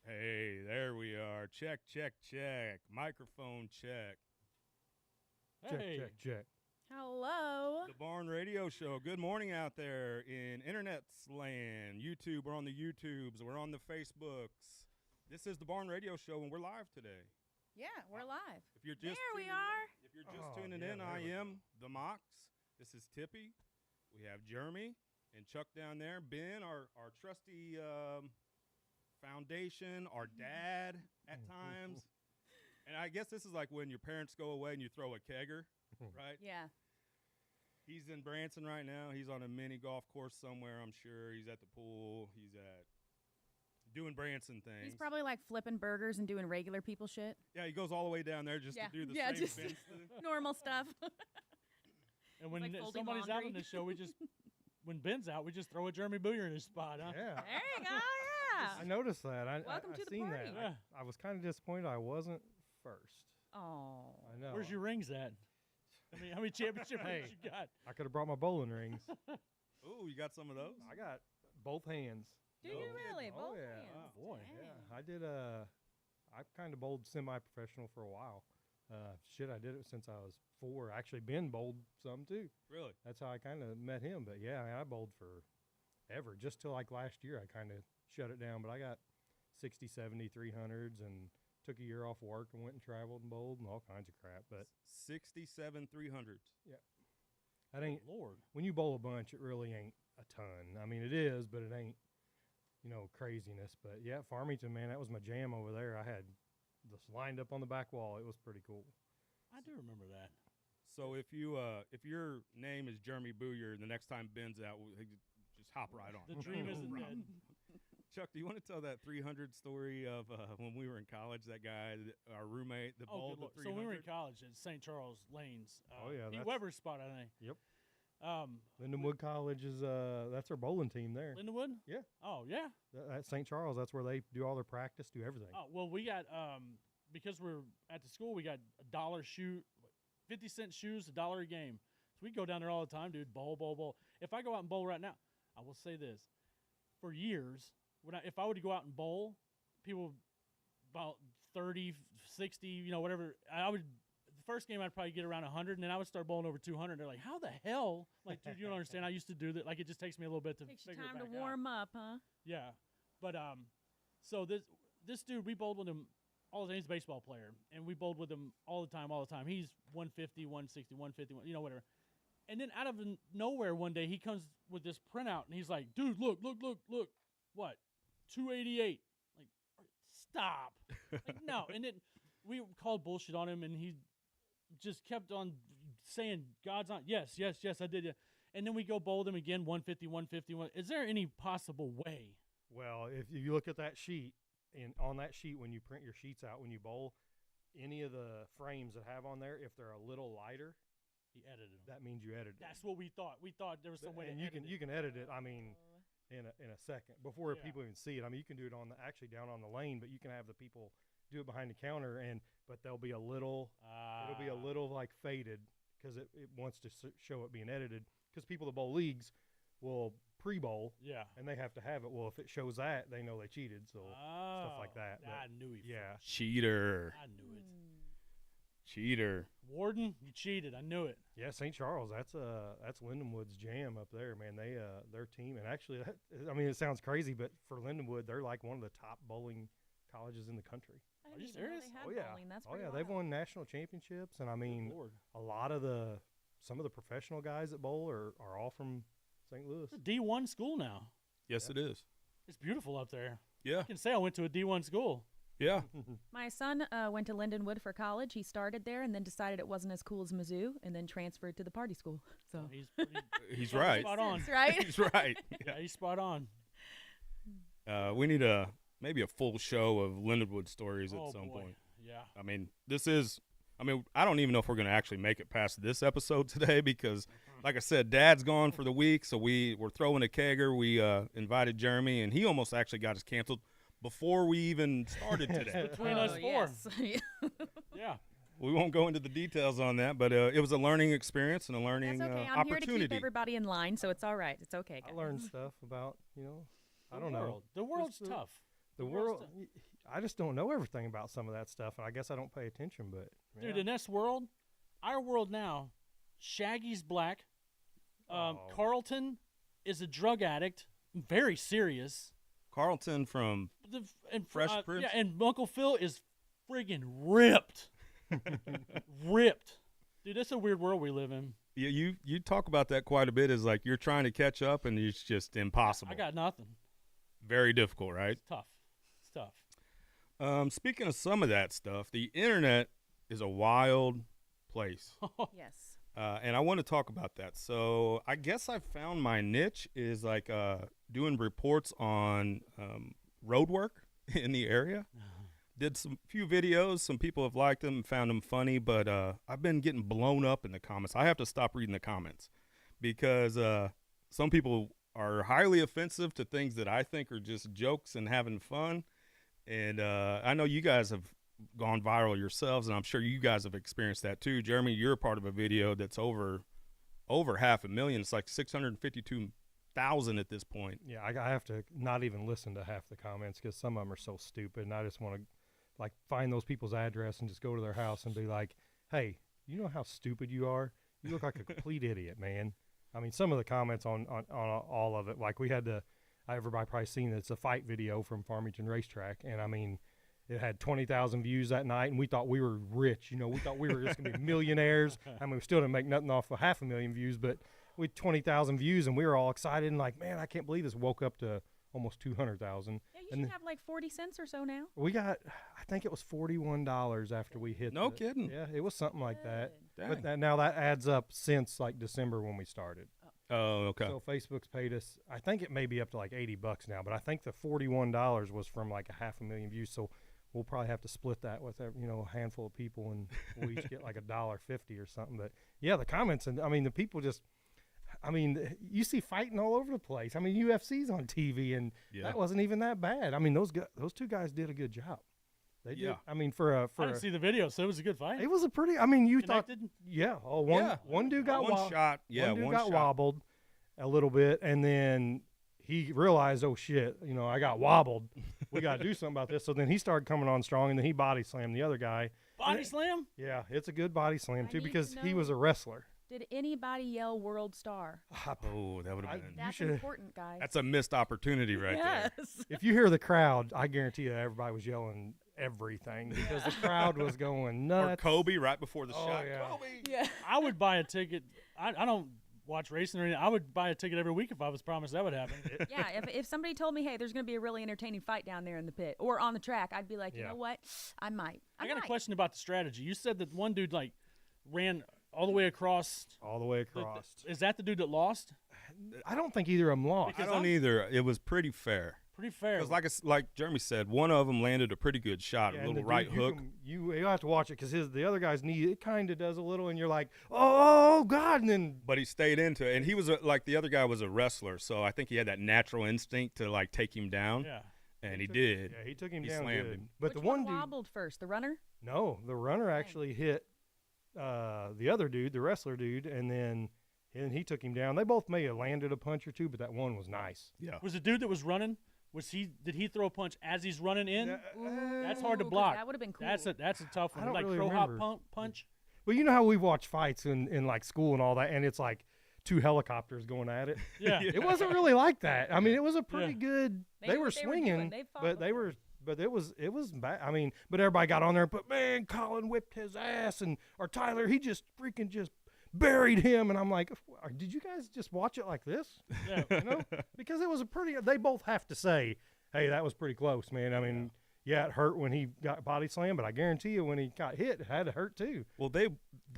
Hey, there we are. Check, check, check. Microphone check. Hey. Check. Hello. The Barn Radio Show. Good morning out there in internet's land. YouTube, we're on the YouTubes. We're on the Facebooks. This is the Barn Radio Show, and we're live today. Yeah, we're live. If you're just There we tuning are. In, if you're just tuning in, I am the Mox. This is Tippy. We have Jeremy and Chuck down there. Ben, our trusty foundation, our dad at times. And I guess this is like when your parents go away and you throw a kegger, right? Yeah. He's in Branson right now. He's on a mini golf course somewhere, I'm sure. He's at the pool. He's at doing Branson things. He's probably like flipping burgers and doing regular people shit. Yeah, he goes all the way down there just to do the same just events. normal stuff. And when like folding somebody's out laundry. on the show, when Ben's out, we just throw a Jeremy Booyer in his spot, huh? Yeah. There you go. Yeah. I noticed that. Welcome I to the seen party. that. Yeah. I was kind of disappointed I wasn't first. Oh. I know. Where's your rings at? I mean, how many championship Hey. rings you got? I could have brought my bowling rings. Ooh, you got some of those? I got both hands. Do No you kidding. really? Oh, Both yeah. hands. Wow. Boy. Dang. Yeah, I did. I kind of bowled semi-professional for a while. I did it since I was 4. Actually, Ben bowled some too. Really? That's how I kind of met him. But yeah, I bowled for ever. Just till like last year, I kind of shut it down. But I got 60, 70, 300s and took a year off work and went and traveled and bowled and all kinds of crap. But 67 300s. that ain't, Lord. when you bowl a bunch, it really ain't a ton. I mean, it is, but it ain't, craziness. But yeah, Farmington, man, that was my jam over there. I had this lined up on the back wall. It was pretty cool. I do remember that. So if your name is Jeremy Booyer, the next time Ben's out, we'll just hop right on. The dream isn't Right. dead. Chuck, do you want to tell that 300 story of when we were in college? That guy, our roommate, that Oh, bowled good the Lord. 300. So when we were in college at St. Charles Lanes. Oh, yeah, Pete that's- Weber's spot, I think. Yep. Um, Lindenwood College is that's our bowling team there. Lindenwood? Yeah. Oh, yeah. At St. Charles, that's where they do all their practice, do everything. Oh, well, we got, because we're at the school, we got $1 shoe, 50-cent shoes, $1 a game. So we go down there all the time, dude, bowl. If I go out and bowl right now, I will say this. For years, if I were to go out and bowl, people about 30, 60, whatever, the first game I'd probably get around 100, and then I would start bowling over 200. They're like, how the hell? Like, dude, you don't understand. I used to do that. Like, it just takes me a little bit to Takes you figure time it to back out. warm up, huh? Yeah, but so this dude, we bowled with him all the time. He's a baseball player, and we bowled with him all the time. He's 150, 160, 150, whatever. And then out of nowhere one day, he comes with this printout, and he's like, dude, look. What? 288. Like, stop. Like, no. And then we called bullshit on him, and he just kept on saying, God's on. Yes, I did. Yeah. And then we go bowl them again, 150, 150. Is there any possible way? Well, if you look at that sheet, and on that sheet, when you print your sheets out, when you bowl, any of the frames that have on there, if they're a little lighter, He edited them. that means you edited it. That's what we thought. We thought there was some way and to you edit can it. you can edit it. I mean, in a second before Yeah. people even see it. I mean, you can do it actually down on the lane, but you can have the people do it behind the counter, but they'll be a little. It'll be a little like faded because it wants to show it being edited. Because people that bowl leagues will pre-bowl Yeah. and they have to have it. Well, if it shows that, they know they cheated. So stuff like that. I But knew he. yeah, Cheater. I knew it. Cheater. Warden, you cheated. I knew it. yeah, St. Charles. That's Lindenwood's jam up there, man. They their team, and actually, I mean, it sounds crazy, but for Lindenwood, they're like one of the top bowling colleges in the country. I Are didn't you even know serious? they had Oh yeah, bowling. That's oh pretty yeah, they've wild. won national championships, and I mean, Good Lord. a lot of some of the professional guys that bowl are all from St. Louis. It's a D1 school now. Yes, it is. It's beautiful up there. Yeah. I can say I went to a D1 school. Yeah. My son went to Lindenwood for college. He started there and then decided it wasn't as cool as Mizzou and then transferred to the party school. So He's pretty, He's right. spot on. That's right. He's right. Yeah, he's spot on. We need maybe a full show of Lindenwood stories at Oh, some boy. point. Yeah. I mean, I don't even know if we're going to actually make it past this episode today because, like I said, Dad's gone for the week, so we're throwing a kegger. We invited Jeremy, and he almost actually got us canceled before we even started today. Between us four. Yes. Yeah. We won't go into the details on that, but it was a learning experience and a learning That's okay. I'm here to keep opportunity. everybody in line, so it's all right. It's okay, I guys. learned stuff about I don't know. The world's Just, tough. The world's world. I just don't know everything about some of that stuff, and I guess I don't pay attention. But Dude, yeah. in this world, our world now, Shaggy's black. Oh. Carlton is a drug addict, very serious. Carlton from And Fresh Prince? Yeah, and Uncle Phil is friggin' ripped. Ripped. Dude, that's a weird world we live in. you talk about that quite a bit. Is like you're trying to catch up and it's just impossible. I got nothing. Very difficult, right? It's tough. It's tough. Speaking of some of that stuff, the internet is a wild place. Yes. And I want to talk about that. So I guess I found my niche is like doing reports on road work in the area. Did some few videos. Some people have liked them and found them funny, but I've been getting blown up in the comments. I have to stop reading the comments because some people are highly offensive to things that I think are just jokes and having fun. And I know you guys have gone viral yourselves, and I'm sure you guys have experienced that too. Jeremy, you're a part of a video that's over 500,000. It's like 652,000 at this point. Yeah, I have to not even listen to half the comments because some of them are so stupid, and I just want to like find those people's address and just go to their house and be like, "Hey, you know how stupid you are? You look like a complete idiot, man." I mean, some of the comments on all of it, like we had to. Everybody probably seen it's a fight video from Farmington Racetrack, and I mean, it had 20,000 views that night, and we thought we were rich. You know, we thought we were just gonna be millionaires. I mean, we still didn't make nothing off of 500,000 views, but we had 20,000 views, and we were all excited and like, man, I can't believe this woke up to almost 200,000. Yeah, you And should have like 40 cents or so now. We got, I think it was $41 after we hit. No kidding. Yeah, it was something like that. Dang. But now that adds up since like December when we started. Oh, okay. So Facebook's paid us. I think it may be up to like $80 now, but I think the $41 was from like 500,000 views. So we'll probably have to split that with a handful of people, and we'll each get like $1.50 or something. But yeah, the comments, and I mean the people just. I mean, you see fighting all over the place. I mean, UFC's on TV, and that wasn't even that bad. I mean, those two guys did a good job. They did. I mean, I didn't see the video, so it was a good fight. It was a pretty. I mean, you Connected? thought, yeah. Oh, one dude got one shot. Yeah, one dude one got shot. wobbled a little bit, and then he realized, oh shit, I got wobbled. We got to do something about this. So then he started coming on strong, and then he body slammed the other guy. Body slam? Yeah, it's a good body slam I too need because to he know. was a wrestler. Did anybody yell "World Star"? Oh, that would have been. That's should- important, guys. That's a missed opportunity right there. Yes. If you hear the crowd, I guarantee you everybody was yelling everything because the crowd was going Or nuts. Kobe right before the Oh, shot. yeah. Kobe. Yeah. I would buy a ticket. I don't watch racing or anything. I would buy a ticket every week if I was promised that would happen. Yeah, if somebody told me, hey, there's going to be a really entertaining fight down there in the pit or on the track, I'd be like, you Yeah. know what? I might. I got a question about the strategy. You said that one dude like ran all the way across. all the way the- across. Is that the dude that lost? I don't think either of them lost. I Because don't either. It was pretty fair. Pretty fair. Because like Jeremy said, one of them landed a pretty good shot, Yeah, a and little the right dude, you hook. can- You have to watch it because the other guy's knee, it kind of does a little, and you're like, oh God, and then But he stayed into it, and he was like the other guy was a wrestler, so I think he had that natural instinct to like take him down, yeah. and he did. yeah, he took him He down slammed good. him. But Which the one dude, wobbled first? The runner? no, the runner actually hit the other dude, the wrestler dude, and then he took him down. They both may have landed a punch or two, but that one was nice. Yeah. Was the dude that was running? Did he throw a punch as he's running in? That's hard to Ooh, 'cause block. That would have been cool. That's a tough I one. don't Like really throw hop remember. punch. Well, you know how we watch fights in like school and all that, and it's like two helicopters going at it. Yeah. It wasn't really like that. I mean, it was a pretty Yeah. good. They They knew were what they were swinging, doing. They've fought but they before. were. But it was bad. I mean, but everybody got on there. But man, Colin whipped his ass, or Tyler, he just freaking just buried him. And I'm like, did you guys just watch it like this? Yeah. Because it was a pretty. They both have to say, hey, that was pretty close, man. I mean, yeah, it hurt when he got body slammed, but I guarantee you, when he got hit, it had to hurt too. Well,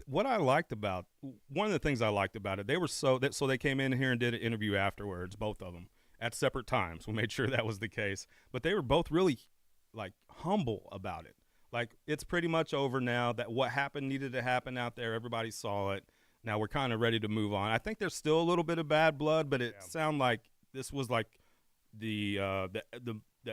one of the things I liked about it, they were so they came in here and did an interview afterwards, both of them at separate times. We made sure that was the case, but they were both really like humble about it. Like, it's pretty much over now. That what happened needed to happen out there. Everybody saw it. Now we're kind of ready to move on. I think there's still a little bit of bad blood, but it sounded like this was like the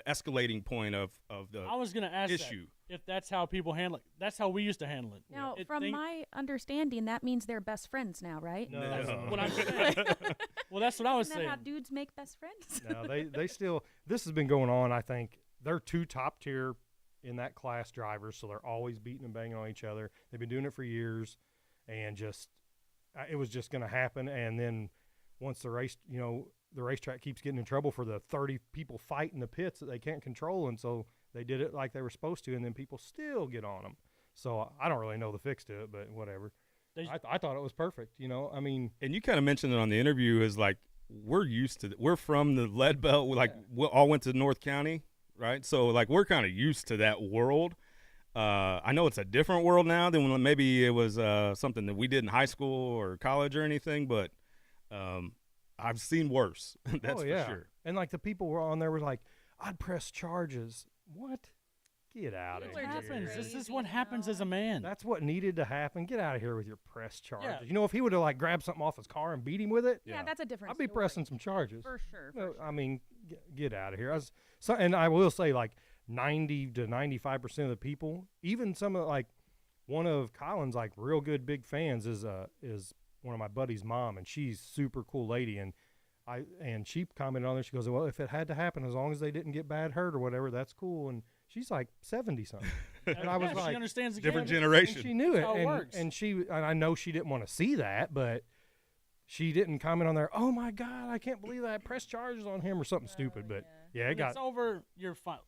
escalating point of the I was gonna ask issue. that, if that's how people handle it. That's how we used to handle it. Now, It from think- my understanding, that means they're best friends now, right? No, That's No. what I'm saying. Well, that's what I was Isn't that saying. how dudes make best friends? no, they still. This has been going on, I think, they're 2 top tier in that class drivers, so they're always beating and banging on each other. They've been doing it for years, and just it was just going to happen. And then once the racetrack keeps getting in trouble for the 30 people fight in the pits that they can't control, and so they did it like they were supposed to, and then people still get on them. So I don't really know the fix to it, but whatever. I thought it was perfect. I mean, and you kind of mentioned it on the interview is like we're used to we're from the Lead Belt. We all went to North County, right? So like we're kind of used to that world. I know it's a different world now than when maybe it was something that we did in high school or college or anything, but I've seen worse. That's for sure. And like the people were on there were like, I'd press charges. What? Get out of What here. happens? This is what happens as a man. That's what needed to happen. Get out of here with your press charges. Yeah. If he would have like grabbed something off his car and beat him with it, Yeah, that's a different I'd be story. pressing some charges. For sure. No, I mean, get out of here. And I will say, like 90 to 95% of the people, even some of like one of Colin's like real good big fans is one of my buddy's mom, and she's super cool lady, and she commented on there. She goes, well, if it had to happen, as long as they didn't get bad hurt or whatever, that's cool. And she's like 70 something, and I was she like, understands the different game. generation. and she knew it, That's how it works. and I know she didn't want to see that, but she didn't comment on there. Oh my God, I can't believe that I pressed charges on him or something stupid. But yeah, it When got it's over, you're fine.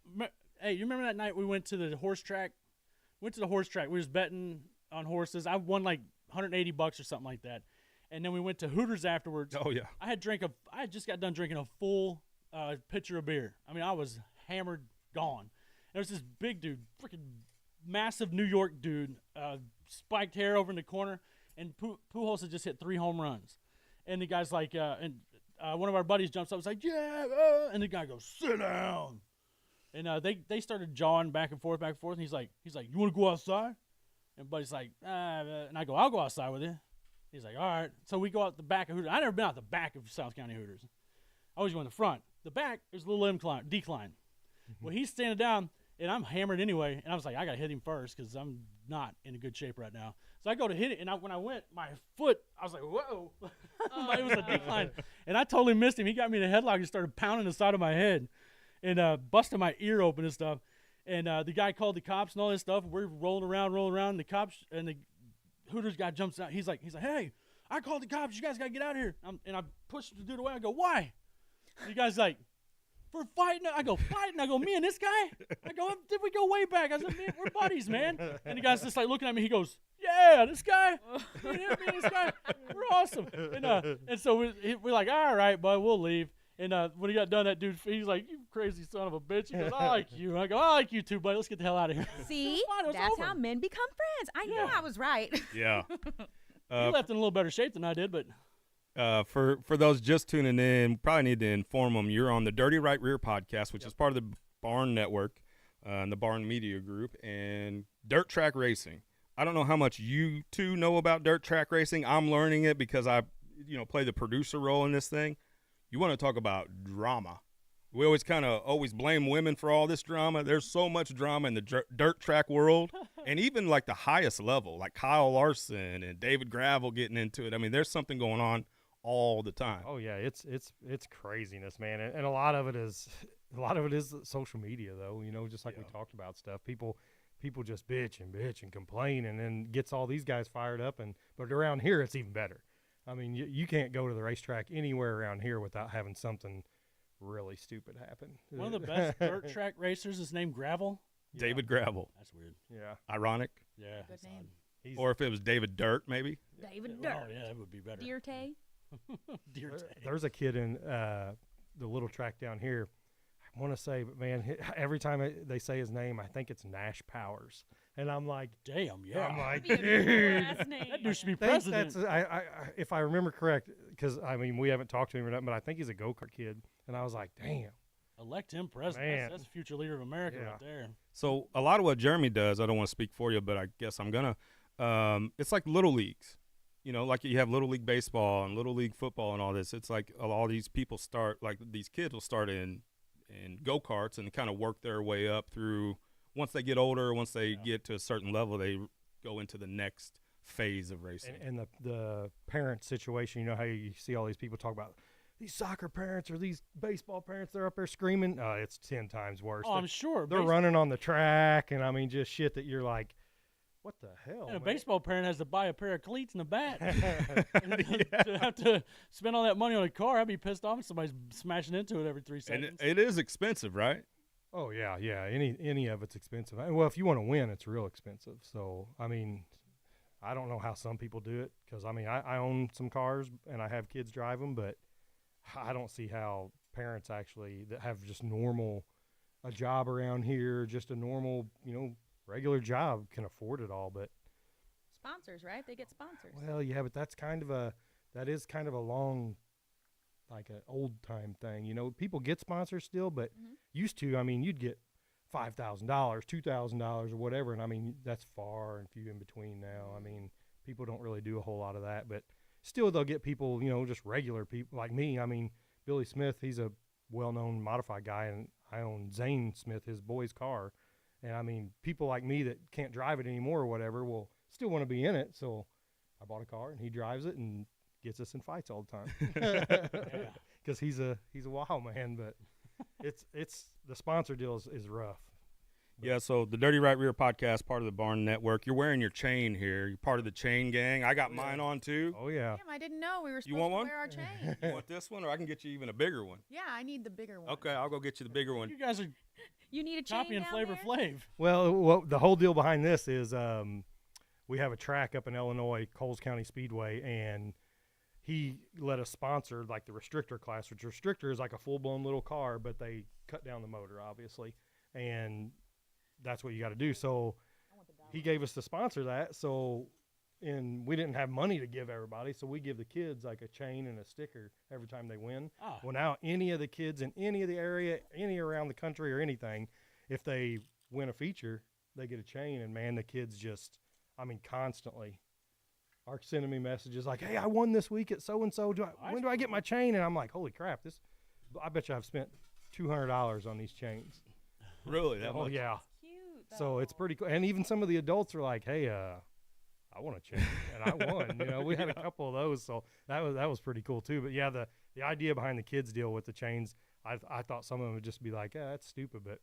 Hey, you remember that night we went to the horse track? We was betting on horses. I won like $180 or something like that. And then we went to Hooters afterwards. Oh yeah. I had just got done drinking a full pitcher of beer. I mean, I was hammered, gone. There was this big dude, freaking massive New York dude, spiked hair over in the corner, and Pujols had just hit 3 home runs. And the guy's like, one of our buddies jumps up and is like, yeah, and the guy goes, sit down. And they started jawing back and forth, and he's like, you want to go outside? And buddy's like, and I go, I'll go outside with you. He's like, all right. So we go out the back of Hooters. I never been out the back of South County Hooters. I always go in the front. The back, there's a little decline. Well, he's standing down, and I'm hammered anyway. And I was like, I got to hit him first because I'm not in a good shape right now. So I go to hit it, and when I went, my foot, I was like, whoa. It was a decline. And I totally missed him. He got me in a headlock and started pounding the side of my head and busting my ear open and stuff. And the guy called the cops and all this stuff. We're rolling around. And the cops and the Hooters guy jumps out. He's like, hey, I called the cops. You guys got to get out of here. And I pushed the dude away. I go, why? And the guy's like, for fighting. I go, fighting? I go, me and this guy? I go, did we go way back? I said, man, we're buddies, man. And the guy's just like looking at me. He goes, yeah, this guy. Me and this guy. We're awesome. And so we're like, all right, bud, we'll leave. And when he got done, that dude, he's like, you crazy son of a bitch. He goes, I like you. I go, I like you too, buddy. Let's get the hell out of here. See, that's how men become friends. I knew I was right. Yeah. You left in a little better shape than I did, but for those just tuning in, probably need to inform them you're on the Dirty Right Rear podcast, which is part of the Barn Network and the Barn Media Group, and dirt track racing. I don't know how much you two know about dirt track racing. I'm learning it because I, play the producer role in this thing. You want to talk about drama. We always blame women for all this drama. There's so much drama in the dirt track world, and even like the highest level, like Kyle Larson and David Gravel getting into it. I mean, there's something going on all the time. Oh yeah, it's craziness, man, and a lot of it is social media, though. Just like we talked about stuff. People just bitch and complain, and then gets all these guys fired up. But around here, it's even better. I mean, you can't go to the racetrack anywhere around here without having something really stupid happen. One of the best dirt track racers is named Gravel. David Gravel. That's weird. Yeah. Ironic. Yeah. Good name. Or if it was David Dirt, maybe. David Dirt. Oh, yeah, that would be better. Deer Tay. Deer Tay. There's a kid in the little track down here. I want to say, but man, every time they say his name, I think it's Nash Powers. And I'm like, damn, yeah. I'm like, That'd be a dude. cool-ass name. That dude should be That's, president. if I remember correct, because I mean we haven't talked to him or nothing, but I think he's a go-kart kid, and I was like, damn. Elect him president. Man. That's the future leader of America Yeah. right there. So a lot of what Jeremy does, I don't want to speak for you, but I guess I'm gonna. It's like little leagues, like you have little league baseball and little league football and all this. It's like all these people start, like these kids will start in go-karts and kind of work their way up through. Once they get older, once they get to a certain level, they go into the next phase of racing. And the parent situation, how you see all these people talk about these soccer parents or these baseball parents, they're up there screaming. It's 10 times worse. Oh, I'm sure. They're running on the track, and I mean, just shit that you're like, what the hell? And a man? baseball parent has to buy a pair of cleats and a bat. To have to spend all that money on a car, I'd be pissed off if somebody's smashing into it every 3 And seconds. it is expensive, right? Oh yeah. Any of it's expensive. Well, if you want to win, it's real expensive. So I mean, I don't know how some people do it because I mean, I own some cars and I have kids drive them, but I don't see how parents actually that have just a job around here, just a normal, regular job can afford it all. But Sponsors, right? They get sponsors. well, yeah, but that is kind of a long, like an old time thing. People get sponsors still, but used to, I mean, you'd get $5,000, $2,000 or whatever. And I mean, that's far and few in between now. I mean, people don't really do a whole lot of that, but still they'll get people, just regular people like me. I mean, Billy Smith, he's a well-known modified guy, and I own Zane Smith, his boy's car. And I mean, people like me that can't drive it anymore or whatever will still want to be in it. So I bought a car and he drives it and gets us in fights all the time. Because he's a wild man, but it's the sponsor deal is rough. Yeah, so the Dirty Right Rear podcast, part of the Barn Network. You're wearing your chain here. You're part of the chain gang. I got mine on too. Oh yeah. Damn, I didn't know we were You supposed want to one? wear our chain. You want this one, or I can get you even a bigger one? Yeah, I need the bigger one. Okay, I'll go get you the bigger one. You guys are You need a chain copying down Flavor there? Flav. Well, the whole deal behind this is we have a track up in Illinois, Coles County Speedway, and he let us sponsor like the restrictor class, which restrictor is like a full-blown little car, but they cut down the motor, obviously, and that's what you got to do. So he gave us to sponsor that. So, and we didn't have money to give everybody, so we give the kids like a chain and a sticker every time they win. Ah. Well, now any of the kids in any of the area, any around the country or anything, if they win a feature, they get a chain. And man, the kids just, I mean, constantly are sending me messages like, "Hey, I won this week at so and so. When do I get my chain?" And I'm like, "Holy crap! I bet you I've spent $200 on these chains." Really? That Oh much? yeah. Cute. So it's pretty cool. And even some of the adults are like, "Hey, I want a chain," and I won. We had a couple of those, so that was pretty cool too. But yeah, the idea behind the kids deal with the chains, I thought some of them would just be like, "Yeah, that's stupid," but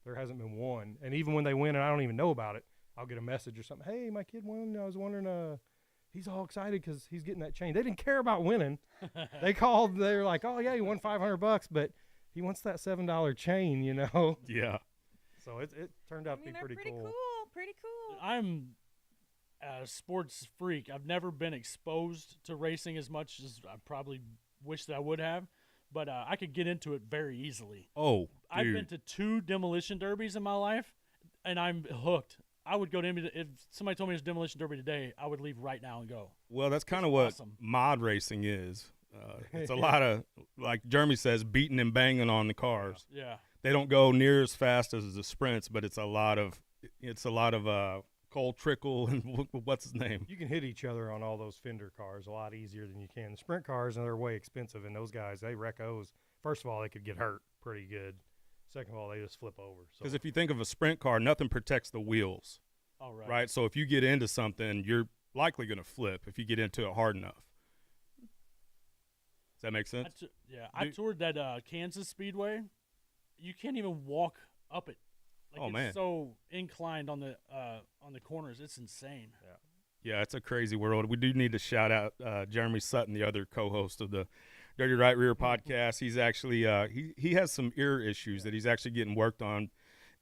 there hasn't been one. And even when they win and I don't even know about it, I'll get a message or something. "Hey, my kid won. I was wondering, he's all excited because he's getting that chain." They didn't care about winning. They called. They're like, "Oh yeah, he won $500, but he wants that $7 chain," Yeah. So it turned out to be they're pretty cool. Pretty cool. I'm a sports freak. I've never been exposed to racing as much as I probably wish that I would have, but I could get into it very easily. Oh, I've dude. been to 2 demolition derbies in my life, and I'm hooked. I would go to if somebody told me it's demolition derby today, I would leave right now and go. Well, that's kind of It's what awesome. mod racing is. It's a lot of, like Jeremy says, beating and banging on the cars. Yeah. They don't go near as fast as the sprints, but it's a lot of Cole Trickle and what's his name? You can hit each other on all those fender cars a lot easier than you can. The sprint cars, and they're way expensive, and those guys, they wreck those. First of all, they could get hurt pretty good. Second of all, they just flip over. So Because if you think of a sprint car, nothing protects the wheels, All right. right? So if you get into something, you're likely going to flip if you get into it hard enough. Does that make sense? I Dude. toured that Kansas Speedway. You can't even walk up it. Like, Oh, it's man. so inclined on the corners. It's insane. Yeah, it's a crazy world. We do need to shout out Jeremy Sutton, the other co-host of the Dirty Right Rear podcast. He's actually he has some ear issues that he's actually getting worked on,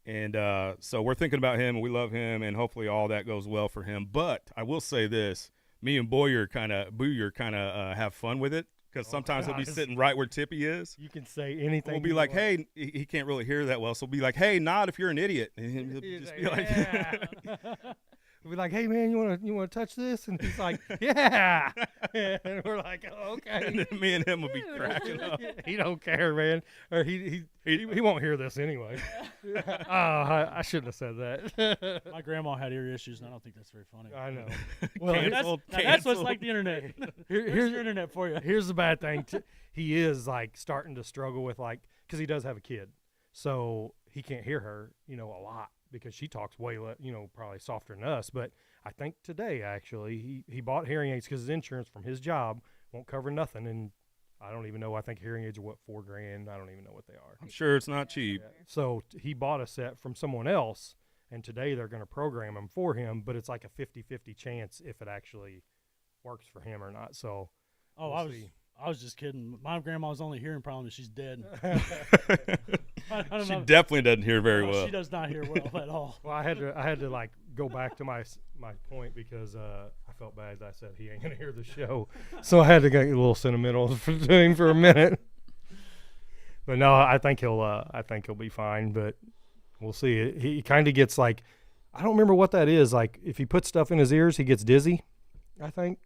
and so we're thinking about him, and we love him, and hopefully all that goes well for him. But I will say this: me and Booyer kind of have fun with it because sometimes he'll be God. sitting right where Tippy is. you can say anything. We'll be you like, want. "Hey," he can't really hear that well, so we'll be like, "Hey, nod if you're an idiot." And he'll He's just like, be like, "Yeah." We'll be like, "Hey man, you wanna touch this?" And he's like, "Yeah." And we're like, "Oh, and okay." then me and him will be Dude. cracking up. He don't care, man. Or he won't hear this anyway. Oh, I shouldn't have said that. My grandma had ear issues, and I don't think that's very funny. I know. Well, Canceled. That's what's like the internet. Here's here's your internet for you. Here's the bad thing. He is like starting to struggle with because he does have a kid, so he can't hear her, a lot because she talks way, probably softer than us. But I think today actually he bought hearing aids because his insurance from his job won't cover nothing, and I don't even know. I think hearing aids are what, $4,000. I don't even know what they are. I'm sure it's not cheap. So he bought a set from someone else, and today they're going to program them for him, but it's like a 50-50 chance if it actually works for him or not. So I was just kidding. My grandma's only hearing problem is she's dead. I don't She know. definitely doesn't hear very No, well. She does not hear well at all. Well, I had to like go back to my point because I felt bad. I said he ain't gonna hear the show, so I had to get a little sentimental for him for a minute. But no, I think he'll be fine. But we'll see. He kind of gets like, I don't remember what that is. Like if he puts stuff in his ears, he gets dizzy, I think,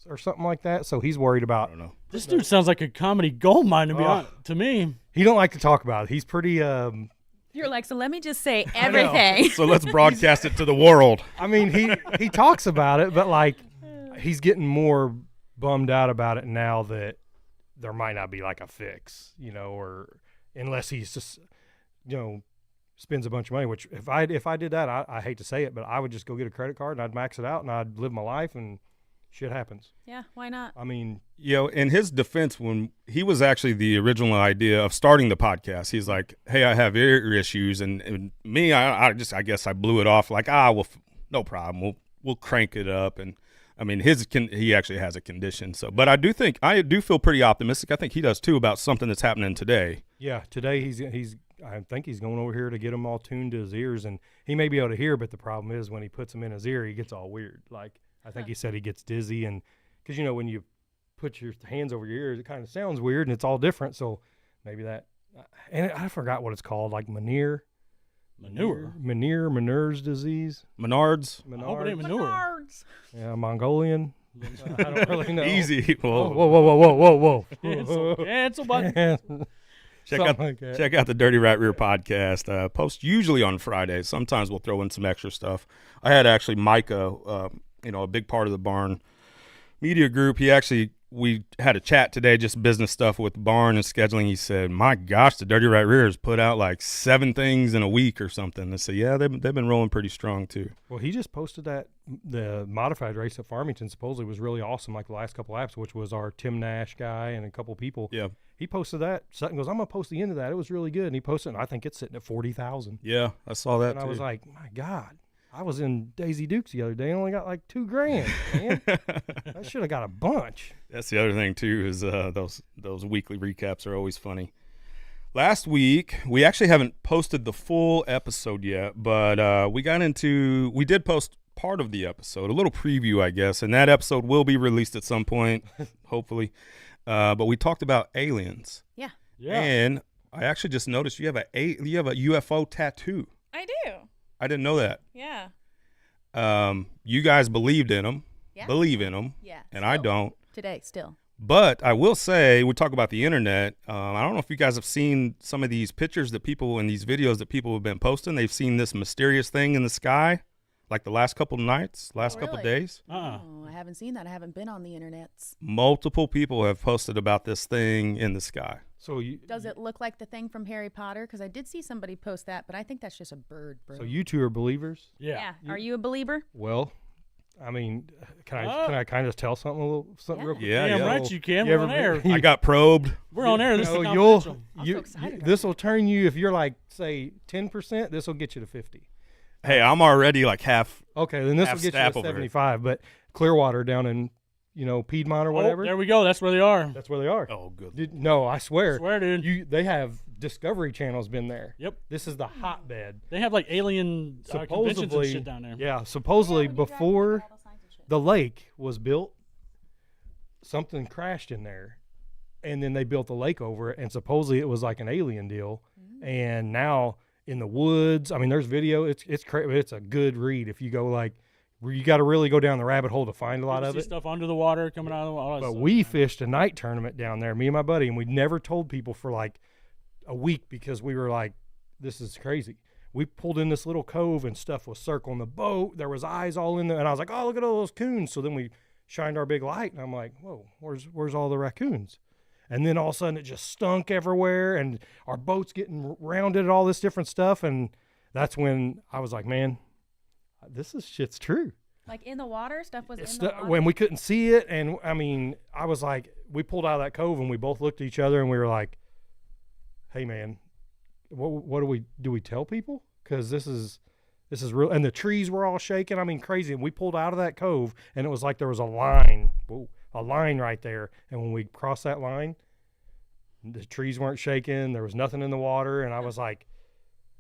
or something like that. So he's worried I about. don't know. This dude sounds like a comedy gold mine to me. He don't like to talk about it. He's pretty. You're like, so let me just say everything. So let's broadcast it to the world. I mean, he talks about it, but like he's getting more bummed out about it now that there might not be like a fix, or unless he's just, spends a bunch of money. Which if I did that, I hate to say it, but I would just go get a credit card and I'd max it out and I'd live my life and shit happens. Yeah, why not? I mean, In his defense, when he was actually the original idea of starting the podcast, he's like, "Hey, I have ear issues," and me, I guess I blew it off like, well, no problem, we'll crank it up, and I mean, he actually has a condition, so, but I do feel pretty optimistic. I think he does too about something that's happening today. Yeah, today I think he's going over here to get them all tuned to his ears, and he may be able to hear, but the problem is when he puts them in his ear, he gets all weird. Like I think he said he gets dizzy, and because when you put your hands over your ears, it kind of sounds weird and it's all different. So maybe that, and I forgot what it's called, like Meniere's disease. Menards. I hope it ain't manure. Menards. Yeah, Mongolian. I don't really know. Easy. Whoa. Whoa. Cancel button. Check out the Dirty Rat Rear podcast. Post usually on Fridays. Sometimes we'll throw in some extra stuff. I had actually Micah, a big part of the barn media group. We had a chat today, just business stuff with the barn and scheduling. He said, "My gosh, the Dirty Rat Rear has put out like 7 things in a week or something." I said, "Yeah, they've been rolling pretty strong too." Well, he just posted that the modified race at Farmington supposedly was really awesome, like the last couple laps, which was our Tim Nash guy and a couple people. Yeah. He posted that. Sutton goes, "I'm gonna post the end of that. It was really good." And he posted it, and I think it's sitting at 40,000. Yeah, I saw that And too. I was like, my God, I was in Daisy Dukes the other day and only got like $2,000, man. I should have got a bunch. That's the other thing too, is those weekly recaps are always funny. Last week, we actually haven't posted the full episode yet, but we did post part of the episode, a little preview, I guess, and that episode will be released at some point, hopefully. But we talked about aliens. Yeah. And I actually just noticed you have a UFO tattoo. I do. I didn't know that. Yeah. You guys believe in them, Yeah. Yeah. and I don't. Today, still. But I will say, we talk about the internet. I don't know if you guys have seen some of these pictures that people in these videos that people have been posting. They've seen this mysterious thing in the sky, like the last couple of nights, couple of days. Oh, I haven't seen that. I haven't been on the internets. Multiple people have posted about this thing in the sky. So Does it look like the thing from Harry Potter? Because I did see somebody post that, but I think that's just a bird, bro. So you two are believers? Yeah. Are you a believer? Well, I mean, can I kind of tell something real quick? Yeah, Damn yeah. right you can. You We're ever on air. been- I got probed. We're on air. This is No, confidential. I'm so excited about this will turn you, if you're like, say, 10%, this will get you to 50. Hey, I'm already like half. Okay, then this Half will get you staff to over here. 75. But Clearwater down in, Piedmont or whatever, Oh, there we go. That's where they are. that's where they are. Oh, good. No, I swear. Swear, dude. They have Discovery Channel's been there. Yep. This is the hotbed. They have like alien conventions and Supposedly, shit down there. yeah, supposedly before the lake was built, something crashed in there, and then they built the lake over it, and supposedly it was like an alien deal. And now in the woods, I mean, there's video. It's a good read if you go like, you got to really go down the rabbit hole to find a lot You of see it. stuff under the water coming out of the water. But we fished a night tournament down there, me and my buddy, and we never told people for like a week because we were like, this is crazy. We pulled in this little cove and stuff was circling the boat. There was eyes all in there, and I was like, oh, look at all those coons. So then we shined our big light, and I'm like, whoa, where's all the raccoons? And then all of a sudden it just stunk everywhere, and our boat's getting rounded and all this different stuff. And that's when I was like, man, shit's true. Like in the water, stuff was It's in the water. when we couldn't see it, and I mean, I was like, we pulled out of that cove, and we both looked at each other, and we were like, "Hey, man, what do we tell people? Because this is real." And the trees were all shaking. I mean, crazy. And we pulled out of that cove, and it was like there was a line right there. And when we crossed that line, the trees weren't shaking. There was nothing in the water, and I was like,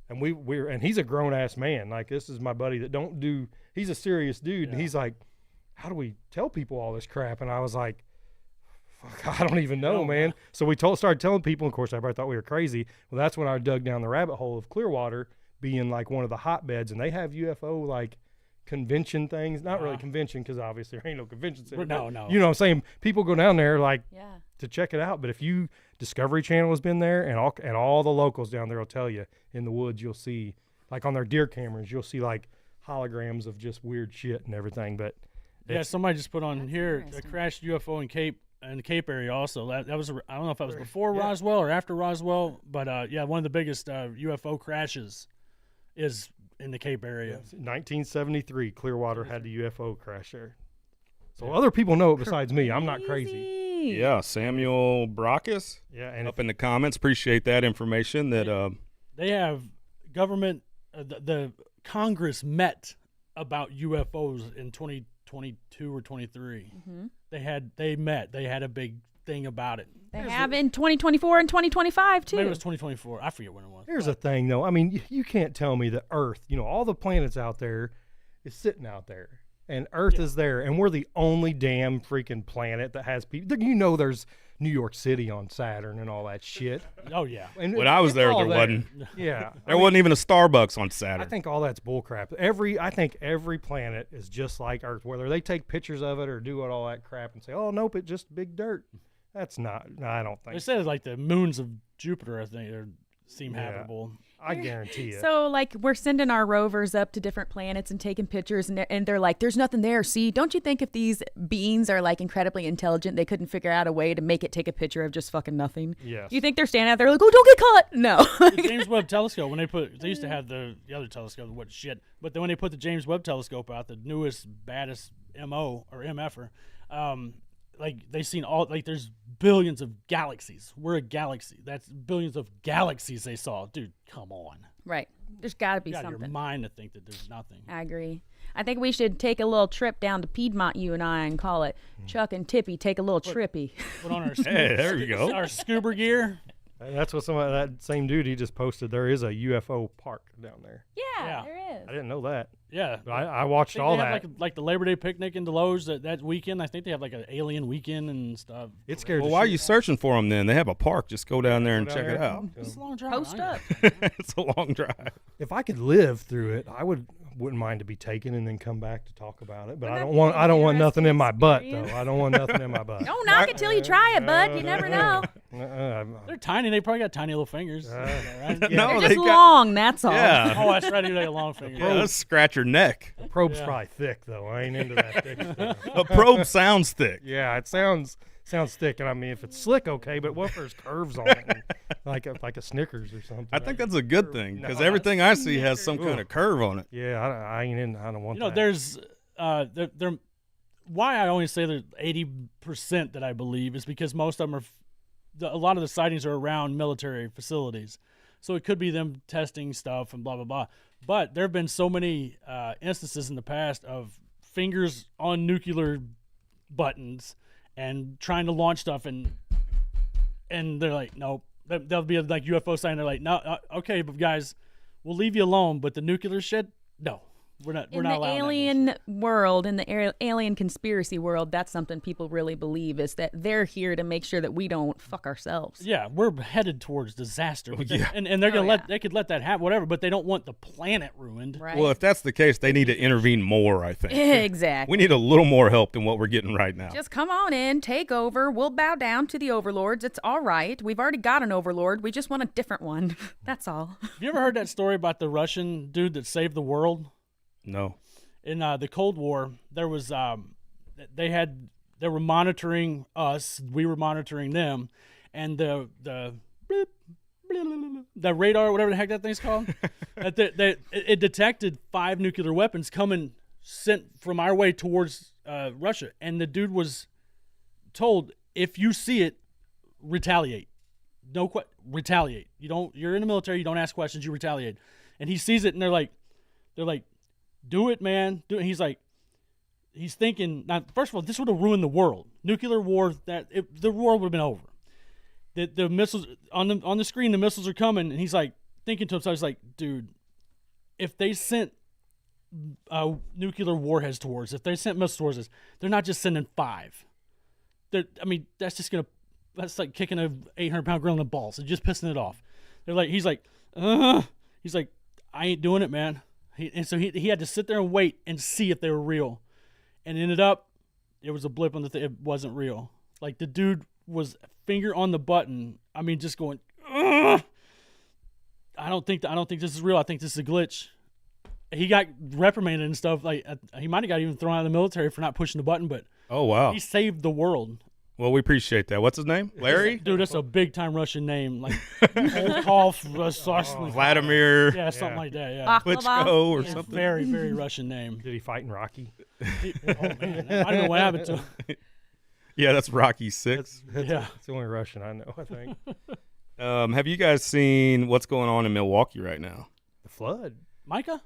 and and he's a grown ass man. Like, this is my buddy that don't do. He's a serious dude, and he's like, how do we tell people all this crap? And I was like, fuck, I don't even know, man. So we started telling people. Of course, everybody thought we were crazy. Well, that's when I dug down the rabbit hole of Clearwater being like one of the hotbeds, and they have UFO like convention things. Not really convention, because obviously there ain't no convention center. No. You know what I'm saying? People go down there like Yeah. to check it out. But if you Discovery Channel has been there, and all the locals down there will tell you, in the woods you'll see, like on their deer cameras, you'll see like holograms of just weird shit and everything. But Yeah, somebody just put on That's here a interesting. crashed UFO in the Cape area also. That was I don't know if that was before Roswell or after Roswell, but yeah, one of the biggest UFO crashes is in the Cape area. 1973, Clearwater had the UFO crash there. So other people know it besides me. I'm not crazy. Yeah, Samuel Brockus Yeah, and up in the comments. Appreciate that information. That They have government, the Congress met about UFOs in 2022 or 23. They met. They had a big thing about it. They have in 2024 and 2025 too. Maybe it was 2024. I forget when it was. here's the thing, though. I mean, you can't tell me that Earth, all the planets out there, is sitting out there. And Earth is there. And we're the only damn freaking planet that has people. There's New York City on Saturn and all that shit. Oh yeah. And when I was it's there, all there wasn't. Yeah. There wasn't even a Starbucks on I Saturn. think all that's bullcrap. I think every planet is just like Earth. Whether they take pictures of it or do all that crap and say, "Oh nope, it's just big dirt," that's not. No, I don't They think. said like the moons of Jupiter, I think, seem habitable. I guarantee it. So, like, we're sending our rovers up to different planets and taking pictures, and they're like, there's nothing there. See, don't you think if these beings are, like, incredibly intelligent, they couldn't figure out a way to make it take a picture of just fucking nothing? Yes. You think they're standing out there like, oh, don't get caught? No. The James Webb Telescope, when they used to have the other telescope, what shit, but then when they put the James Webb Telescope out, the newest, baddest MO or MFer, like they seen there's billions of galaxies. We're a galaxy. That's billions of galaxies they saw. Dude, come on. Right. There's got to be You got your something. mind to think that there's nothing. I agree. I think we should take a little trip down to Piedmont, you and I, and call it Chuck and Tippy take a little trippy. Put on our Hey, there you go. our scuba gear. That's what that same dude he just posted. There is a UFO park down there. Yeah. There I is. didn't know that. Yeah. But I watched Think all they that. have like the Labor Day picnic in Deloge that weekend. I think they have like an alien weekend and stuff. It scared Well, the why are shit you searching for them then? They have a park. Just go down there and down check there. it out. It's a long drive. Post I know. up. It's a long drive. If I could live through it, I wouldn't mind to be taken and then come back to talk about it. But Wouldn't I that don't be want an I don't want nothing in interesting my butt though. experience? I don't want nothing in my butt. Don't knock it till you try it, bud. You never know. They're tiny. They probably got tiny little fingers. Right? No, They're they just got. long, that's all. Yeah. Oh, that's right. They got a long finger. Yeah, let's scratch your neck. The probe's Yeah. probably thick though. I ain't into that thick stuff. A probe sounds thick. Yeah, it sounds thick, and I mean if it's slick, okay. But what if there's curves on it, and like a Snickers or something? I think that's a good thing because No, everything I see has some kind of curve on it. Yeah, I ain't in. I don't want You know, that. there's there. Why I only say there's 80% that I believe is because most of them a lot of the sightings are around military facilities, so it could be them testing stuff and blah blah blah. But there have been so many instances in the past of fingers on nuclear buttons and trying to launch stuff, and they're like, nope. They'll be like UFO sign. They're like, no, okay, but guys, we'll leave you alone. But the nuclear shit, no. We're not In allowing the that alien bullshit. world, in the alien conspiracy world, that's something people really believe is that they're here to make sure that we don't fuck ourselves. Yeah, we're headed towards disaster. But Yeah. and they're gonna yeah. they could let that happen, whatever. But they don't want the planet ruined. Right? Well, if that's the case, they need to intervene more, I think. exactly. We need a little more help than what we're getting right now. Just come on in, take over. We'll bow down to the overlords. It's all right. We've already got an overlord. We just want a different one. That's all. Have you ever heard that story about the Russian dude that saved the world? No. In the Cold War, there was they were monitoring us, we were monitoring them, and the beep, the radar, whatever the heck that thing's called, it detected 5 nuclear weapons coming sent from our way towards Russia, and the dude was told, if you see it, retaliate. Retaliate. You're in the military. You don't ask questions. You retaliate. And he sees it, and they're like, do it, man. Do it. He's thinking. Now, first of all, this would have ruined the world. Nuclear war. The war would have been over. The missiles on the screen. The missiles are coming, and he's like thinking to himself. He's like, dude, if they sent nuclear warheads towards, if they sent missiles towards us, they're not just sending 5. That's like kicking a 800-pound gorilla in the balls. It's just pissing it off. He's like, I ain't doing it, man. So he had to sit there and wait and see if they were real, and ended up, it was a blip on the thing. It wasn't real. Like, the dude was finger on the button. I mean, just going, ugh! I don't think this is real. I think this is a glitch. He got reprimanded and stuff. Like, he might have got even thrown out of the military for not pushing the button, but Oh, wow. he saved the world. Well, we appreciate that. What's his name? Larry? Dude, that's a big-time Russian name. Like, Vladimir. Yeah, something like that, yeah. Klitschko or It's a something. very, very Russian name. Did he fight in Rocky? Oh, man. I don't know what happened to him. Yeah, that's Rocky 6. Yeah. It's the only Russian I know, I think. Have you guys seen what's going on in Milwaukee right now? The flood. Micah?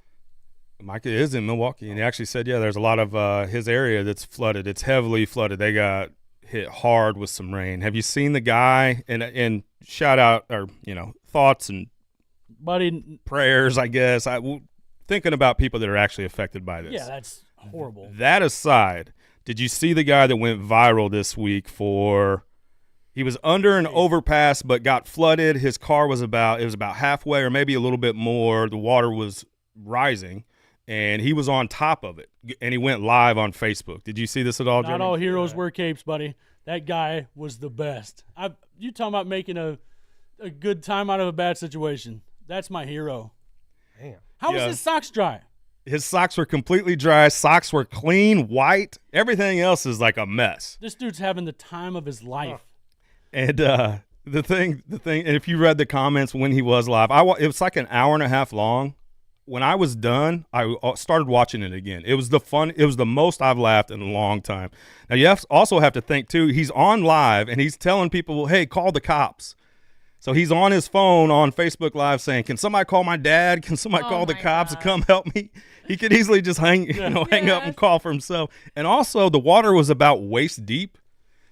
Micah is in Milwaukee, and he actually said, yeah, there's a lot of his area that's flooded. It's heavily flooded. They got hit hard with some rain. Have you seen the guy? And shout out, or thoughts and prayers, I guess. Thinking about people that are actually affected by this. Yeah, that's horrible. That aside, did you see the guy that went viral this week he was under an overpass but got flooded? His car was about halfway or maybe a little bit more. The water was rising, and he was on top of it, and he went live on Facebook. Did you see this at all, Jeremy? Not all heroes wear capes, buddy. That guy was the best. You talking about making a good time out of a bad situation. That's my hero. Damn. How was his socks dry? His socks were completely dry. Socks were clean, white. Everything else is like a mess. This dude's having the time of his life. And the thing, and if you read the comments when he was live, it was like an hour and a half long. When I was done, I started watching it again. It was the most I've laughed in a long time. Now, you also have to think, too, he's on live, and he's telling people, hey, call the cops. So he's on his phone on Facebook Live saying, can somebody call my dad? Can somebody call the cops to come help me? He could easily just hang up and call for himself. And also, the water was about waist deep.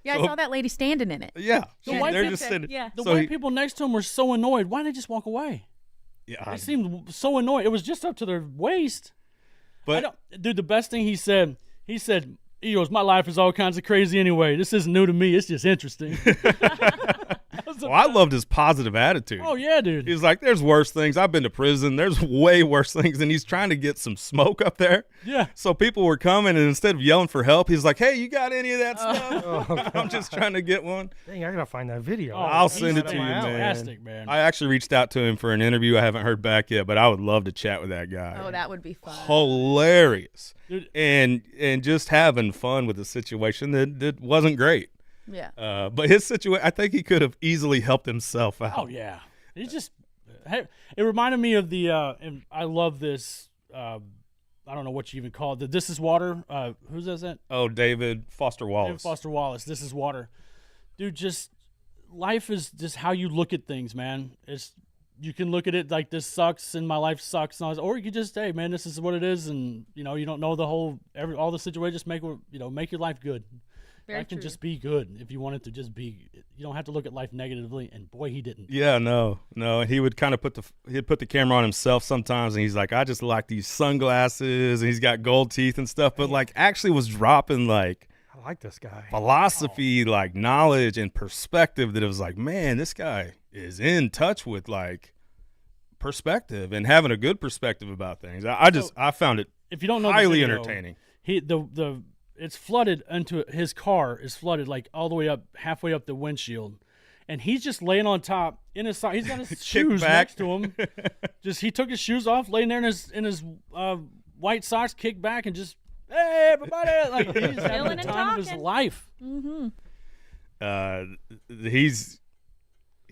Yeah, I saw that lady standing in it. Yeah. They're just sitting. Yeah. The white people next to him were so annoyed. Why didn't they just walk away? Yeah. They seemed so annoyed. It was just up to their waist. But Dude, the best thing he said, my life is all kinds of crazy anyway. This isn't new to me. It's just interesting. I loved his positive attitude. Oh, yeah, dude. He's like, there's worse things. I've been to prison. There's way worse things. And he's trying to get some smoke up there. Yeah. So people were coming, and instead of yelling for help, he's like, hey, you got any of that stuff? I'm just trying to get one. Dang, I got to find that video. I'll send it to you, Fantastic, man. man. I actually reached out to him for an interview. I haven't heard back yet, but I would love to chat with that guy. Oh, that would be fun. Hilarious. Dude. And just having fun with a situation that wasn't great. Yeah. But his situation, I think he could have easily helped himself out. Oh, yeah. It reminded me of and I love this, I don't know what you even call it, the This Is Water. Who's that? Oh, David Foster Wallace. David Foster Wallace, This Is Water. Dude, life is just how you look at things, man. You can look at it like this sucks and my life sucks, and or you could just, hey, man, this is what it is, and you don't know all the situation. Just make your life good. Life can just be good if you want it to just be. You don't have to look at life negatively, and boy, he didn't. Yeah, no. He would kind of put the camera on himself sometimes, and he's like, I just like these sunglasses, and he's got gold teeth and stuff, but like actually was dropping like I like this guy. Philosophy, like knowledge and perspective that it was like, man, this guy is in touch with like perspective and having a good perspective about things. I found it if you don't know highly the video, entertaining. It's flooded his car is flooded like all the way up, halfway up the windshield, and he's just laying on top in his he's got his shoes back. next to him. He took his shoes off, laying there in his white socks, kicked back, and just, hey, everybody, like he's having the time of his life. Mm-hmm.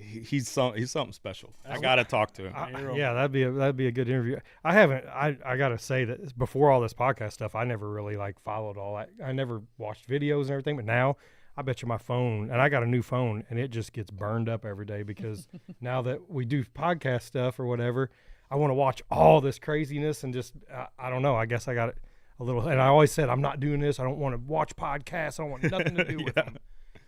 he's something special. I gotta talk to him. Yeah, that'd be a good interview. I gotta say that before all this podcast stuff, I never really like followed all that. I never watched videos and everything, but now I bet you my phone, and I got a new phone, and it just gets burned up every day because now that we do podcast stuff or whatever, I want to watch all this craziness and just I don't know. I guess I got it a little, and I always said I'm not doing this. I don't want to watch podcasts. I don't want nothing to do with them.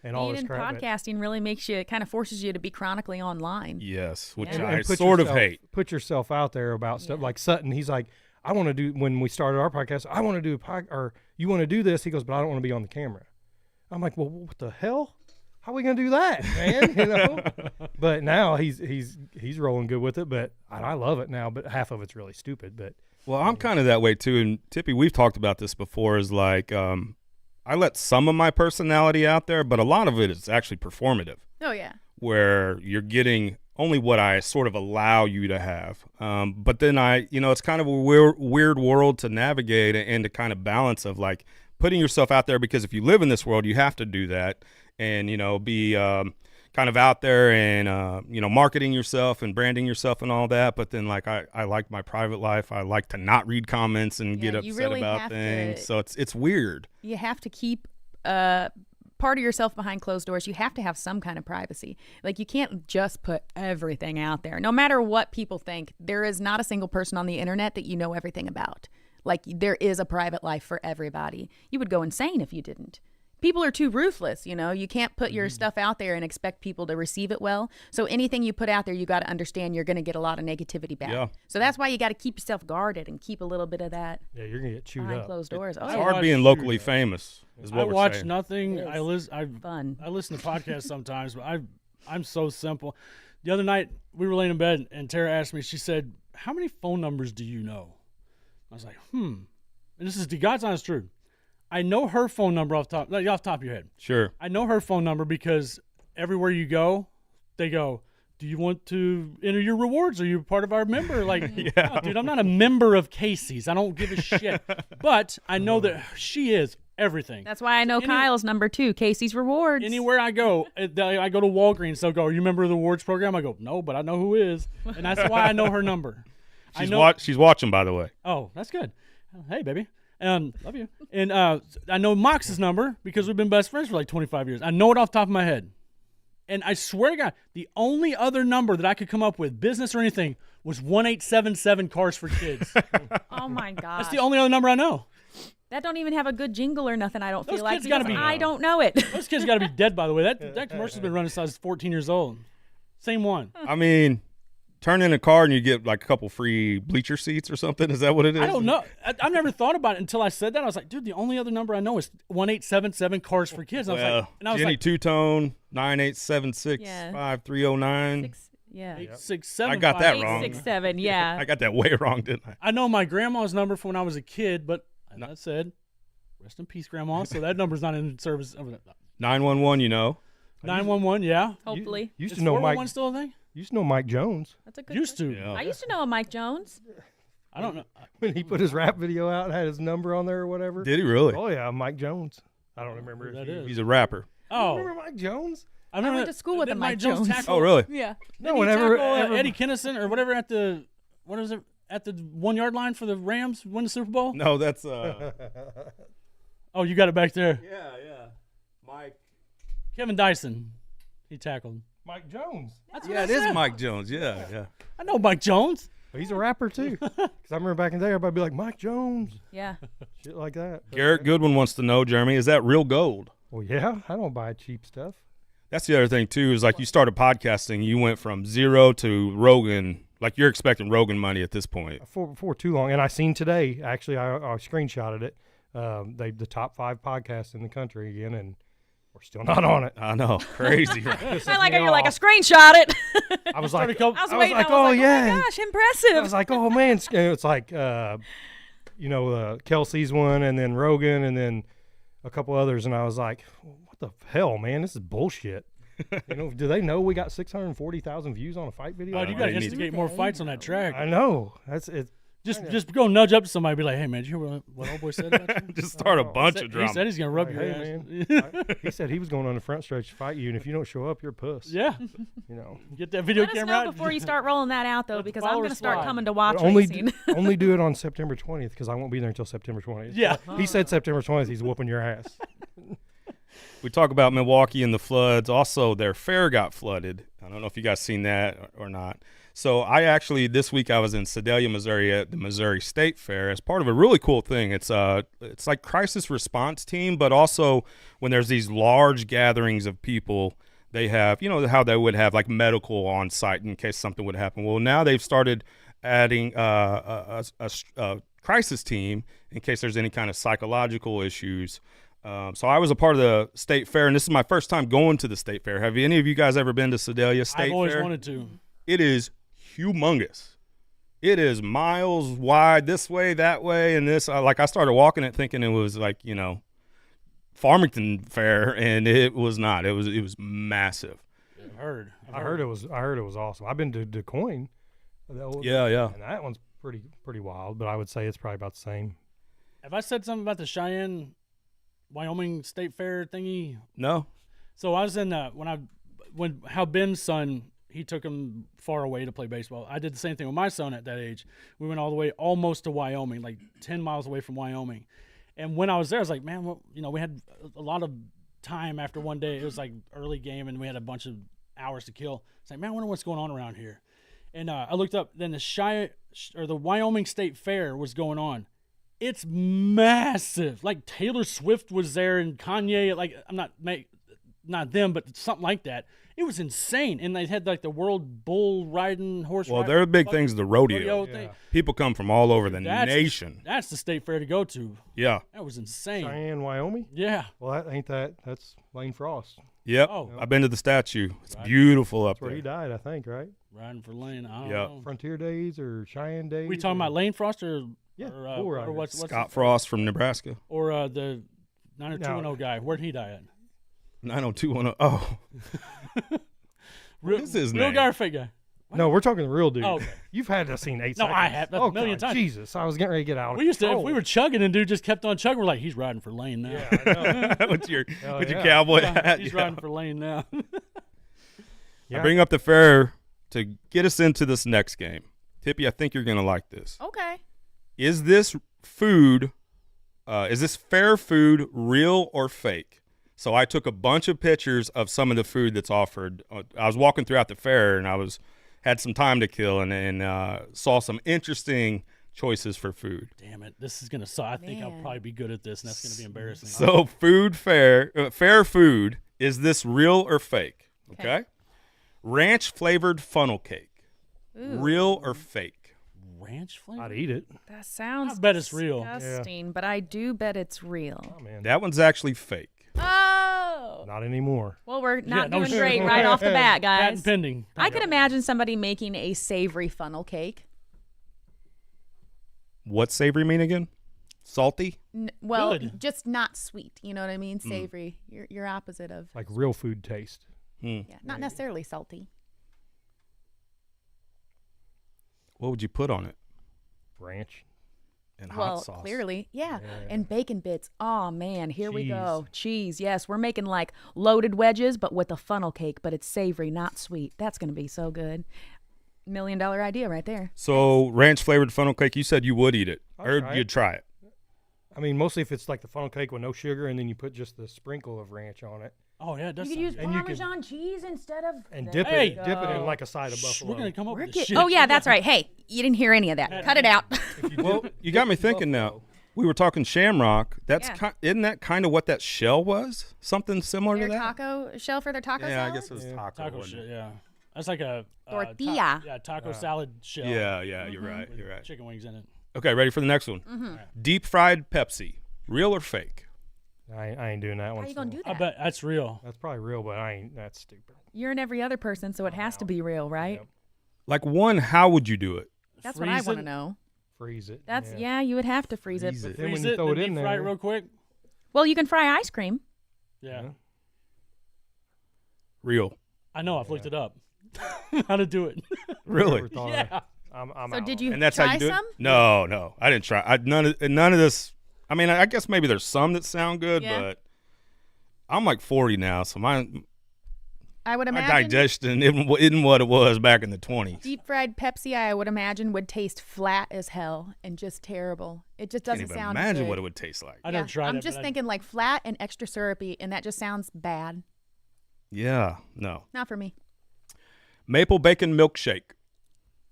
And all Being this in crap. podcasting really makes you, it kind of forces you to be chronically online. Yes, which Yeah. I And put sort of yourself- hate. Put yourself out there about stuff like Sutton. He's like, I want to do, when we started our podcast, I want to do a podcast, or you want to do this? He goes, but I don't want to be on the camera. I'm like, well, what the hell? How are we gonna do that, man? You know. But now he's rolling good with it. But I love it now. But half of it's really stupid. But Well, I'm kind of that way too. And Tippy, we've talked about this before. Is like I let some of my personality out there, but a lot of it is actually performative, Oh, yeah. where you're getting only what I sort of allow you to have. But then it's kind of a weird world to navigate and to kind of balance of like putting yourself out there, because if you live in this world, you have to do that and, be kind of out there and, marketing yourself and branding yourself and all that. But then like I like my private life. I like to not read comments and Yeah, get you upset really about have things. to- So it's weird. You have to keep part of yourself behind closed doors. You have to have some kind of privacy. Like, you can't just put everything out there. No matter what people think, there is not a single person on the internet that you know everything about. Like, there is a private life for everybody. You would go insane if you didn't. People are too ruthless, You can't put your stuff out there and expect people to receive it well. So anything you put out there, you got to understand you're going to get a lot of negativity back. Yeah. So that's why you got to keep yourself guarded and keep a little bit of that yeah, you're gonna get chewed behind up. closed doors. Oh, It's yeah. hard watch- being locally famous is I what we're watch saying. nothing. It I is listen. fun. I listen to podcasts sometimes, but I'm so simple. The other night we were laying in bed and Tara asked me. She said, "How many phone numbers do you know?" I was like, And this is the God's honest truth. I know her phone number off the top of your head. Sure. I know her phone number because everywhere you go, they go, "Do you want to enter your rewards? Are you part of our member?" Like, Yeah. "No, dude, I'm not a member of Casey's. I don't give a shit." But I know that she is everything. That's why I know Kyle's number 2, Casey's Rewards. Anywhere I go, I go to Walgreens. They'll go, "Are you a member of the rewards program?" I go, "No, but I know who is," and that's why I know her number. She's watching, by the way. Oh, that's good. Hey, baby. Love you. And I know Mox's number because we've been best friends for like 25 years. I know it off the top of my head. And I swear to God, the only other number that I could come up with, business or anything, was 1877 Cars for Kids. Oh my gosh. That's the only other number I know. That don't even have a good jingle or nothing, I don't Those feel like. kids gotta because be- I don't know it. Those kids got to be dead, by the way. That commercial's been running since I was 14 years old. Same one. I mean, turn in a car and you get like a couple free bleacher seats or something. Is that what it is? I don't know. I've never thought about it until I said that. I was like, dude, the only other number I know is 1877 Cars for Kids. I was Well, like, and I was Jenny like, Two-Tone, 98765309. Yeah. 867. I got that wrong. 867, yeah. I got that way wrong, didn't I? I know my grandma's number from when I was a kid, but that said, rest in peace, Grandma. So that number's not in service. 911, 911, yeah. Hopefully. Used Is to know 411 Mike. still a thing? Used to know Mike Jones That's a good Used to. Yeah. I used to know a Mike Jones. I don't know. when he put his rap video out and had his number on there or whatever. Did he really? Oh yeah, Mike Jones. I don't remember Who his that name. is. He's a rapper. Oh, Remember Mike Jones? I remember went to school with didn't him, Mike Jones. tackle- Oh, really? Yeah. Didn't he whenever tackle, Eddie Kinnison or whatever at the at the 1 yard line for the Rams win the Super Bowl? No, that's Oh, you got it back there. yeah. Mike. Kevin Dyson, he tackled. Mike Jones. That's what Yeah, I it is said. Mike Jones. Yeah. I know Mike Jones. He's a rapper too. Because I remember back in the day, everybody would be like Mike Jones, Yeah. shit like that. Garrett Goodwin wants to know, Jeremy, is that real gold? Well, yeah, I don't buy cheap stuff. That's the other thing too. Is like you started podcasting, you went from zero to Rogan. Like you're expecting Rogan money at this point. For too long. And I seen today, actually, I screenshotted it. The top 5 podcasts in the country again, and we're still not on it. I know, crazy. Right? I like how you're like a screenshot it. I was like, Started I was waiting. like, I was oh like, yeah. oh my gosh, impressive. I was like, oh man, it's like, Kelsey's one, and then Rogan, and then a couple others, and I was like, what the hell, man, this is bullshit. Do they know we got 640,000 views on a fight video? Oh, you got to need- instigate more fights on that track. I know. That's it. Just go nudge up to somebody, and be like, "Hey man, did you hear what old boy said about you?" Just start a bunch of He drama. said he's gonna rub Like, your hey, ass. man. He said he was going on the front stretch to fight you, and if you don't show up, you're a puss. Yeah, You know. get that video Let us camera know out before you start rolling that out, though, Let the because I'm going to followers start fly. coming to But watch only racing. only do it on September 20th because I won't be there until September 20th. Yeah. He said September 20th. He's whooping your ass. We talk about Milwaukee and the floods. Also, their fair got flooded. I don't know if you guys seen that or not. So this week I was in Sedalia, Missouri at the Missouri State Fair as part of a really cool thing. It's like crisis response team, but also when there's these large gatherings of people, they have, how they would have like medical on site in case something would happen. Well, now they've started adding a crisis team in case there's any kind of psychological issues. So I was a part of the state fair, and this is my first time going to the state fair. Have any of you guys ever been to Sedalia State Fair? I've always wanted to. It is humongous. It is miles wide this way, that way, and this. I started walking it thinking it was like, Farmington Fair, and it was not. It was massive. I heard it was awesome. I've been to DuQuoin. Yeah. And that one's pretty wild, but I would say it's probably about the same. Have I said something about the Cheyenne, Wyoming State Fair thingy? No. So I was in when Ben's son, he took him far away to play baseball. I did the same thing with my son at that age. We went all the way almost to Wyoming, like 10 miles away from Wyoming. And when I was there, I was like, man, we had a lot of time after one day. It was like early game, and we had a bunch of hours to kill. It's like, man, I wonder what's going on around here. And I looked up. Then the Wyoming State Fair was going on. It's massive. Like Taylor Swift was there, and Kanye. Like I'm not them, but something like that. It was insane, and they had like the World Bull Riding horse. Well, they're big things. The rodeo. thing. People come from all over the nation. That's the state fair to go to. Yeah. That was insane. Cheyenne, Wyoming? Yeah. Well, that's Lane Frost. Yep. Oh. I've been to the statue. It's beautiful up That's where there. he died, I think, right? Riding for Lane. I don't Yep. know. Frontier Days or Cheyenne Days? We talking about Lane Frost or Yeah, or, Bull or Riders. what's Scott Frost from Nebraska. or the 90210 guy? Where'd he die at? 90210. Oh. What is his real name? guy or fake guy? No, we're talking the real dude. Oh, okay. You've had to seen 8 No, seconds. I have. That's Oh, a million God, times. Jesus, I was getting ready to get out. We used to, if control. we were chugging and dude just kept on chugging, we're like, he's riding for Lane now. Yeah, I know. with your Hell yeah. cowboy hat. He's yeah. riding for Lane now. Yeah. I bring up the fair to get us into this next game. Tippy, I think you're going to like this. Okay. Is this fair food real or fake? So I took a bunch of pictures of some of the food that's offered. I was walking throughout the fair, and had some time to kill, and saw some interesting choices for food. Damn it. This is going to suck. I think I'll Man. probably be good at this, and that's going to be embarrassing. So fair food, is this real or fake? Okay. Ranch flavored funnel cake, Ooh, real or fake? Ranch flavor? I'd eat it. that sounds I bet it's real. disgusting, but I do bet it's real. Oh, man. That one's actually fake. Oh. Not anymore. Well, we're not no doing shit. great right off the bat, guys. Patent pending. I could imagine somebody making a savory funnel cake. What's savory mean again? Salty? Well, Good. just not sweet. You know what I mean? Savory. You're opposite of. Like real food taste. Yeah, not necessarily salty. What would you put on it? Ranch. And Well, hot sauce. clearly, yeah. Yeah. And bacon bits. Oh man, here we go. Cheese. Yes, we're making like loaded wedges, but with a funnel cake. But it's savory, not sweet. That's gonna be so good. $1 million idea right there. So ranch flavored funnel cake, you said you would eat it, I'll or try you'd it. try it. I mean, mostly if it's like the funnel cake with no sugar, and then you put just the sprinkle of ranch on it, Oh, yeah, it does You could sound use good. And you could- Parmesan cheese instead of. and There dip Hey. it, dip it in go. like a side of Shh, buffalo. we're going to come up We're with get- shit. oh yeah, that's right. Hey, you didn't hear any of that. Cut it out. If you Well, dip- you got me dip thinking now. buffalo. We were talking shamrock. That's Yeah. isn't that kind of what that shell was? Something similar Their to that? taco shell for their taco Yeah, I salad? guess it was Yeah. taco. Taco wasn't shit, it? yeah. That's like a Tortilla. taco salad shell. Yeah, you're right. with You're right. Chicken wings in it. Okay, ready for the next one? Mm-hmm. Deep fried Pepsi, real or fake? I ain't doing that How one. are you gonna so- do I that? bet that's real. That's probably real, but I ain't. That's stupid. You're in every other person, so it has to be real, right? Yep. Like one, how would you do it? That's what I Freeze want to it. know. Freeze it. That's yeah, you would have to freeze it. Freeze it. Then when Freeze you it, throw then it in deep fry it there, real quick. Well, you can fry ice cream. Yeah. Yeah. Real. I know. I've looked it up. How to do it. Really? Never thought of Yeah. it. I'm So out did on you it. And that's try how you do some? it? No, I didn't try. None of this. I mean, I guess maybe there's some that sound good, Yeah. but I'm like 40 now, so my I would my imagine digestion isn't what it was back in the 20s. deep fried Pepsi, I would imagine, would taste flat as hell and just terrible. It just Can't doesn't even sound imagine good. what it would taste like. I never tried I'm it. just but thinking like flat and extra syrupy, and that just sounds bad. Yeah, no. Not for me. Maple bacon milkshake.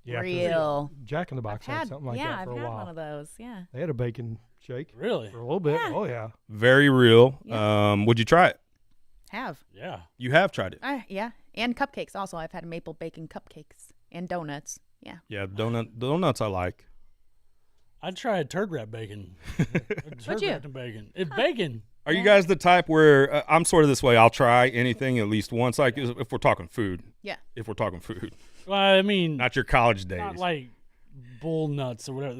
Yeah, 'cause Real. Jack in the Box had something like yeah, that for I've a had while. one of those. Yeah. They had a bacon shake Really? for a little bit. Yeah. Oh yeah. Very real. Yeah. Would you try it? Have. Yeah. You have tried it. Yeah. And cupcakes also. I've had maple bacon cupcakes and donuts. Yeah. Yeah, donuts I like. I'd try a turd wrap bacon. Turd you? wrapped bacon. It's bacon. Are you guys the type where I'm sort of this way? I'll try anything at least once, like if we're talking food. Yeah. If we're talking food, Well, I mean, not your college days. not like bull nuts or whatever.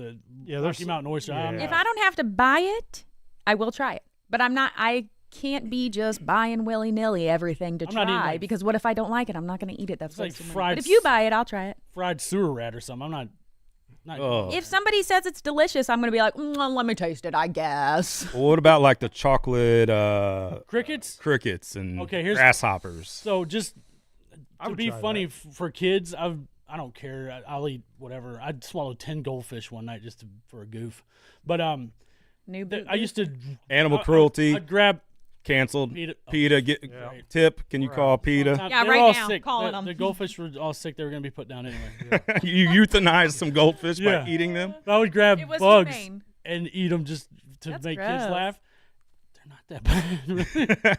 Yeah, there's Rocky Mountain oyster. I'm yeah. If not- I don't have to buy it, I will try it. But I can't be just buying willy-nilly everything to I'm not eating, try like- because what if I don't like it? I'm not going to eat it. That's It's like wasting money. fried But if you buy it, I'll try it. fried sewer rat or something. I'm not. Oh. If somebody says it's delicious, I'm going to be like, let me taste it, I guess. Well, what about like the chocolate Crickets. crickets and Okay, here's- grasshoppers? So just I to would be try funny for kids, I don't care. I'll eat whatever. I'd swallow 10 goldfish one night just for a goof. But New I used to Animal cruelty I'd grab canceled. PETA. PETA, get Right. tip. Can you call PETA? Yeah, They were right all now, sick. calling the, them. the goldfish were all sick. They were going to be put down anyway. You euthanize some goldfish Yeah. by eating them. But I would grab It was bugs humane. and eat them just to That's make gross. kids laugh. They're not that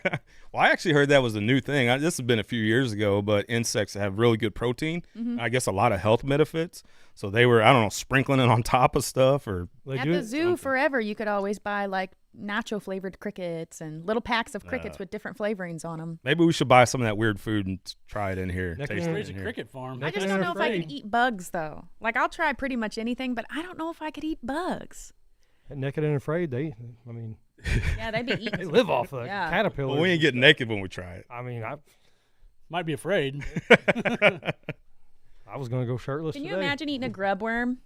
bad. Well, I actually heard that was a new thing. This has been a few years ago, but insects have really good protein. Mm-hmm. I guess a lot of health benefits. So they were, I don't know, sprinkling it on top of stuff or. They At do the it- zoo forever, you could always buy like nacho flavored crickets and little packs of crickets with different flavorings on them. Maybe we should buy some of that weird food and try it in here. Next Taste thing it Raise a in here. cricket farm. I just Naked don't and know if I afraid. could eat bugs though. Like I'll try pretty much anything, but I don't know if I could eat bugs. Naked and Afraid, I mean, Yeah, they'd be they eating. live off of Yeah. caterpillars. Well, we ain't getting naked when we try it. I mean, Might be afraid. I was gonna go shirtless Can you today. imagine eating a grub worm?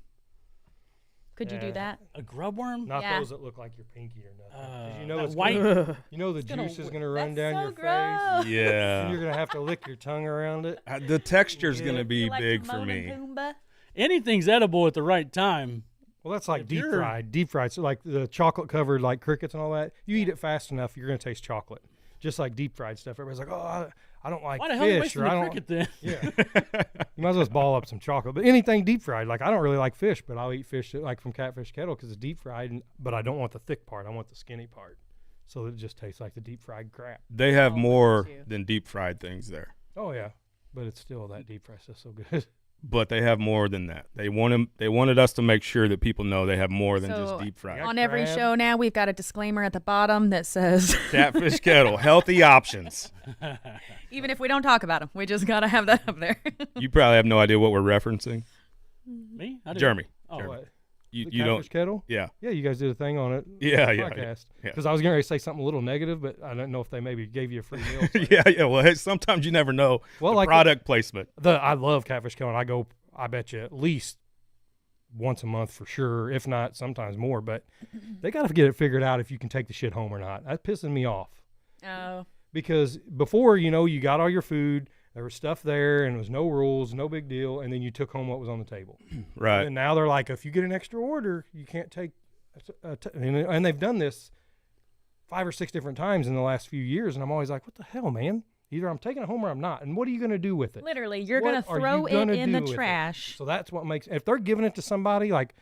Could you do Yeah. that? A grub worm? Not Yeah. those that look like your pinky or nothing. 'Cause you know that it's white. Gonna, you know the gonna juice is w- gonna run That's down so your gross. face. Yeah. And you're gonna have to lick your tongue around it. The texture's Yeah. going to be You like big for Timon me. and Pumbaa? Anything's edible at the right time. Well, that's like If deep you're- fried. Deep fried. So like the chocolate covered like crickets and all that. You eat it fast enough, you're gonna taste chocolate. Just like deep fried stuff. Everybody's like, oh, I don't like Why the hell are you fish, wasting or I the don't. cricket then? Yeah. You might as well just ball up some chocolate. But anything deep fried, like I don't really like fish, but I'll eat fish like from Catfish Kettle because it's deep fried. But I don't want the thick part. I want the skinny part, so that it just tastes like the deep fried crap. They have Oh, more look at you. than deep fried things there. Oh yeah, but it's still that deep fried stuff's so good. But they have more than that. They wanted us to make sure that people know they have more than just So, deep fried. Yeah. On every Crab. show now, we've got a disclaimer at the bottom that says, Catfish Kettle, healthy options. even if we don't talk about them, we just got to have that up there. You probably have no idea what we're referencing. Me? I didn't- Jeremy. Oh, Jeremy. What? You, The you Catfish don't. Kettle? Yeah. Yeah, you guys did a thing on it. Yeah, yeah, Podcast. yeah. Because I was going to say something a little negative, but I don't know if they maybe gave you a free meal. So- Yeah. Well, hey, sometimes you never know. Well, the like product placement. I love Catfish Kettle. And I go, I bet you at least once a month for sure, if not sometimes more. But they got to get it figured out if you can take the shit home or not. That's pissing me off. Oh, Because before, you got all your food, there was stuff there, and it was no rules, no big deal, and then you took home what was on the table. Right. And now they're like, if you get an extra order, you can't take. And they've done this 5 or 6 different times in the last few years, and I'm always like, what the hell, man? Either I'm taking it home or I'm not. And what are you going to do with it? literally, you're What going to are you throw it gonna in do the with it? trash. So that's what makes. If they're giving it to somebody, like,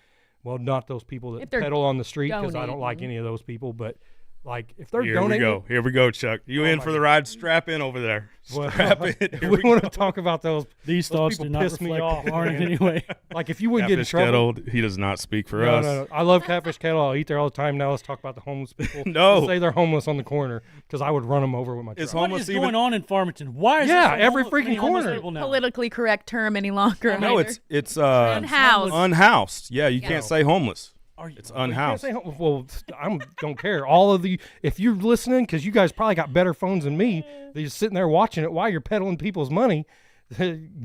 well, not those people If that they're peddle on the street, because I don't like donating. any of those people, but like if they're Here donating. we go. Here we go, Chuck. You Oh in my for the ride? Strap in over there. Well, Strap in. Here we we want go. to talk about those. These Those thoughts people do not piss me reflect off, Lauren in man. any way. Like if you wouldn't get in Catfish trouble. Kettle, he does not speak for No, us. no, no. I love Catfish Kettle. I'll eat there all the time. Now let's talk about the homeless people. No. Let's say they're homeless on the corner because I would run them over with my Is truck. What homeless is going even? on in Farmington? Why is Yeah, there so every many freaking homeless corner. people now? Politically correct term any longer. No, either. it's Unhoused. unhoused. Yeah, you Yeah. can't say homeless. Are you- It's You can't unhoused. say well, I don't care. All of the, if you're listening, because you guys probably got better phones than me, they're just sitting there watching it while you're peddling people's money.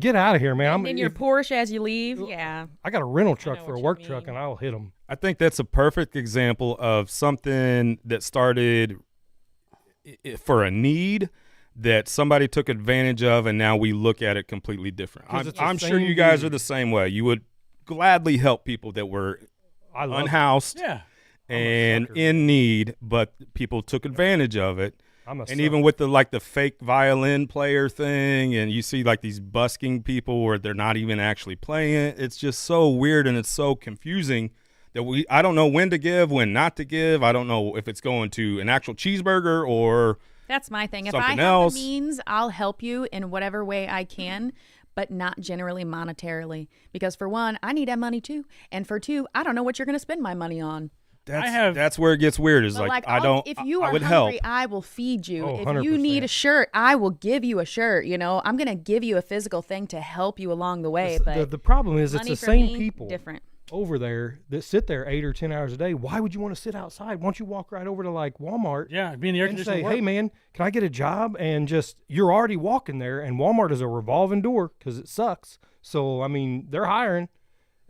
Get out of here, man. And in your Porsche as you leave. Yeah. I got a rental truck know for a what you work truck, mean. and I'll hit them. I think that's a perfect example of something that started for a need that somebody took advantage of, and now we look at it completely different. 'Cause it's the I'm sure same you guys dude. are the same way. You would gladly help people that were I love unhoused Yeah. and sucker. in need, but people took advantage of it. I'm a And even with the fake violin player thing, and you see like these busking people where they're not even actually playing it, it's just so weird and it's so confusing that I don't know when to give, when not to give. I don't know if it's going to an actual cheeseburger or That's my thing. If Something I have else. the means, I'll help you in whatever way I can, but not generally monetarily. Because for one, I need that money too. And for two, I don't know what you're going to spend my money on. that's where it gets weird. Is But like if you I are would hungry, help. I will feed you. Oh, if you need 100%. a shirt, I will give you a shirt. You know, I'm going to give you a physical thing to help you along the way. But the problem is it's money the for same me, people different. over there that sit there 8 or 10 hours a day. Why would you want to sit outside? Why don't you walk right over to like Walmart Yeah, be in the air and conditioning. say, hey, man, can I get a job? And just, you're already walking there, and Walmart is a revolving door because it sucks. So, I mean, they're hiring,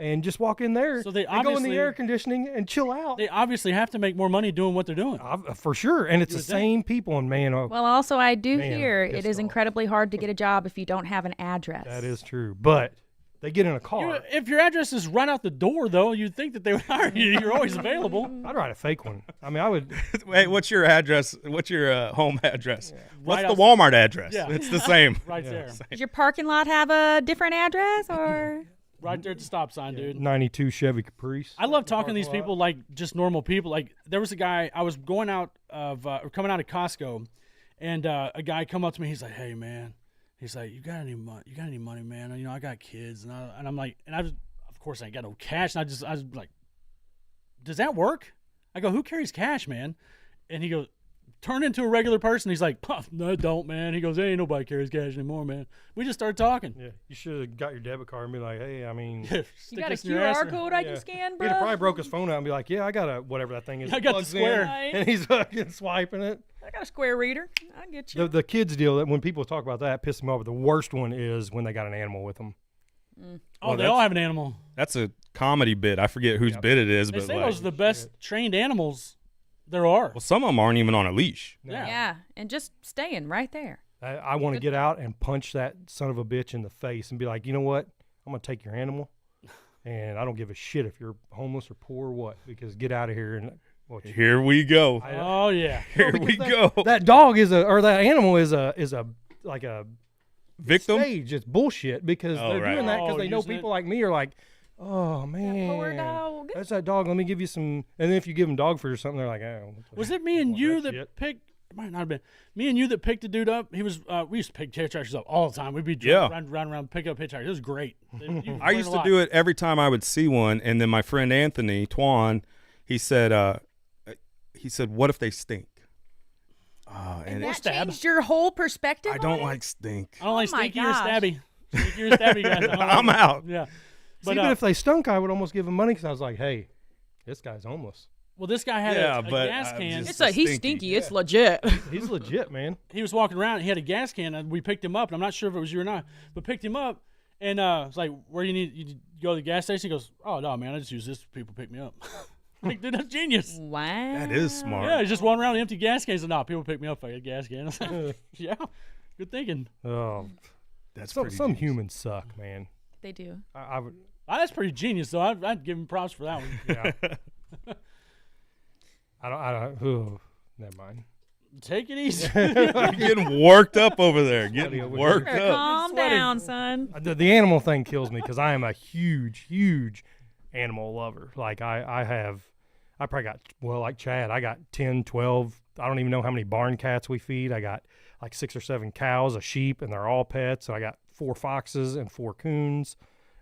and just walk in there So they and go in the obviously- air conditioning and chill out. They obviously have to make more money doing what they're doing. For sure. And it's the would think. same people, and man, Well, also, I do Man, hear it pissed is off. incredibly hard to get a job if you don't have an address. that is true. But they get in a car. If your address is right out the door, though, you'd think that they would hire you. You're always available. I'd write a fake one. I mean, I would. Wait, what's your address? What's your home address? What's Right the outs- Walmart address? Yeah. It's the same. Right there. Does your parking lot have a different address or? Right there at the stop sign, dude. 92 Chevy Caprice. I love talking to these parking lot. people like just normal people. Like there was a guy I was going out of or coming out of Costco, and a guy come up to me. He's like, "Hey man," he's like, "You got any money? You got any money, man? You know, I got kids." And I'm like, and I was, of course, I ain't got no cash. And I was like, "Does that work?" I go, "Who carries cash, man?" And he goes, "Turn into a regular person." He's like, "Puff, no, don't, man." He goes, "Ain't nobody carries cash anymore, man." We just started talking. Yeah, you should have got your debit card and be like, hey, I mean, Stick You got a this in your ass. QR code I Yeah. can scan, he'd bro? have probably broke his phone out and be like, yeah, I got a whatever that thing is. I that got the plugs in, square. and he's fucking swiping it. I got a square reader. I get you. The kids deal that when people talk about that pisses me off. The worst one is when they got an animal with them. Oh, Well, they all have an animal. That's a comedy bit. I forget whose bit it is, They but say like, those are the best trained animals there are. well, some of them aren't even on a leash. Yeah, and just staying right there. I want to get out and punch that son of a bitch in the face and be like, you know what? I'm going to take your animal, and I don't give a shit if you're homeless or poor or what, because get out of here. And well, Here we go. Oh yeah. Here we go. that dog is or that animal is like a Victim. stage. It's bullshit because Oh, they're right. doing that because Oh, they know using people like me are like, oh man, poor dog. that's that dog. Let me give you some. And then if you give them dog food or something, they're like, oh. Was it me and want you that that shit. picked? It might not have been me and you that picked the dude up. He was. We used to pick hitchhikers up all the time. We'd be Yeah. around, pick up hitchhikers. It was great. I used to do it every time I would see one, and then my friend Anthony Twan, he said, "What if they stink?" And that stab. changed your whole perspective. I on don't it? like stink. I don't like Oh my stinky or gosh. stabby. Stinky or stabby guys. I don't like I'm it. out. Yeah. See, But but if they stunk, I would almost give them money because I was like, hey, this guy's homeless. well, this guy had Yeah, a but gas I'm can. just- It's like he's Stinky. stinky. It's legit. He's legit, man. He was walking around. He had a gas can, and we picked him up. And I'm not sure if it was you or not, but picked him up. And it's like, where you go to the gas station? He goes, oh no, man, I just use this. People pick me up. Like, dude, that's genius. Wow. That is smart. Yeah, he's just walking around with empty gas cans. And no, people pick me up if I get a gas can. I was like, yeah, good thinking. Oh, That's some pretty genius. humans suck, man. They do. I would. Oh, that's pretty genius, though. I'd give him props for that one. Yeah. I don't. Oh, never mind. Take it easy. You're getting worked up over there. Getting over worked Sure, up. calm down, son. The animal thing kills me because I am a huge animal lover. Like I probably got, well, like Chad, I got 10, 12, I don't even know how many barn cats we feed. I got like 6 or 7 cows, a sheep, and they're all pets. So I got 4 foxes and 4 coons.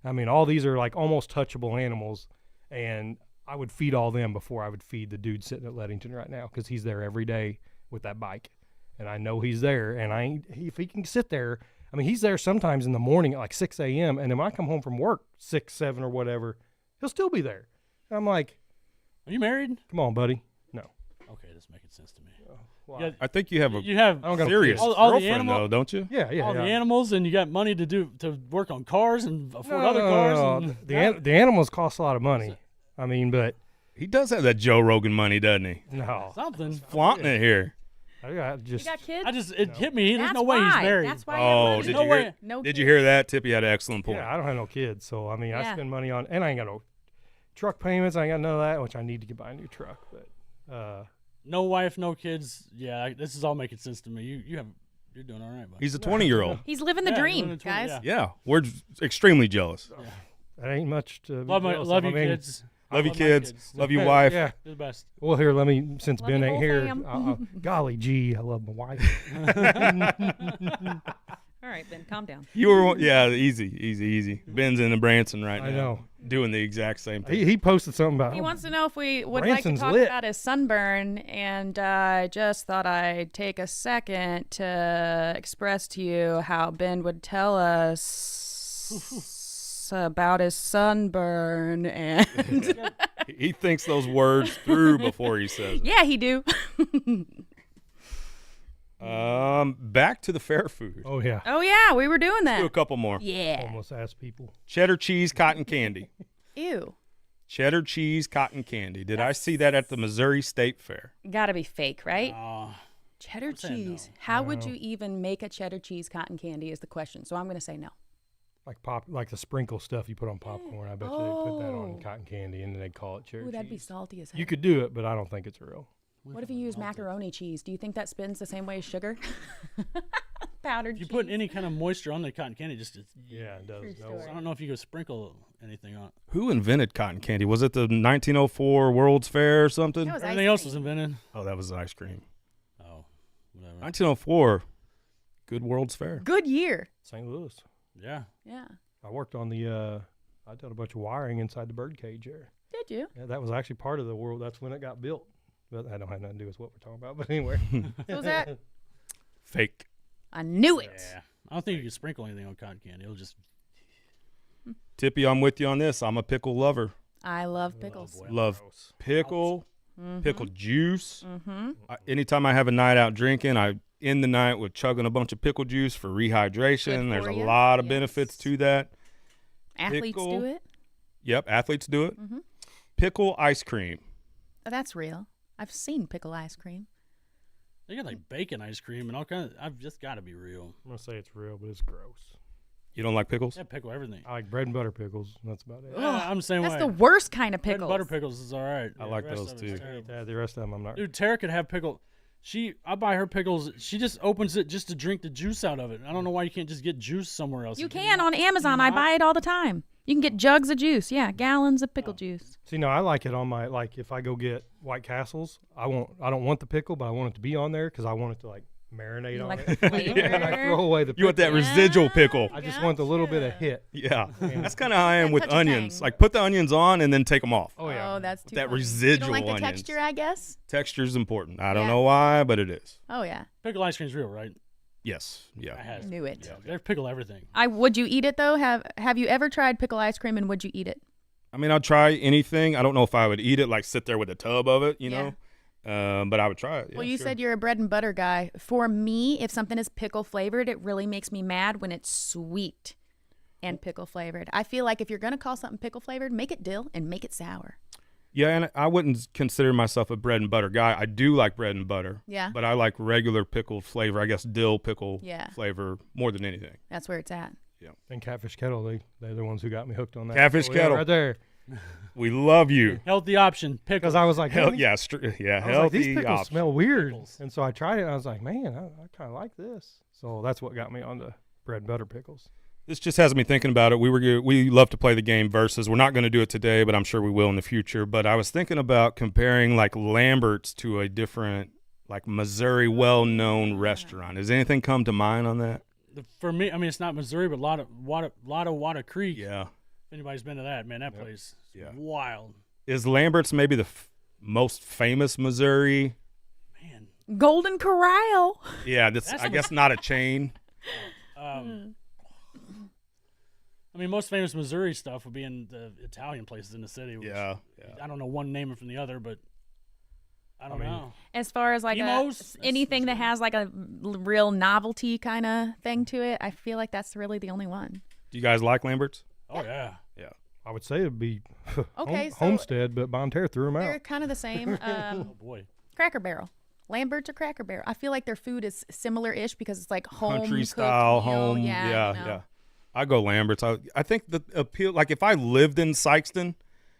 I mean, all these are like almost touchable animals, and I would feed all them before I would feed the dude sitting at Leadington right now because he's there every day with that bike. And I know he's there, and if he can sit there, I mean, he's there sometimes in the morning at like 6 a.m., and then when I come home from work, 6, 7 or whatever, he'll still be there. And I'm like, Are you married? come on, buddy. No. Okay, that's making sense to me. Why? I think you have a You have I don't got no serious kids. all the girlfriend, animal- though, don't you? Yeah, all the animals, and you got money to work on cars and afford other No, cars. no, And the animals cost a lot of money. I mean, but He does have that Joe Rogan money, doesn't he? no. something. Flaunting it here. I got You just got kids? It hit me. There's That's no way he's why. married. That's why. Oh, everyone- did no you way. hear? No Did kids. you hear that? Tippy had an excellent point. yeah. I don't have no kids, so I mean, I Yeah. spend money on, and I ain't got no truck payments. I ain't got none of that, which I need to buy a new truck. But No wife, no kids. Yeah, this is all making sense to me. You're doing all right, bud. He's a 20-year-old. He's living the Yeah, dream, living the dream, guys. yeah. Yeah, we're extremely jealous. that ain't much to be Love jealous you, of. I mean, kids. Love you, my kids. Love your wife. Yeah. You're the best. Well, here, let me, since Love Ben you, ain't whole here, fam. golly gee, I love my wife. All right, Ben, calm down. You were, yeah, easy. Ben's in the Branson right now. I know. Doing the exact same thing. He posted something about He wants to know if we would Branson's like to talk lit. about his sunburn, and I just thought I'd take a second to express to you how Ben would tell us about his sunburn. And He thinks those words through before he says it. yeah, he do. Back to the fair food. Oh yeah, Oh yeah, we were doing Do a that. couple more. Yeah. almost asked people. Cheddar cheese cotton candy. Ew. Cheddar cheese cotton candy. Did I see that at the Missouri State Fair? Gotta be fake, right? Oh, Cheddar saying cheese. no. How would you even make a cheddar cheese cotton candy is the question. So I'm gonna say no. Like the sprinkle stuff you put on popcorn. I bet you they put that on Oh. cotton candy and then they call it cherry Ooh, that'd be cheese. salty as hell. You could do it, but I don't think it's real. What if you use macaroni cheese? Do you think that spins the same way as sugar? Powdered if you cheese. put any kind of moisture on the cotton candy, Yeah, it does. True No, story. I don't know if you could sprinkle anything on it. Who invented cotton candy? Was it the 1904 World's Fair or something? That was ice Everything else cream. was invented. Oh, that was ice cream. Oh, whatever. 1904. Good World's Fair. Good year. St. Louis. Yeah. Yeah. I worked on the. I did a bunch of wiring inside the bird cage there. Did you? Yeah, that was actually part of the world. That's when it got built. But that don't have nothing to do with what we're talking about. But anyway. So was that? Fake. I knew it. Yeah. I don't think you can sprinkle anything on cotton candy. It'll just Tippy, I'm with you on this. I'm a pickle lover. I love pickles. boy. Love Gross. pickle, pickle juice. Mm-hmm. Anytime I have a night out drinking, I end the night with chugging a bunch of pickle juice for rehydration. Good There's for a ya. lot of Yes. benefits to that. Athletes Pickle. do it. Yep, athletes do it. Mhm. Pickle ice cream. Oh, that's real. I've seen pickle ice cream. they got like bacon ice cream and all kinds. I've just got to be real. I'm gonna say it's real, but it's gross. You don't like pickles? Yeah, pickle everything. I like bread and butter pickles. That's about it. I'm the same That's way. the worst kind of Bread and pickles. butter pickles is all right. I Yeah, like the rest those of it is too. terrible. Yeah, the rest of them I'm not. Dude, Tara could have pickle. I buy her pickles. She just opens it just to drink the juice out of it. I don't know why you can't just get juice somewhere else. You can on Amazon. I buy it all the time. You can get jugs of juice. Yeah, gallons of pickle juice. See, no, I like it on my if I go get White Castles, I don't want the pickle, but I want it to be on there because I want it to marinate You on like it. the flavor? And I throw away the. You want that pickle. residual pickle. I just want the little bit of Gotcha. hit. Yeah. That's kind of how I am with touch of onions. tang. Like, put the onions on and then take them off. Oh yeah. Oh, that's too that funny. residual You don't like the onions. texture, I guess? Texture's important. I don't Yeah. know why, but it is. Oh, yeah. Pickle ice cream's real, right? Yes. I Yeah. had Knew it. Yeah, they pickle everything. Would you eat it, though? Have you ever tried pickle ice cream, and would you eat it? I mean, I'll try anything. I don't know if I would eat it, like sit there with a tub of it, you know. But I would try it. Yeah, Well, you sure. said you're a bread and butter guy. For me, if something is pickle flavored, it really makes me mad when it's sweet and pickle flavored. I feel like if you're going to call something pickle flavored, make it dill and make it sour. Yeah, and I wouldn't consider myself a bread and butter guy. I do like bread and butter. Yeah. But I like regular pickle flavor. I guess dill pickle Yeah. flavor more than anything. That's where it's at. And Catfish Kettle, they're the ones who got me hooked on that. Catfish Oh, yeah, Kettle. right there. We love you. Healthy option. Pickles. Because I was like, Hell man, yeah, I was like, healthy these pickles option. smell weird. Pickles. And so I tried it, and I was like, man, I kind of like this. So that's what got me on the bread and butter pickles. This just has me thinking about it. We love to play the game Versus. We're not going to do it today, but I'm sure we will in the future. But I was thinking about comparing like Lambert's to a different like Missouri well-known restaurant. Does anything come to mind on that? For me, I mean, it's not Missouri, but a lot of Water Creek. Yeah. If anybody's been to that, man, that place is Yeah. wild. Is Lambert's maybe the most famous Missouri? Man. Golden Corral. Yeah, I guess not a chain. I mean, most famous Missouri stuff would be in the Italian places in the city. Which Yeah. I don't know one name from the other, but I don't know. As far as like Emos? anything that has like a real novelty kind of thing to it, I feel like that's really the only one. Do you guys like Lamberts? Oh yeah. Yeah. I would say it'd be Okay, so Homestead, but Bonterre threw them they're out. kind of the same. Oh boy. Cracker Barrel. Lamberts or Cracker Barrel. I feel like their food is similar-ish because it's like home Country cooked style, meal. home. Yeah, Yeah. I go Lamberts. I think the appeal, like if I lived in Sykeston,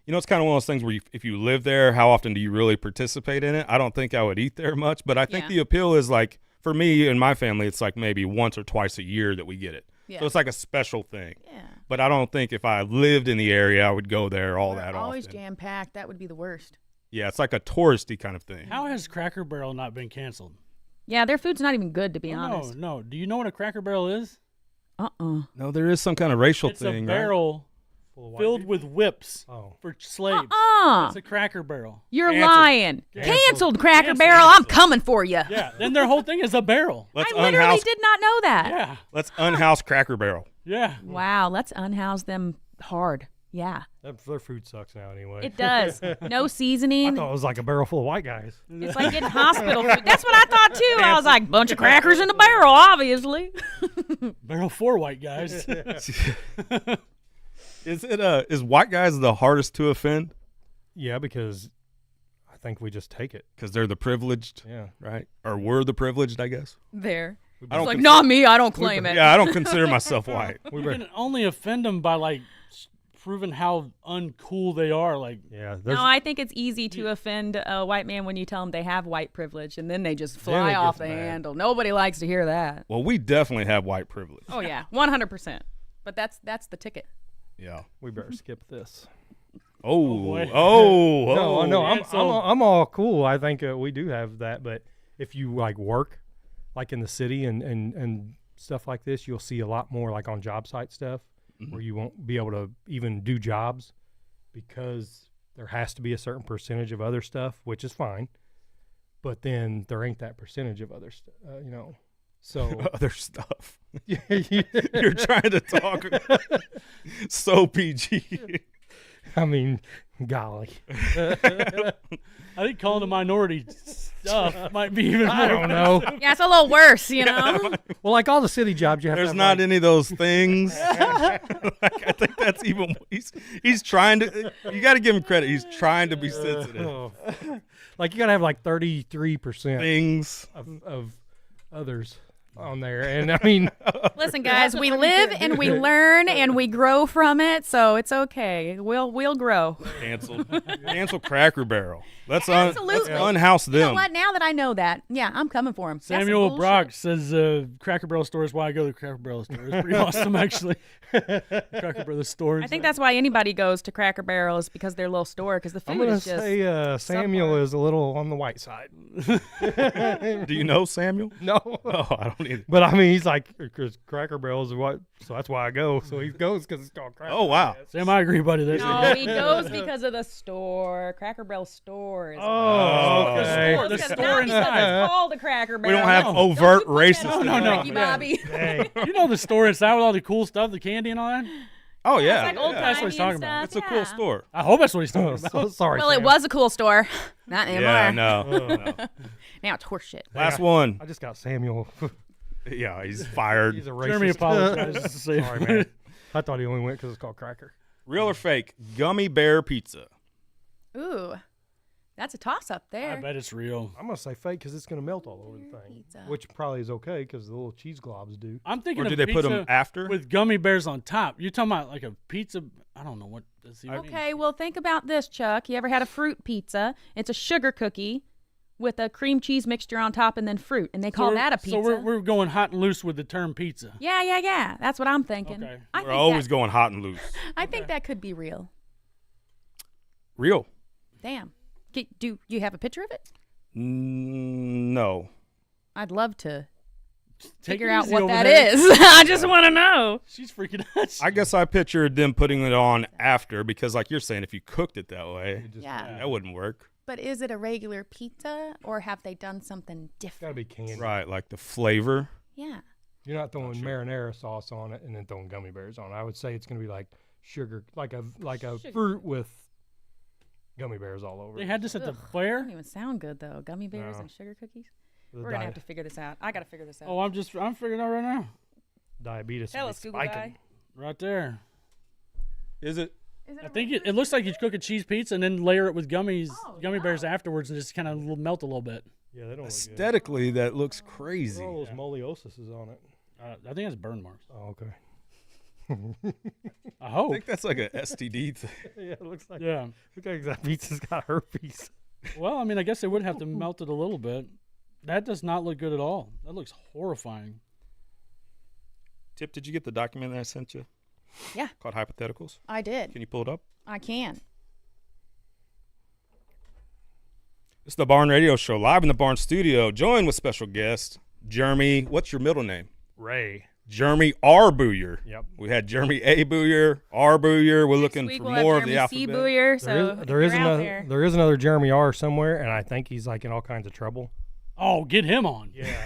it's kind of one of those things where if you live there, how often do you really participate in it? I don't think I would eat there much, but I think Yeah. the appeal is like, for me and my family, it's like maybe once or twice a year that we get it. Yeah. So it's like a special thing. Yeah. But I don't think if I lived in the area, I would go there all that Always often. jam-packed. That would be the worst. Yeah, it's like a touristy kind of thing. How has Cracker Barrel not been canceled? Yeah, their food's not even good, to be Oh, honest. No. Do you know what a Cracker Barrel is? No, there is some kind of racial It's thing, a barrel Full of white filled people. with whips Oh. for slaves. It's a Cracker Barrel. You're Canceled. lying. Canceled. Canceled Cracker Canceled. Barrel. I'm coming for you. Yeah. Then their whole thing is a barrel. Let's I literally unhouse. did not know that. Yeah. Let's unhouse Cracker Barrel. Yeah. Wow, let's unhouse them hard. Yeah, Their food sucks now anyway. it does. No I seasoning. thought it was like a barrel full of white guys. It's like getting hospital food. That's what I thought too. I was like, bunch of crackers in the barrel, obviously. Barrel for white guys. Is white guys the hardest to offend? Yeah, because I think we just take it. Because they're the privileged, Yeah. right? Or we're the privileged, I guess. There. I don't It's like, consider- not me. I don't claim it. Yeah, I don't consider myself white. We You were, can only offend them by like proving how uncool they are. Like, yeah. There's, No, I think it's easy to offend a white man when you tell them they have white privilege, and then they just Then fly it off gets the bad. handle. Nobody likes to hear that. Well, we definitely have white privilege. Oh yeah, 100%. But that's the ticket. Yeah. we better skip this. Oh, boy. No, Cancel. I'm all cool. I think we do have that, but if you like work, like in the city and stuff like this, you'll see a lot more like on job site stuff where you won't be able to even do jobs because there has to be a certain percentage of other stuff, which is fine. But then there ain't that percentage of other stuff, So Other stuff. yeah, You're trying to talk so PG. I mean, golly, I think calling a minority stuff might be even I more. don't know. Yeah, it's a little worse, you know. Well, like all the city jobs, you have There's to have not like, any of those things. Like, I think that's even. He's trying to. You got to give him credit. He's trying to be sensitive. oh. Like you gotta have like 33% Things. of others on there, and I mean, Listen, guys, we live and we learn and we grow from it, so it's okay. We'll grow. Canceled. Cancel Cracker Barrel. Let's Absolutely. unhouse them. You know what? Now that I know that, yeah, I'm coming for him. Samuel Brock says Cracker Barrel store is why I go to Cracker Barrel store. It's pretty awesome, actually. Cracker Barrel store. I think that's why anybody goes to Cracker Barrel is because their little store, because the I'm food gonna is just. say Samuel subpar. is a little on the white side. Do you know Samuel? No, Oh, I don't either. but I mean, he's like, because Cracker Barrel is what, so that's why I go. So he goes because it's called Cracker. Oh, wow. Sam, I agree, buddy. There's No, he goes because of the store. Cracker Barrel store is. Oh, okay. The Because- store not because inside. it's called a Cracker We Barrel. don't have No. overt Don't you put that racist. on No, me, no, Ricky no. Bobby. Hey, You know the store inside with all the cool stuff, the candy and all that? Oh, yeah. It's like old yeah. That's what he's timey talking and about. stuff, It's a cool yeah. store. I hope that's what he's talking oh, about. so sorry. Well, it Sam. was a cool store. Not anymore. Yeah, no. Now it's horseshit. Last one. I just got Samuel. Yeah, he's fired. He's a racist. Jeremy apologizes to say. Sorry, man. I thought he only went because it's called Cracker. Real or fake? Gummy bear pizza. Ooh, that's a toss up I there. bet it's real. I'm gonna say fake because it's gonna melt all over the thing, Pizza. which probably is okay because the little cheese globs do. I'm thinking Or of do they put pizza them after? with gummy bears on top. You're talking about like a pizza. I don't know what does he mean. Okay, well, think about this, Chuck. You ever had a fruit pizza? It's a sugar cookie with a cream cheese mixture on top and then fruit, and they call that a pizza. So we're going hot and loose with the term pizza. Yeah. That's what I'm thinking. Okay. I We're think always that, going hot and loose. I think that could be real. Real? Damn. Do you have a picture of it? No. I'd love to Take figure it out easy what over that there. is. I just want to know. She's freaking out. I guess I pictured them putting it on after because, like you're saying, if you cooked it that way, Yeah. that wouldn't work. But is it a regular pizza or have they done something Gotta different? be candy. Right, like the flavor. Yeah. You're not throwing marinara sauce on it and then throwing gummy bears on it. I would say it's gonna be like sugar, like a Sugar. fruit with gummy bears all over. They it. had this at the Ugh, fair. Doesn't even sound good though. Gummy bears No. and sugar cookies. The We're gonna have to figure this out. I gotta figure this out. Oh, I'm figuring it out right now. diabetes. Tell would us, be Google spiking. guy. Right there. Is it? Is it I a think record? it looks like you cook a cheese pizza and then layer it with gummy Oh, bears afterwards and just kind of melt a little bit. Yeah, they don't look good. Aesthetically, that looks What crazy. are all those Yeah. moliosis is on it? I think that's burn marks. Oh, okay. I I hope. think that's like a STD thing. Yeah, it looks like Yeah. that pizza's got herpes. Well, I mean, I guess they would have to melt it a little bit. That does not look good at all. That looks horrifying. Tip, did you get the document that I sent you? Yeah. Called Hypotheticals? I did. Can you pull it up? I can. It's the Barn Radio Show, live in the Barn Studio, joined with special guest, Jeremy. What's your middle name? Ray. Jeremy R. Booyer. Yep. We had Jeremy A. Booyer, R. Booyer. We're looking Week for we'll have more of the Jeremy C. alphabet. Booyer, so there is if you're out another there. there is another Jeremy R somewhere, and I think he's like in all kinds of trouble. Oh, get him on. Yeah.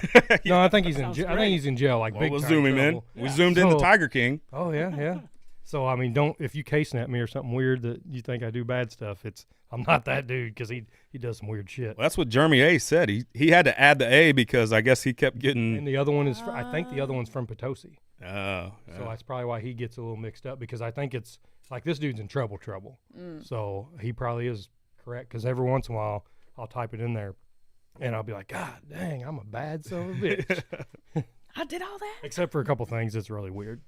No, I think he's in. Sounds I think great. he's in jail, like Well, big we'll time zoom him in. trouble. We zoomed in So- the Tiger King. Oh yeah, yeah. So I mean, don't if you casing at me or something weird that you think I do bad stuff. I'm not that dude because he does some weird shit. Well, that's what Jeremy A. said. He had to add the A because I guess he kept getting. And the other one is, I think the other one's from Potosi. Oh, So that's probably why he gets a little mixed up because I think it's like this dude's in trouble. So he probably is correct because every once in a while I'll type it in there and I'll be like, God dang, I'm a bad son of a bitch. I did all that. Except for a couple things that's really weird.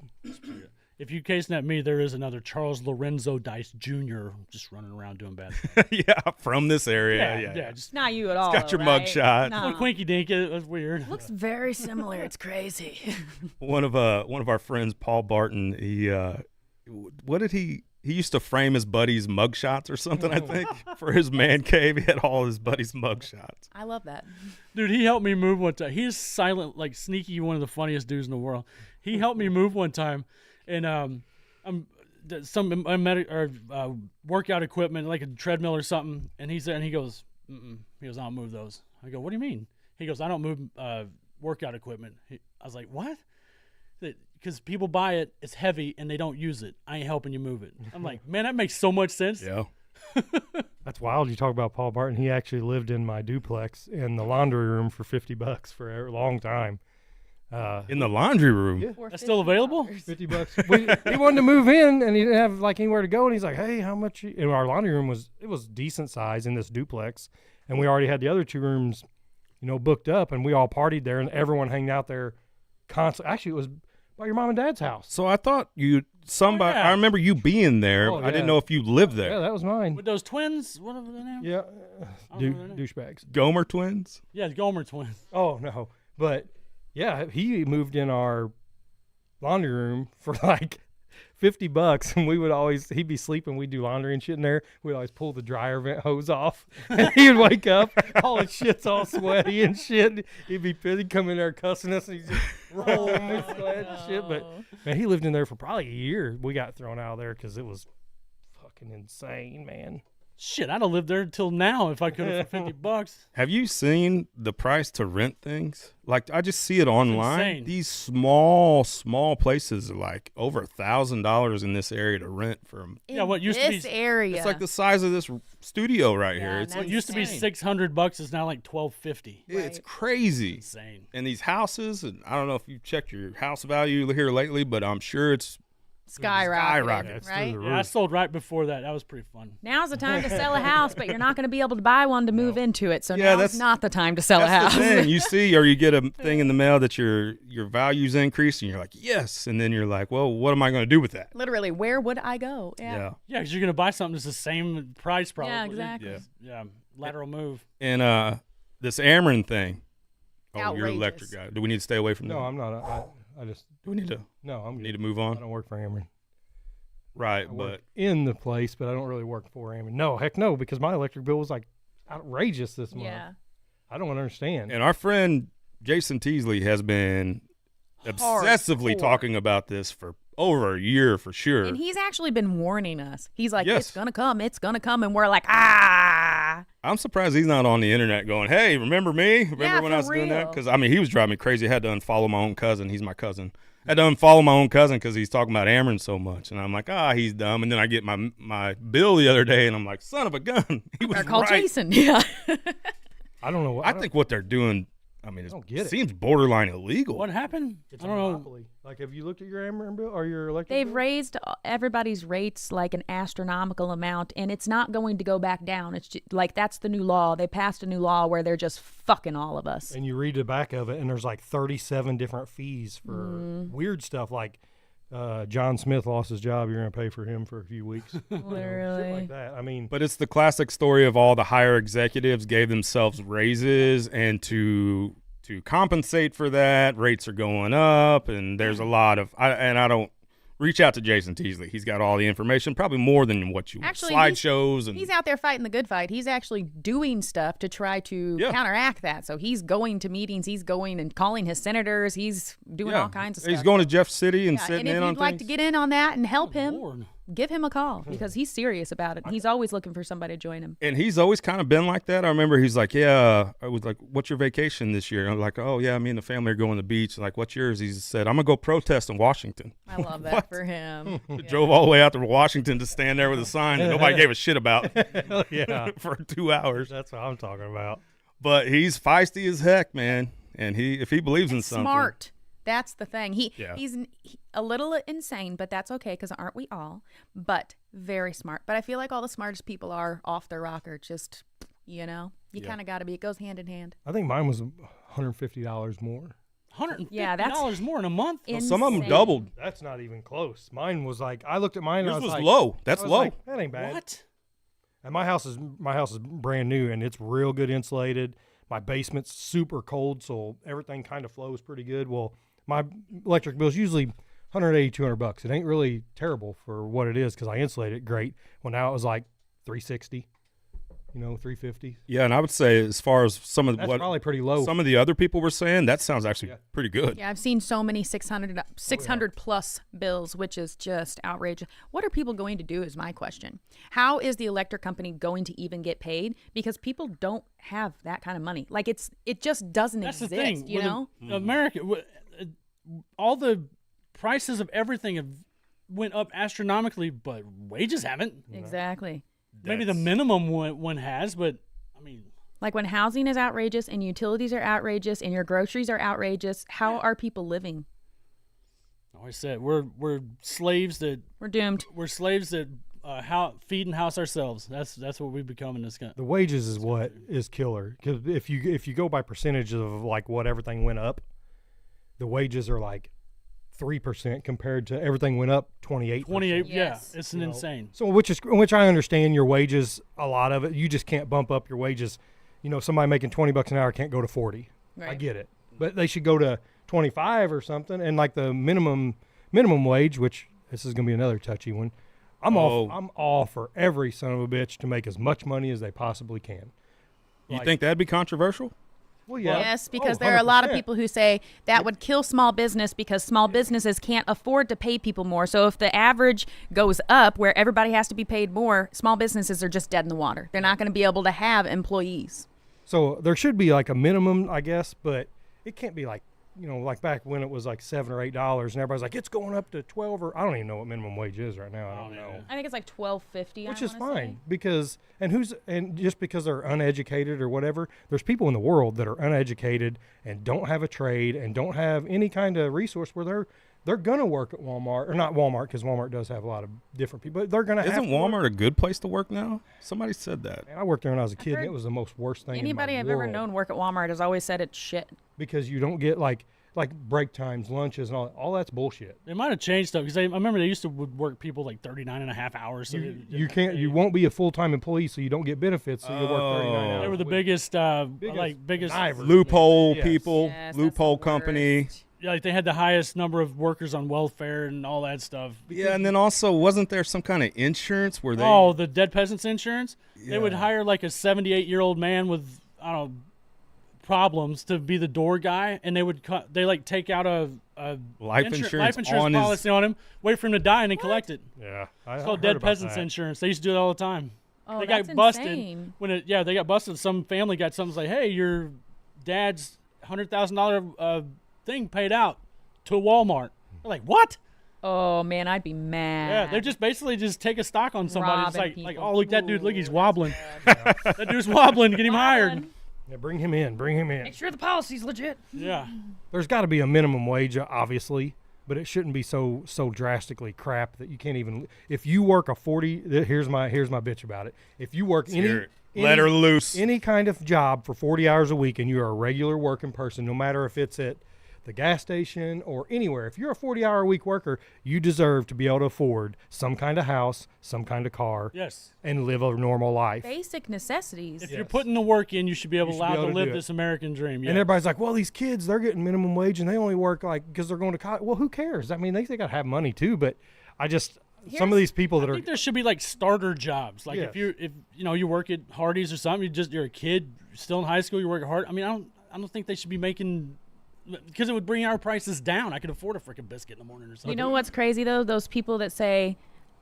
If you casing at me, there is another Charles Lorenzo Dice Jr. just running around doing bad stuff. yeah, from this area. Yeah, just Not you at all. got your though, mug right? shot. No. one quinky dink. It was weird. Looks very similar. It's crazy. One of our friends, Paul Barton. What did he used to frame his buddies' mug shots or something. I think for his man cave, he had all his buddies' mug shots. I love that. Dude, he helped me move one time. He's silent, like sneaky, one of the funniest dudes in the world. He helped me move one time, and workout equipment, like a treadmill or something. And he's there, and he goes, "Mm-mm." He goes, "I don't move those." I go, "What do you mean?" He goes, "I don't move workout equipment." I was like, "What?" Because people buy it, it's heavy, and they don't use it. I ain't helping you move it. I'm like, man, that makes so much sense. Yeah. That's wild. You talk about Paul Barton. He actually lived in my duplex in the laundry room for $50 for a long time. In the laundry room. Yeah. That's still available? $50. He wanted to move in, and he didn't have like anywhere to go. And he's like, "Hey, how much?" And our laundry room was decent size in this duplex, and we already had the other two rooms, booked up, and we all partied there, and everyone hanged out there constantly. Actually, it was by your mom and dad's house. So I thought somebody. yeah. I remember you being there. Oh, I didn't yeah. know if you lived there. Yeah, that was mine. With those twins, whatever their name? Yeah, I don't know their name. douchebags. Gomer twins. Yeah, the Gomer twins. Oh no, but yeah, he moved in our laundry room for like $50, and he'd be sleeping, we'd do laundry and shit in there. We'd always pull the dryer vent hose off, and he'd wake up, all his shit's all sweaty and shit. He'd be pissed, he'd come in there cussing us, and he'd just rolling his sweat and shit. But man, he lived in there for probably a year. We got thrown out of there because it was fucking insane, man. Shit, I'd have lived there until now if I could have for $50. Have you seen the price to rent things? Like I just see it online. insane. These small places are like over $1,000 in this area to rent from. Yeah, what used to be- this area. It's like the size of this studio right here. Yeah, It's What That's used to be insane. $600 is now like $1,250. it's Right. crazy. Insane. And these houses, and I don't know if you've checked your house value here lately, but I'm sure it's skyrocketed, skyrocketed. It's through right? the Yeah, I roof. sold right before that. That was pretty fun. Now's the time to sell a house, but you're not going to be able to buy one to move into it. So Yeah, now's that's- not the time to sell a That's house. the thing. You see, or you get a thing in the mail that your value's increased, and you're like, yes, and then you're like, well, what am I going to do with that? Literally, where would I go? Yeah. Yeah, because you're going to buy something that's the same price probably. Yeah, exactly. Yeah. Yeah, lateral move. And this Ameren thing. Oh, you're Outrageous. electric guy. Do we need to stay away from No, that? I'm not. I just Do we need to I'm good. move I on? don't work for Ameren. Right, I work but in the place, but I don't really work for Ameren. No, heck no, because my electric bill was like outrageous this month. Yeah. I don't understand. and our friend Jason Teasley has been obsessively Hardcore. talking about this for over a year for sure. And he's actually been warning us. He's like, Yes. it's going to come. And we're like, ah. I'm surprised he's not on the internet going, hey, remember me? Remember Yeah, when for I was doing that? real. Because, I mean, he was driving me crazy. I had to unfollow my own cousin. He's my cousin. I had to unfollow my own cousin because he's talking about Ameren so much, and I'm like, he's dumb. And then I get my bill the other day, and I'm like, son of a gun, he was Or call right. Jason. Yeah. I don't know. I think what they're doing, I mean, don't get it it. seems borderline illegal. What happened? it's I a don't know. monopoly. Like, have you looked at your Ameren bill or your electric They've bill? raised everybody's rates like an astronomical amount, and it's not going to go back down. It's just, like that's the new law. They passed a new law where they're just fucking all of us. And you read the back of it, and there's like 37 different fees for Mm-hmm. weird stuff. Like John Smith lost his job. You're going to pay for him for a few weeks. Shit Literally. like that. I mean, But it's the classic story of all the higher executives gave themselves raises, and to compensate for that, rates are going up, and there's a lot of I don't reach out to Jason Teasley. He's got all the information, probably more than what you want. Actually, Slideshows and He's out there fighting the good fight. He's actually doing stuff to try to Yeah. counteract that. So he's going to meetings. He's going and calling his senators. He's doing all kinds of stuff. He's going to Jeff City and Yeah, sitting and if in you'd on like to things. get in on that and help him, Lord. give him a call because he's serious about it. He's always looking for somebody to join him. And he's always kind of been like that. I remember he's like, I was like, what's your vacation this year? And I'm like, oh, yeah, me and the family are going to the beach. Like, what's yours? He said, I'm going to go protest in Washington. I love that What? for him. Drove all the way out to Washington to stand there with a sign that nobody gave a shit about yeah, for 2 hours. that's what I'm talking about. But he's feisty as heck, man. And if he believes in something. Smart. That's the thing. Yeah. He's a little insane, but that's okay because aren't we all? But very smart. But I feel like all the smartest people are off their rocker. Just, you kind of got to be. It goes hand in hand. I think mine was $150 more. $150 Yeah, that's more in a month. Some of them Insane. doubled. That's not even close. Mine was like, I looked at mine and I Yours was was like, low. That's I was low. like, that ain't bad. What? And my house is brand new and it's real good insulated. My basement's super cold, so everything kind of flows pretty good. Well, my electric bill is usually $180, $200. It ain't really terrible for what it is because I insulate it great. Well, now it was like $360, $350. Yeah, and I would say as far as some of That's what probably pretty low. some of the other people were saying, that sounds actually Yeah. pretty good. Yeah, I've seen so many 600 plus bills, which is just outrageous. What are people going to do is my question. How is the electric company going to even get paid? Because people don't have that kind of money. Like it just doesn't That's exist, the thing. you With know? America, all the prices of everything have went up astronomically, but wages haven't. Exactly. Maybe the minimum one has, but I mean, Like when housing is outrageous and utilities are outrageous and your groceries are outrageous, how are people living? like I said, we're slaves that We're doomed. feed and house ourselves. That's what we've become in this country. The wages is what is killer because if you go by percentage of like what everything went up, the wages are like 3% compared to everything went up 28%. 28, Yes. yeah, it's insane. So which I understand your wages, a lot of it, you just can't bump up your wages. Somebody making $20 an hour can't go to 40. I Right. get it, but they should go to 25 or something. And like the minimum wage, which this is going to be another touchy one. I'm all for every son of a bitch to make as much money as they possibly can. You Like- think that'd be controversial? Well, yeah. Yes, because Oh, there are a lot of 100%. people who say that would kill small business because small businesses can't afford to pay people more. So if the average goes up where everybody has to be paid more, small businesses are just dead in the water. They're not going to be able to have employees. So there should be like a minimum, I guess, but it can't be like, like back when it was like $7 or $8 and everybody's like, it's going up to 12 or I don't even know what minimum wage is right now. I don't know. I think it's like $12.50. Which is fine because and just because they're uneducated or whatever, there's people in the world that are uneducated and don't have a trade and don't have any kind of resource where they're gonna work at Walmart or not Walmart because Walmart does have a lot of different people. But they're gonna. Isn't have to work. Walmart a good place to work now? Somebody said that. Man, I worked there when I was a kid, and heard it was the most worst thing. Anybody in I've my ever world known work at Walmart has always said it's shit. because you don't get like break times, lunches, and all that's bullshit. They might have changed stuff because I remember they used to would work people like 39 and a half hours. So You won't be a full-time employee, so you don't get benefits, so you'll work 39 hours. They were the a week. biggest, Biggest biggest. connivers. Loophole Yes. people, Yes, that's loophole the company. worst. Yeah, like they had the highest number of workers on welfare and all that stuff. Yeah, and then also, wasn't there some kind of insurance where they? Oh, the dead peasants insurance. They would Yeah. hire like a 78-year-old man with problems to be the door guy, and they would take out a Life insurance on his- policy on him, wait for him to die, and then collect it. Yeah, It's called dead peasants insurance. They used to do it all the time. Oh, They that's got busted insane. when they got busted. Some family got something like, "Hey, your dad's $100,000 thing paid out to Walmart." They're like, what? Oh man, I'd be mad. Yeah, they're just basically just take a stock on somebody. It's Robbing like, people. oh, look, that dude, look, he's Ooh, wobbling. That dude's wobbling. Get him hired. Yeah, bring him in. Bring him in. Make sure the policy's legit. Yeah. There's got to be a minimum wage, obviously, but it shouldn't be so drastically crap that you can't even. If you work a 40, here's my bitch about it. If you work Let her loose. any kind of job for 40 hours a week and you're a regular working person, no matter if it's at the gas station or anywhere, if you're a 40-hour-a-week worker, you deserve to be able to afford some kind of house, some kind of car, Yes. and live a normal life. Basic necessities. If you're putting the work in, you should be able You should be allowed able to to live do it. this American dream. Yeah. And everybody's like, well, these kids, they're getting minimum wage and they only work like because they're going to college. Well, who cares? I mean, they got to have money too, but some of these people that I are think there should be like starter jobs. Like Yes. if you work at Hardee's or something, you're a kid still in high school, you work hard. I mean, I don't think they should be making, because it would bring our prices down. I could afford a freaking biscuit in the morning or something. You know what's crazy though? Those people that say,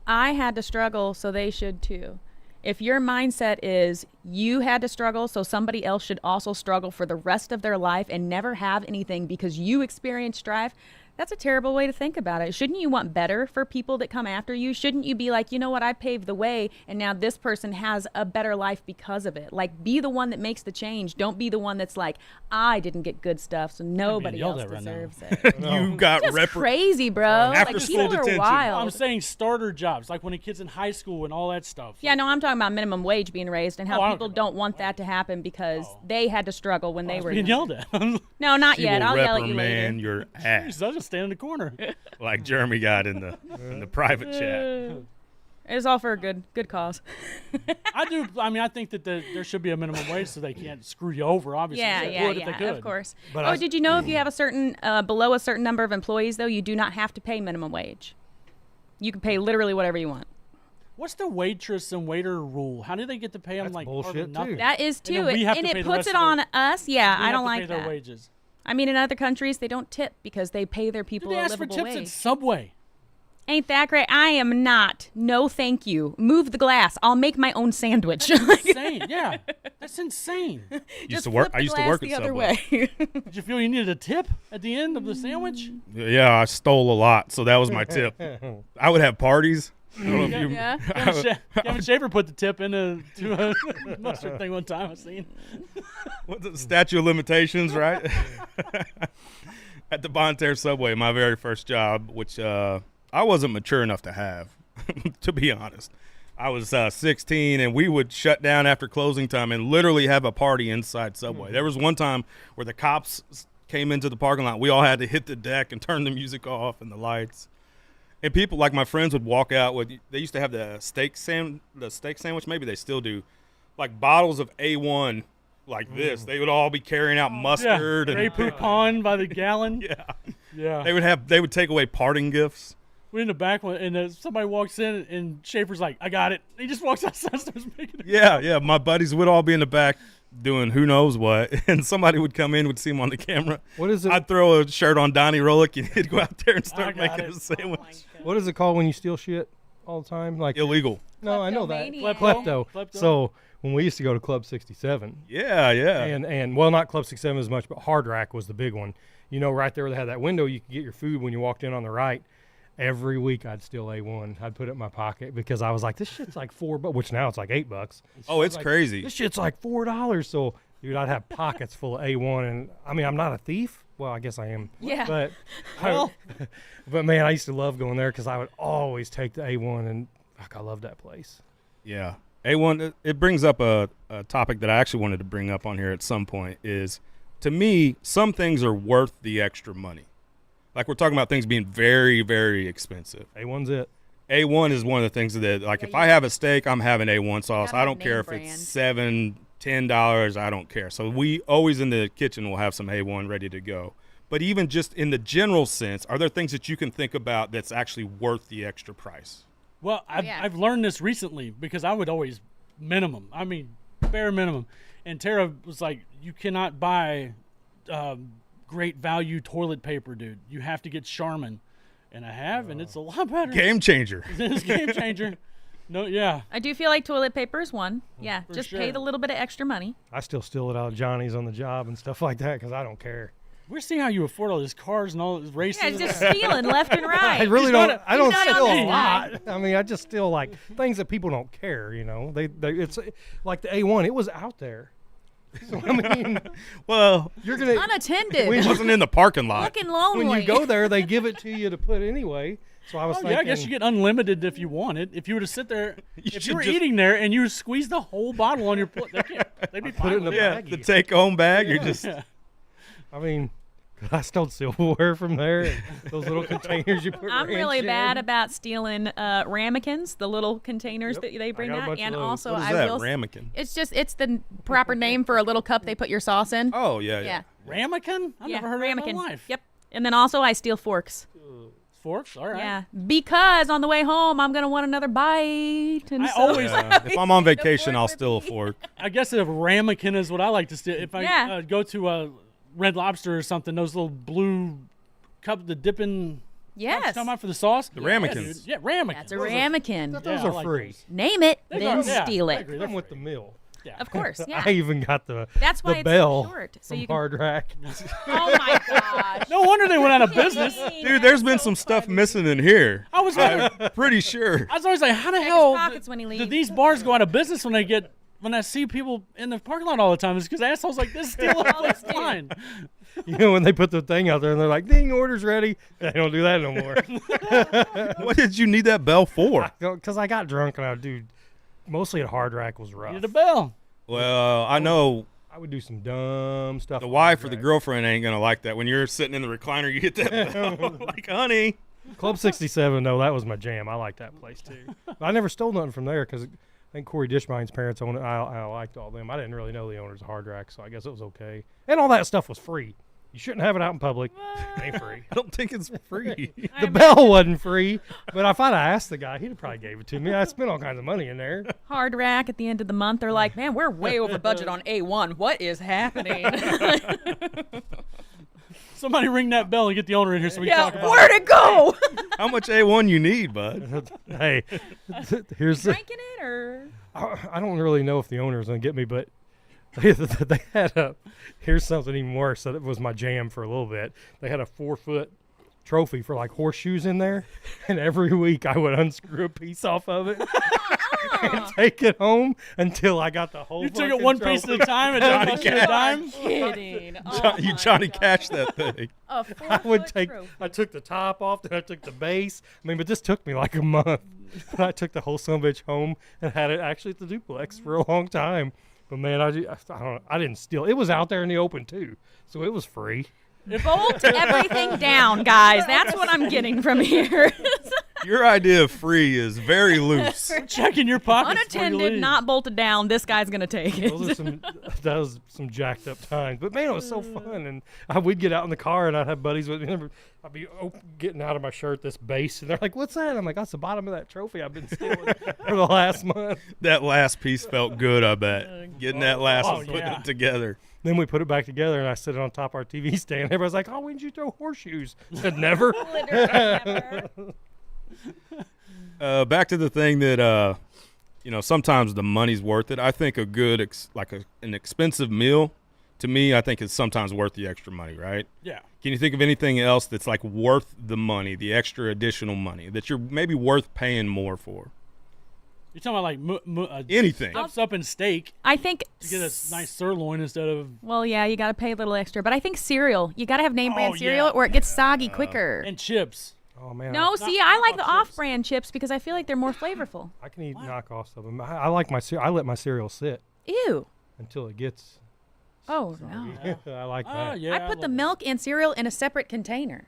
I had to struggle, so they should too. If your mindset is you had to struggle, so somebody else should also struggle for the rest of their life and never have anything because you experienced strife, that's a terrible way to think about it. Shouldn't you want better for people that come after you? Shouldn't you be like, you know what, I paved the way and now this person has a better life because of it? Like, be the one that makes the change. Don't be the one that's like, I didn't get good stuff, so nobody yelled else at right now. deserves it. You got Just crazy, bro. After Like, school people are detention. wild. I'm saying starter jobs, like when a kid's in high school and all that stuff. Yeah, no, I'm talking about minimum wage being raised and Oh, how I don't people care don't want that to happen because they had to struggle when they I was were being young. yelled at. No, not She yet. will I'll yell at you reprimand later. your ass I'll just stand in the corner. like Jeremy got in the private chat. It's all for a good cause. I think that there should be a minimum wage so they can't screw you over, obviously. They would if they could. of course. But Did you know if you have a certain below a certain number of employees though, you do not have to pay minimum wage. You can pay literally whatever you want. What's the waitress and waiter rule? How do they get to pay them That's like bullshit, hardly nothing? too. That is And too, then we have and to pay it the puts rest it of on us. Yeah, We I have don't to like pay their that. wages. I mean, in other countries they don't tip because they pay their Dude, people they a ask for livable tips at wage. Subway. Ain't that great? I am not. No, thank you. Move the glass. I'll make my own sandwich. Insane. Yeah, that's insane. Used to work. Flip I the used to glass work at the other Subway. way. Did you feel you needed a tip at the end of the sandwich? Yeah, I stole a lot, so that was my tip. I would have parties. I don't know if you. Yeah. Kevin Shaver put the tip into a mustard thing one time I seen. What's the statute of limitations, right? At the Banter Subway, my very first job, which I wasn't mature enough to have, to be honest. I was 16, and we would shut down after closing time and literally have a party inside Subway. There was one time where the cops came into the parking lot. We all had to hit the deck and turn the music off and the lights. And people, like my friends, would walk out with. They used to have the steak sandwich. Maybe they still do, like bottles of A1, like this. They would all be carrying out mustard Grey and Poupon by the gallon. yeah. Yeah. They would take away parting gifts. We're in the back one, and somebody walks in, and Schaefer's like, "I got it." He just walks outside, and starts making it. Yeah. My buddies would all be in the back doing who knows what, and somebody would come in, would see him on the camera. what is it? I'd throw a shirt on Donnie Rolick, and he'd go out there and I start got making it. a sandwich. What is it called when you steal shit all the time? Like Illegal. no, I know that Kleptomaniac. klepto. Klepto. So when we used to go to Club 67, Yeah. and well, not Club 67 as much, but Hard Rack was the big one. You know, right there where they had that window, you could get your food when you walked in on the right. Every week I'd steal A1. I'd put it in my pocket because I was like, this shit's like $4, which now it's like $8. Oh, it's like, crazy. This shit's like $4. So, dude, I'd have pockets full of A1, and I mean, I'm not a thief. Well, I guess I am. Yeah. But, Well. but man, I used to love going there because I would always take the A1, and fuck, I love that place. Yeah. A1, it brings up a topic that I actually wanted to bring up on here at some point is, to me, some things are worth the extra money. Like we're talking about things being very, very expensive. A1's it. A1 is one of the things that, like, Yeah, if I have a steak, I'm having A1 sauce. Gotta I have don't care name if brand. it's $7, $10. I don't care. So we always in the kitchen will have some A1 ready to go. But even just in the general sense, are there things that you can think about that's actually worth the extra price? Well, I've learned this recently because I would always minimum. I mean, bare minimum. And Tara was like, "You cannot buy great value toilet paper, dude. You have to get Charmin." And I have, and it's a lot better. Game changer. It's a game changer. No, yeah. I do feel like toilet paper is one. Yeah, For just sure. pay the little bit of extra money. I still steal it out of Johnny's on the job and stuff like that because I don't care. We're seeing how you afford all these cars and all these races. Yeah, just stealing left and right. I really He's don't. not I don't he's not steal on a this lot. side. I mean, I just steal like things that people don't care. You know, they it's like the A1. It was out there. So I mean, Well, you're gonna Unattended. it wasn't in the parking lot. Looking lonely. when you go there, they give it to you to put anyway. So I was Oh, thinking, yeah, I guess you get unlimited if you want it. If you were to sit there, if you should were just- eating there and you squeeze the whole bottle on your plate, they'd be put it in fine the with Yeah, baggie. the take-home bag. You're just Yeah. I mean, I stole silverware from there. And those little containers you put. I'm ranch really in. bad about stealing ramekins, the little containers Yep, that they I bring got a out, bunch of and those. also what is I that? will. Ramekin. It's the proper name for a little cup they put your sauce in. Oh yeah, yeah. Ramekin? I've Yeah, never heard of that in ramekin. my life. Yep. And then also I steal forks. Forks? All right. Yeah, because on the way home I'm gonna want another bite. And I so always- Yeah. If I'm on vacation, I'll fork steal a with me. fork. I guess a ramekin is what I like to steal. If I Yeah. go to a Red Lobster or something, those little blue cup, the dipping Yes, come out for the sauce. The ramekins. Yeah, ramekin. that's a ramekin. Those Yeah, I are like free. those. Name it, They then are- yeah, steal I it. agree. Come with the meal. Yeah. Of course, yeah. I even got the That's why the it's bell so short. So from you can. Hard Rack. Oh my gosh. No wonder they went out of business. Dude, there's been some stuff missing in here. I was gonna, Pretty sure. I was always like, how the his hell pockets when he do leaves. these bars go out of business when I see people in the parking lot all the time? It's because assholes like this steal a place do. line. You know, when they put the thing out there and they're like, "Ding, order's ready." They don't do that no more. What did you need that bell for? Because I got drunk and I do. Mostly at Hard Rack was rough. Needed a bell. Well, I know I would do some dumb stuff. the at wife Hard or the Rack. girlfriend ain't gonna like that. When you're sitting in the recliner, you hit that bell. Like, honey. Club 67, though, that was my jam. I like that place too. But I never stole nothing from there because I think Corey Dishmine's parents owned it. I liked all them. I didn't really know the owners of Hard Rack, so I guess it was okay. And all that stuff was free. You shouldn't have it out in public. It ain't free. I don't think it's free. The bell wasn't free, but if I'd have asked the guy, he'd have probably gave it to me. I spent all kinds of money in there. Hard Rack at the end of the month, they're like, man, we're way over budget on A1. What is happening? Somebody ring that bell and get the owner in here so we can yeah, talk about where'd it go? How much A1 you need, bud? Hey, here's the. Drinking it or? I don't really know if the owner's gonna get me, but they had a. Here's something even worse. That was my jam for a little bit. They had a 4-foot trophy for like horseshoes in there, and every week I would unscrew a piece off of it and take it home until I got the whole. You took it fucking one piece at a trophy. time and Johnny didn't cost you a dime? Kidding. You Johnny Cash that thing. A I would 4-foot take. trophy. I took the top off, then I took the base. I mean, but this took me like a month. But I took the whole son of a bitch home and had it actually at the duplex for a long time. But man, I don't know. I didn't steal. It was out there in the open too, so it was free. Bolt everything down, guys. That's what I'm getting from here. Your idea of free is very loose. Checking your pockets before you Unattended, leave. not bolted down. This guy's gonna take it. Those are some. That was some jacked up times. But man, it was so fun. And we'd get out in the car, and I'd have buddies with me. I'd be getting out of my shirt this base, and they're like, "What's that?" I'm like, "That's the bottom of that trophy I've been stealing for the last month." That last piece felt good, I bet. Getting that last Oh, and putting yeah. it together. Then we put it back together, and I sit it on top of our TV stand. Everybody's like, "Oh, when did you throw horseshoes?" I said, "Never." Literally never. Back to the thing that sometimes the money's worth it. I think a good an expensive meal, to me, I think is sometimes worth the extra money, right? Yeah. Can you think of anything else that's like worth the money, the extra additional money that you're maybe worth paying more for? You're talking about like Anything. steps up in steak I think. to get a nice sirloin instead of. Well, yeah, you got to pay a little extra, but I think cereal. You got to have name brand Oh, cereal, yeah. or it gets soggy quicker. And chips. Oh man. No, see, Not- I not like the chips. off-brand chips because I feel like they're more flavorful. I can eat knockoffs of them. I like my I let my cereal sit Ew. until it gets. Oh no. I like Oh that. yeah. I put the love milk and cereal in a separate container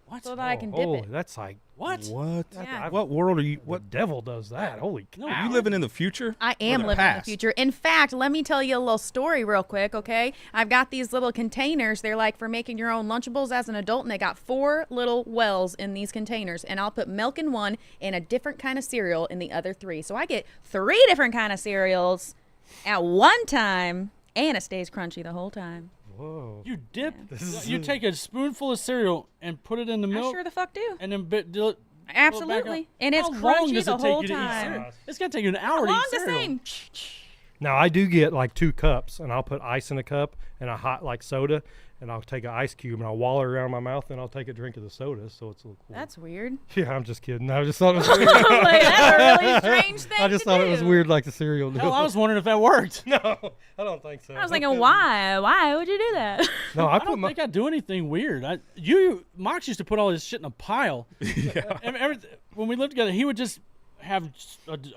What? so that I can dip Oh, it. that's like What? What? Yeah. What world are you? what What? devil does that? Holy cow! Are you living in the future? I Or am the living in the past? future. In fact, let me tell you a little story real quick, okay? I've got these little containers. They're like for making your own Lunchables as an adult, and they got 4 little wells in these containers. And I'll put milk in one and a different kind of cereal in the other 3. So I get 3 different kind of cereals at one time, and it stays crunchy the whole time. Whoa. You dip. You take a spoonful of cereal and put it in the I milk, sure the fuck do. and then do it. Absolutely. And it's How long crunchy does the it take whole you to eat time. cereal? It's gonna take you an hour to Along eat the cereal. same. Now I do get like 2 cups, and I'll put ice in a cup and a hot like soda, and I'll take an ice cube and I'll wallow it around my mouth, and I'll take a drink of the soda, so it's a little cool. That's weird. Yeah, I'm just kidding. I just thought it was weird. Like, that's a really strange thing I just to thought do. it was weird, like the cereal. Hell, I was wondering if that worked. No, I don't think so. I was thinking, why? Why would you do that? No, I I put don't my. think I do anything weird. Mox used to put all his shit in a pile. Yeah. When we lived together, he would just have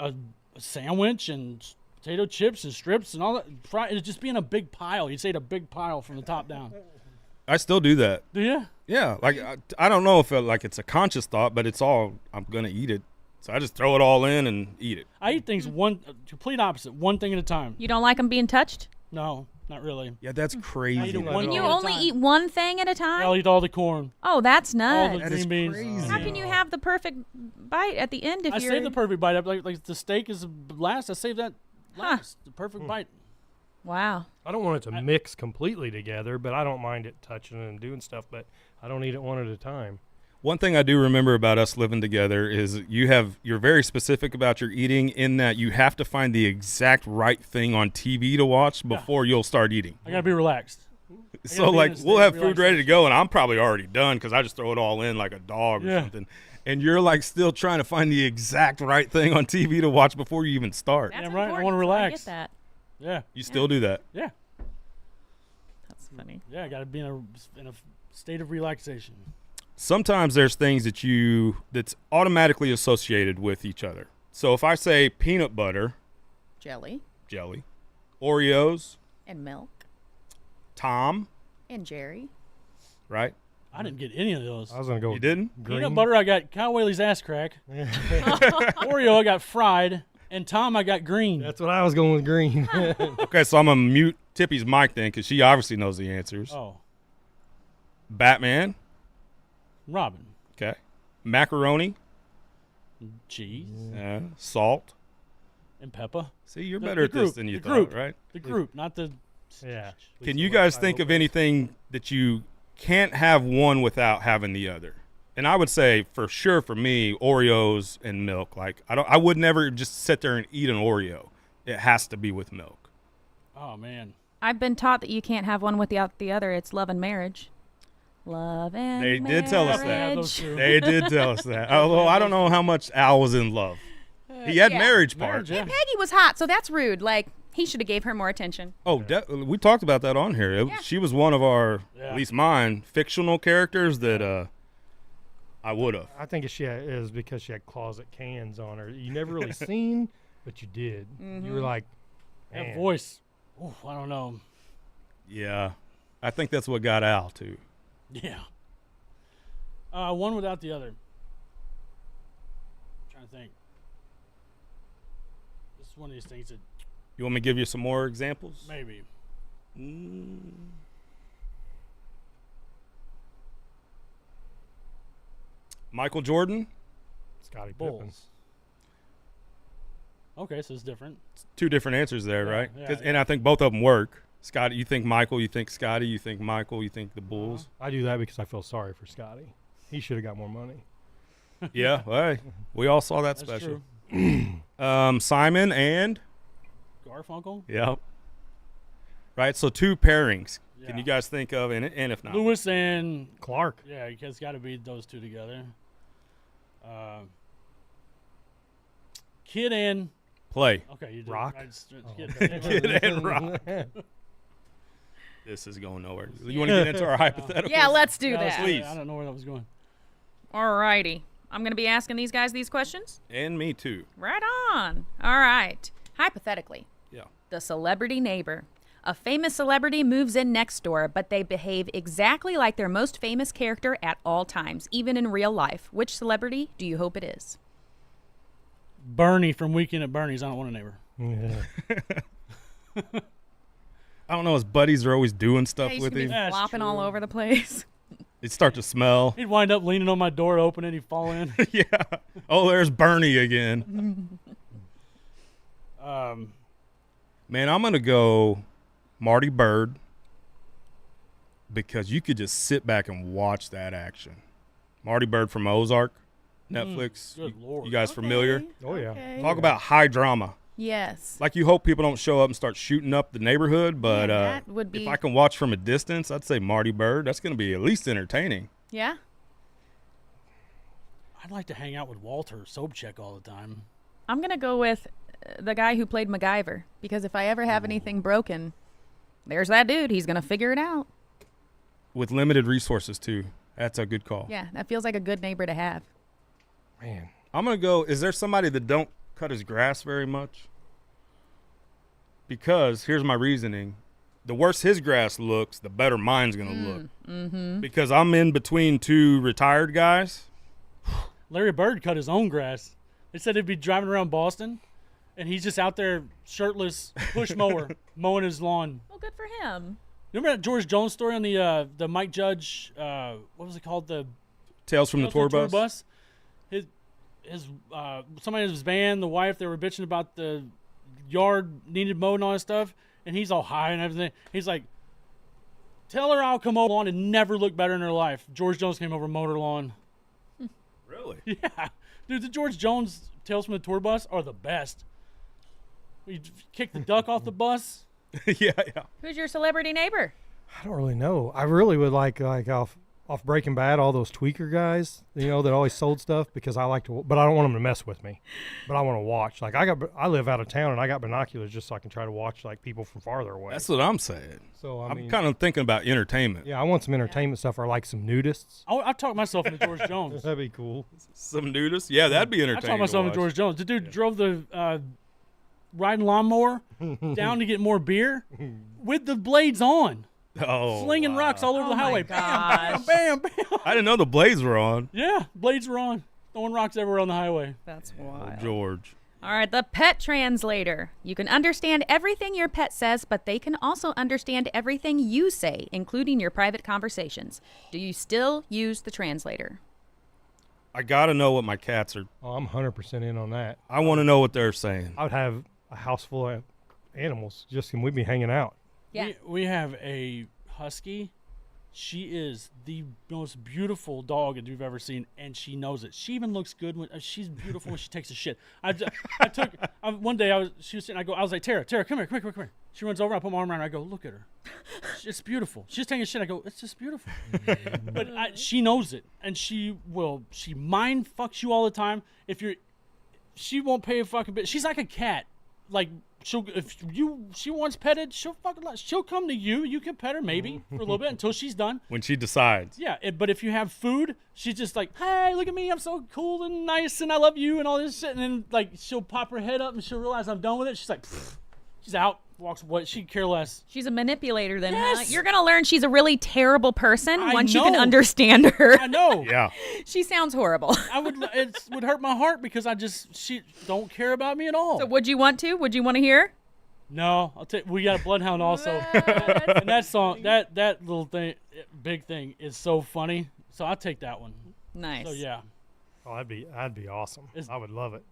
a sandwich and potato chips and strips and all that. It'd just be in a big pile. He'd say a big pile from the top down. I still do that. Do you? Yeah, like I don't know if it's a conscious thought, but it's all I'm gonna eat it, so I just throw it all in and eat it. I eat things complete opposite, one thing at a time. You don't like them being touched? No, not really. Yeah, that's I eat crazy. it Can one Can thing you at a only time. eat one thing at a time? I'll eat all the corn, Oh, that's all nuts. the That green is beans. crazy. How can you have the perfect bite at the end if I you're... save the perfect bite. Like the steak is last. I save that last. The perfect bite. Wow. I don't want it to mix completely together, but I don't mind it touching and doing stuff. But I don't eat it one at a time. One thing I do remember about us living together is you're very specific about your eating in that you have to find the exact right thing on TV to watch before you'll start eating. I gotta be relaxed. So be in like a state we'll of have food ready to go, and I'm probably already done because I just throw it all in like a dog or Yeah. something. And you're like still trying to find the exact right thing on TV to watch before you even start. That's Yeah, right. I important, wanna so relax. I get that. Yeah, You still do that. yeah, That's funny. yeah. I gotta be in a state of relaxation. Sometimes there's things that's automatically associated with each other. So if I say peanut butter, Jelly jelly, Oreos, and milk Tom, and Jerry. right? I didn't get any of those. I was gonna go. You didn't? Green. Peanut butter, I got Kyle Whaley's ass crack. Oreo, I got fried, and Tom, I got green. That's what I was going with. Green. Okay, so I'm gonna mute Tippy's mic then because she obviously knows the answers. Oh, Batman, Robin, okay. Macaroni, cheese, salt. and Peppa. See, you're The- better the at this group, than you the thought, group. right? The group, not the. Yeah. Can you guys think of anything that you can't have one without having the other? And I would say for sure for me, Oreos and milk. Like I would never just sit there and eat an Oreo. It has to be with milk. Oh man, I've been taught that you can't have one without the other. It's love and marriage. Love and They marriage. did tell us that. Yeah, those two. They did tell us that. Although I don't know how much Al was in love. He had yeah. marriage part. Marriage, yeah. Peggy was hot, so that's rude. Like, he should have gave her more attention. Oh, we talked about that on here. Yeah. She was one of our, Yeah. at least mine, fictional characters that I would have. I think she is because she had closet cans on her. You never really seen, but you did. You were like, That man. voice. Oof, I don't know. Yeah, I think that's what got Al too. Yeah. One without the other. Trying to think. This is one of these things that You want me to give you some more examples? maybe. Michael Jordan, Scotty Pippen. Bulls. Okay, so it's different. two different answers there, Yeah, right? yeah, 'Cause- yeah. And I think both of them work. Scotty, you think Michael, you think Scotty, you think Michael, you think the Bulls. I do that because I feel sorry for Scotty. He should have got more money. Yeah, well, hey, we all saw that That's special. true. Simon and Garfunkel. yeah, right. So two pairings. Can Yeah. you guys think of and if not, Lewis and Clark. yeah, it's got to be those two together. Kid and play? okay, you did. Rock? I just, Kid and Rock. This is going nowhere. You want to get into our hypothetical? Yeah, let's do Yeah, that. Please. I don't know where that was going. Alrighty. I'm going to be asking these guys these questions. And me too. Right on. All right. Hypothetically, Yeah. the celebrity neighbor. A famous celebrity moves in next door, but they behave exactly like their most famous character at all times, even in real life. Which celebrity do you hope it is? Bernie from Weekend at Bernie's. I don't want a neighbor. Yeah. I don't know. His buddies are always doing stuff He's with gonna be him. That's flopping all true. over the place. They start to smell. He'd wind up leaning on my door open and he'd fall in. Yeah. Oh, there's Bernie again. Man, I'm gonna go Marty Bird because you could just sit back and watch that action. Marty Bird from Ozark, Netflix. good You- Lord. You guys familiar? Oh, yeah. Okay. Talk about high drama. Yes. Like you hope people don't show up and start shooting up the neighborhood, but Yeah, that would be. if I can watch from a distance, I'd say Marty Bird. That's going to be at least entertaining. Yeah. I'd like to hang out with Walter Sobchak all the time. I'm gonna go with the guy who played MacGyver, because if I ever have anything broken, there's that dude. He's gonna figure it out. With limited resources, too. That's a good call. Yeah, that feels like a good neighbor to have. Man, I'm going to go, is there somebody that don't cut his grass very much? Because here's my reasoning. The worse his grass looks, the better mine's going to look. Mm-hmm. Because I'm in between two retired guys. Larry Bird cut his own grass. They said he'd be driving around Boston, and he's just out there shirtless, push mower, mowing his lawn. Well, good for him. Remember that George Jones story on the Mike Judge, what was it called? The Tales from the Tour Bus. His somebody in his van, the wife, they were bitching about the yard needed mowed and all that stuff, and he's all high and everything. He's like, tell her I'll come over lawn and never look better in her life. George Jones came over and mowed her lawn. Really? Yeah. Dude, the George Jones Tales from the Tour Bus are the best. You kick the duck off the bus. yeah. Who's your celebrity neighbor? I don't really know. I really would like off Breaking Bad, all those tweaker guys, that always sold stuff, because I like to, but I don't want them to mess with me. But I want to watch. Like I live out of town and I got binoculars just so I can try to watch like people from farther away. That's what I'm saying. So I'm kind of thinking about entertainment. yeah, I want some entertainment stuff, or like some nudists. I talked myself into George Jones. That'd be cool. Some nudists? Yeah, that'd be I entertaining. talked myself into George Jones. The dude drove the riding lawnmower down to get more beer with the blades on. Slinging rocks all over the highway. Bam, bam, bam, bam. I didn't know the blades were on. Yeah, blades were on. Throwing rocks everywhere on the highway. That's Oh, wild. George. All right, the pet translator. You can understand everything your pet says, but they can also understand everything you say, including your private conversations. Do you still use the translator? I got to know what my cats are. Oh, I'm 100% in on that. I want to know what they're saying. I would have a house full of animals, just and we'd be hanging out. Yeah. We have a husky. She is the most beautiful dog that you've ever seen, and she knows it. She even looks good when she's beautiful when she takes a shit. One day she was sitting. I was like, Tara, come here. She runs over. I put my arm around her. I go, look at her. It's beautiful. She's taking a shit. I go, it's just beautiful. But she knows it, and she mind fucks you all the time. She won't pay a fucking bit. She's like a cat. Like she wants petted, she'll come to you. You can pet her maybe for a little bit until she's done. When she decides. Yeah, but if you have food, she's just like, hey, look at me, I'm so cool and nice and I love you and all this shit. And then like she'll pop her head up and she'll realize I'm done with it. She's like, pfft. She's out, walks away. She'd care less. She's a manipulator then, huh? Yes! You're going to learn she's a really terrible person I once you can know. understand her. I know. Yeah. She sounds horrible. It would hurt my heart because she don't care about me at all. So would you want to? Would you want to hear? No, I'll take. We got a bloodhound also, and that song, that little thing, big thing, is so funny. So I'll take that one. Nice. So yeah, Oh, that'd be awesome. I would love it.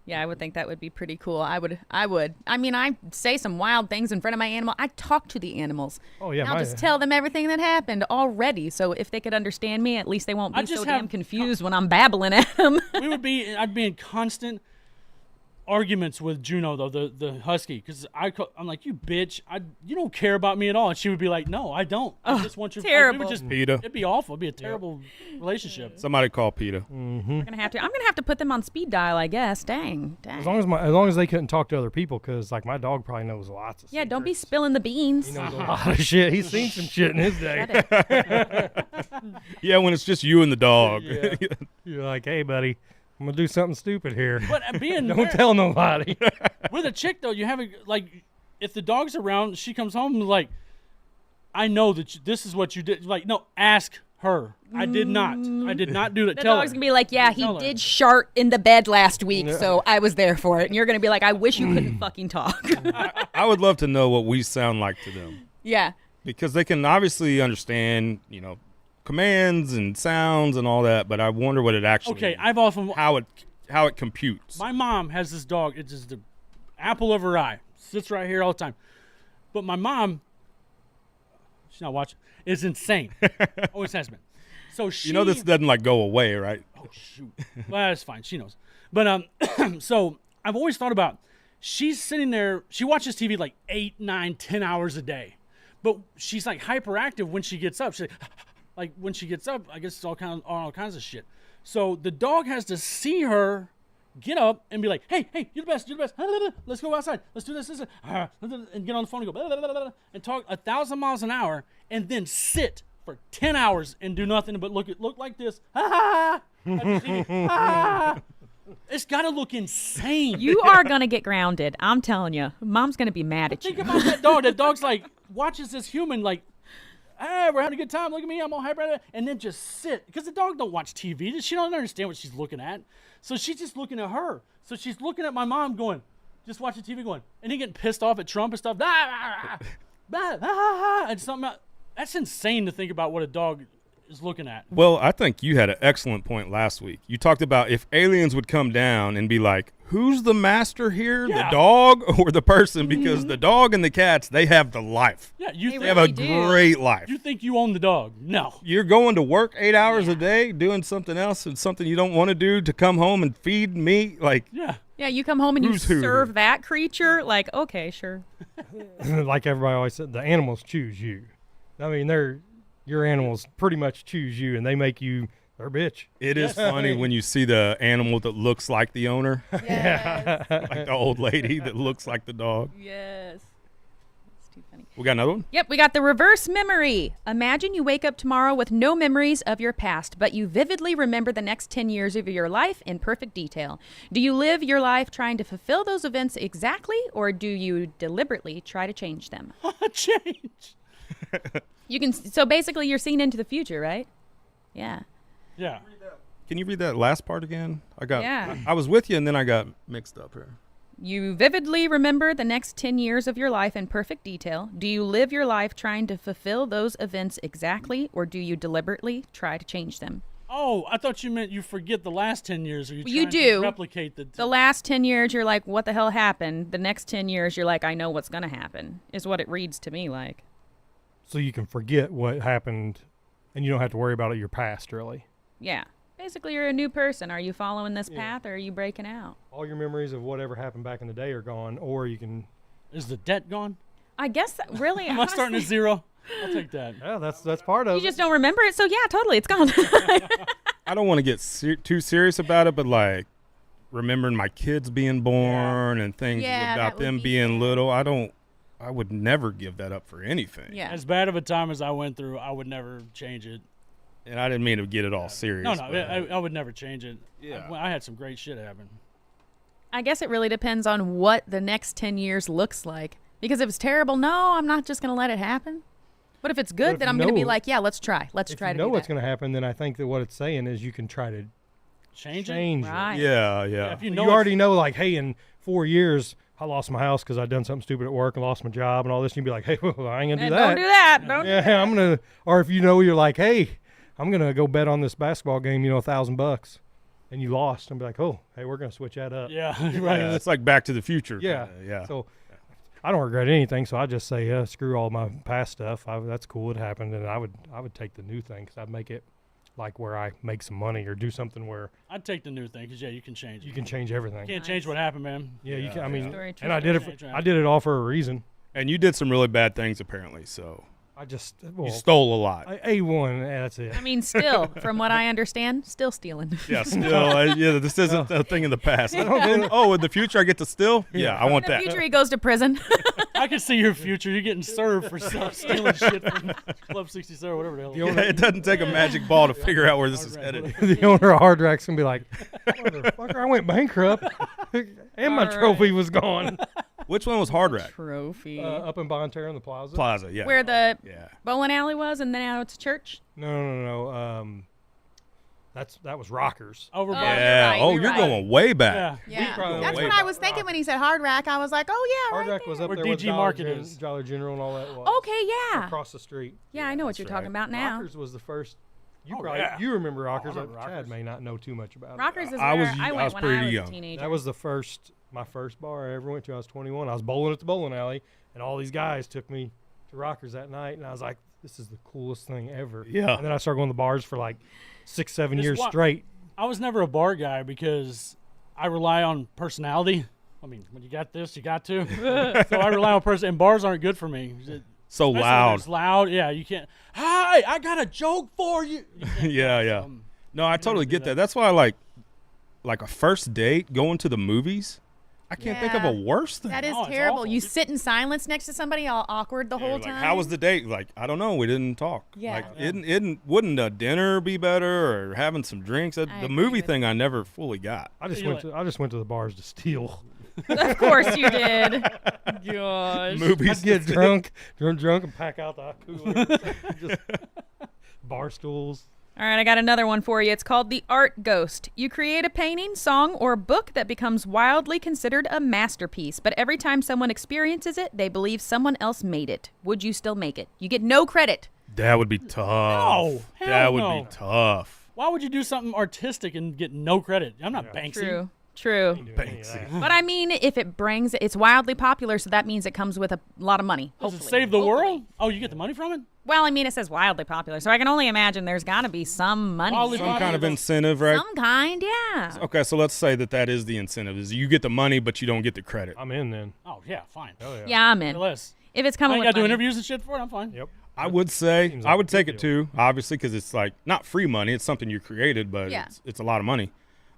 Yeah, I would think that would be pretty cool. I would. I mean, I say some wild things in front of my animal. I talk to the animals. Oh yeah, And I'll just tell them everything that happened already. So if they could understand me, at least they won't be I just so have damn confused when I'm babbling at them. I'd be in constant arguments with Juno though, the husky, because I'm like, you bitch, you don't care about me at all, and she would be like, no, I don't. I just want your terrible. It would just, PETA. it'd be awful. It'd be a terrible relationship. Somebody call PETA. I'm gonna have to put them on speed dial, I guess. Dang. As long as they couldn't talk to other people, because like my dog probably knows lots of. Yeah, don't be secrets. spilling the beans. He knows a lot of shit. He's seen some shit in his day. Shut it. Yeah, when it's just you and the dog. Yeah. You're like, hey, buddy, I'm gonna do something stupid here. But being Don't tell nobody. with a chick though, you have if the dog's around, she comes home and like, I know that this is what you did. Like, no, ask her. I did not do that. The Tell dog's her. gonna be like, yeah, he Tell her. did shart in the bed last week, so I was there for it. And you're gonna be like, I wish you couldn't fucking talk. I would love to know what we sound like to them. Yeah. Because they can obviously understand, commands and sounds and all that, but I wonder what it actually Okay, I've often how it computes. My mom has this dog. It's just the apple of her eye. Sits right here all the time. But my mom, she's not watching, is insane. Always has been. So she. This doesn't go away, right? Oh shoot. Well, that's fine. She knows. But so I've always thought about she's sitting there. She watches TV like 8, 9, 10 hours a day, but she's like hyperactive when she gets up. She's like when she gets up, I guess it's all kinds of shit. So the dog has to see her get up and be like, hey, you're the best. Let's go outside. Let's do this. And get on the phone and go, and talk 1,000 miles an hour, and then sit for 10 hours and do nothing but look like this. It's got to look insane. You are going to get grounded. I'm telling you. Mom's going to be mad at Think you. about that dog. That dog's like, watches this human like, hey, we're having a good time. Look at me. I'm all hyper. And then just sit. Because the dog don't watch TV. She don't understand what she's looking at. So she's just looking at her. So she's looking at my mom going, just watching TV going, and he getting pissed off at Trump and stuff. And something else. That's insane to think about what a dog is looking at. Well, I think you had an excellent point last week. You talked about if aliens would come down and be like, who's the master here, Yeah. the dog or the person? Because the dog and the cats, they have the life. Yeah, They have a great life. You think you own the dog? No. You're going to work 8 hours a day doing something else and something you don't want to do to come home and feed me. Like, Yeah. Yeah, you come home and you Who's who serve here? that creature. Like, okay, sure. Like everybody always said, the animals choose you. I mean, your animals pretty much choose you, and they make you their bitch. it is funny when you see the animal that looks like the owner, Yes. like the old lady that looks like the dog. Yes. That's too funny. We got another one? Yep, we got the reverse memory. Imagine you wake up tomorrow with no memories of your past, but you vividly remember the next 10 years of your life in perfect detail. Do you live your life trying to fulfill those events exactly, or do you deliberately try to change them? Change. You can. So basically, you're seeing into the future, right? Yeah. Yeah. Can you read that last part again? Yeah. I was with you and then I got mixed up here. You vividly remember the next 10 years of your life in perfect detail. Do you live your life trying to fulfill those events exactly, or do you deliberately try to change them? Oh, I thought you meant you forget the last 10 years. Or You trying to do. replicate the The last 10 years, you're like, what the hell happened? The next 10 years, you're like, I know what's going to happen, is what it reads to me like. So you can forget what happened, and you don't have to worry about it your past, really. Yeah. Basically, you're a new person. Are you following this path, or are you breaking out? All your memories of whatever happened back in the day are gone, or you can. Is the debt gone? I guess that really. Am I starting at honestly, zero? I'll take that. Yeah, that's part of you it. just don't remember it, so yeah, totally, it's gone. I don't want to get too serious about it, but like remembering my kids being born and things Yeah, about that would them be being little, I would never give that up for anything. Yeah. As bad of a time as I went through, I would never change it. And I didn't mean to get it all serious. No, but, I would never change it. Yeah. I had some great shit happen. I guess it really depends on what the next 10 years looks like. Because if it's terrible, no, I'm not just going to let it happen. But if it's But good, if then you I'm going to be know- like, yeah, let's try. Let's if try you to know do what's that. going to happen, then I think that what it's saying is you can try to Change it? change it. Right. yeah. If you You know it's- already know, like, hey, in 4 years, I lost my house because I done something stupid at work and lost my job and all this. And you'd be like, hey, well, I ain't going to And do that. don't do that. Don't. Yeah, I'm going to. Or if you know you're like, hey, I'm going to go bet on this basketball game, $1,000. And you lost. And be like, oh, hey, we're going to switch that up. Yeah, Yeah, right. it's like Back to the Future. Yeah. kinda, yeah. So I don't regret anything. So I just say, screw all my past stuff. That's cool. It happened. And I would take the new thing because I'd make it like where I make some money or do something where I'd take the new thing because, yeah, you can change it. you can change everything. Can't change what happened, man. Yeah, you can. I mean, Story, true and I did it. story. I did it all for a reason. And you did some really bad things apparently. So I just you stole a lot. A1. That's it. I mean, still, from what I understand, still stealing. yeah. Still, yeah. This isn't a thing in the past. Oh, in the future I get to steal. Yeah, I want In the that. future, he goes to prison. I can see your future. You're getting served for stealing shit from Club 67 or whatever the hell. The Yeah, owner, it doesn't take a magic ball to figure out where this is headed. the owner of Hard Rack's gonna be like, motherfucker, I went bankrupt, and my All trophy was gone. Which one was Hard Rack? Trophy. Up in Bonterra in the plaza. Plaza. Yeah. Where the Yeah. bowling alley was, and then now it's a church. No. That was Rockers. Over Oh, by Yeah. right, Oh, you're you're right. going way back. Yeah. Yeah, probably that's went what way I was thinking when he said Hard Rack. I was like, oh yeah, Hard right Rack was there. up Where there with DG Dollar Market Gen- is. Dollar General and all that. Was. Okay, yeah, Across the street. yeah, I know what that's you're right. talking about now. Rockers was the first. You Oh, probably yeah. you remember Rockers. I remember Chad Rockers. may not know too much about it. Rockers is I where was- I I went was when pretty I was young. a teenager. That was my first bar I ever went to. I was 21. I was bowling at the bowling alley, and all these guys took me to Rockers that night, and I was like, "This is the coolest thing ever." Yeah. And then I started going to bars for like 6-7 This years wa- straight. I was never a bar guy because I rely on personality. I mean, when you got this, you got to. So I rely on person, and bars aren't good for me. So Especially when loud. It's loud. Yeah, you can't. Hi, I got a joke for you. You can't Yeah, do yeah. some- No, I totally do get that. that. That's why I like a first date going to the movies. I can't think of a Yeah. worse thing. That is No, it's terrible. awful. You sit in silence next to somebody, all awkward the You're whole like, time. how was the date? Like, I don't know. We didn't talk. Yeah. Like, Yeah. wouldn't a dinner be better or having some drinks? I The agree movie with thing I never fully got. I just Feel went to I just went to the bars to steal. Of course you did. Gosh. Movies. I'd get drunk, and pack out the cooler. Just bar stools. All right, I got another one for you. It's called The Art Ghost. You create a painting, song, or book that becomes wildly considered a masterpiece, but every time someone experiences it, they believe someone else made it. Would you still make it? You get no credit. That would be tough. No, that hell would no. be tough. Why would you do something artistic and get no credit? I'm not Banksy. True. Ain't doing any of Banksy. that. But I mean, if it brings, it's wildly popular, so that means it comes with a lot of money. Does it Hopefully. save the Hopefully. world? Oh, you get the money from it? Well, I mean, it says wildly popular, so I can only imagine there's got to be some money. Wildly Some kind of popular. incentive, right? Some kind, yeah. Okay, so let's say that is the incentive: is you get the money, but you don't get the credit. I'm in then. Oh yeah, fine. Oh yeah. Yeah, I'm in. Less. If it's I coming ain't with got to do money. interviews and shit for it. I'm fine. Yep. I would say Seems I like would a take good it too, obviously, because it's like not free money; it's something you created, but Yeah. it's a lot of money.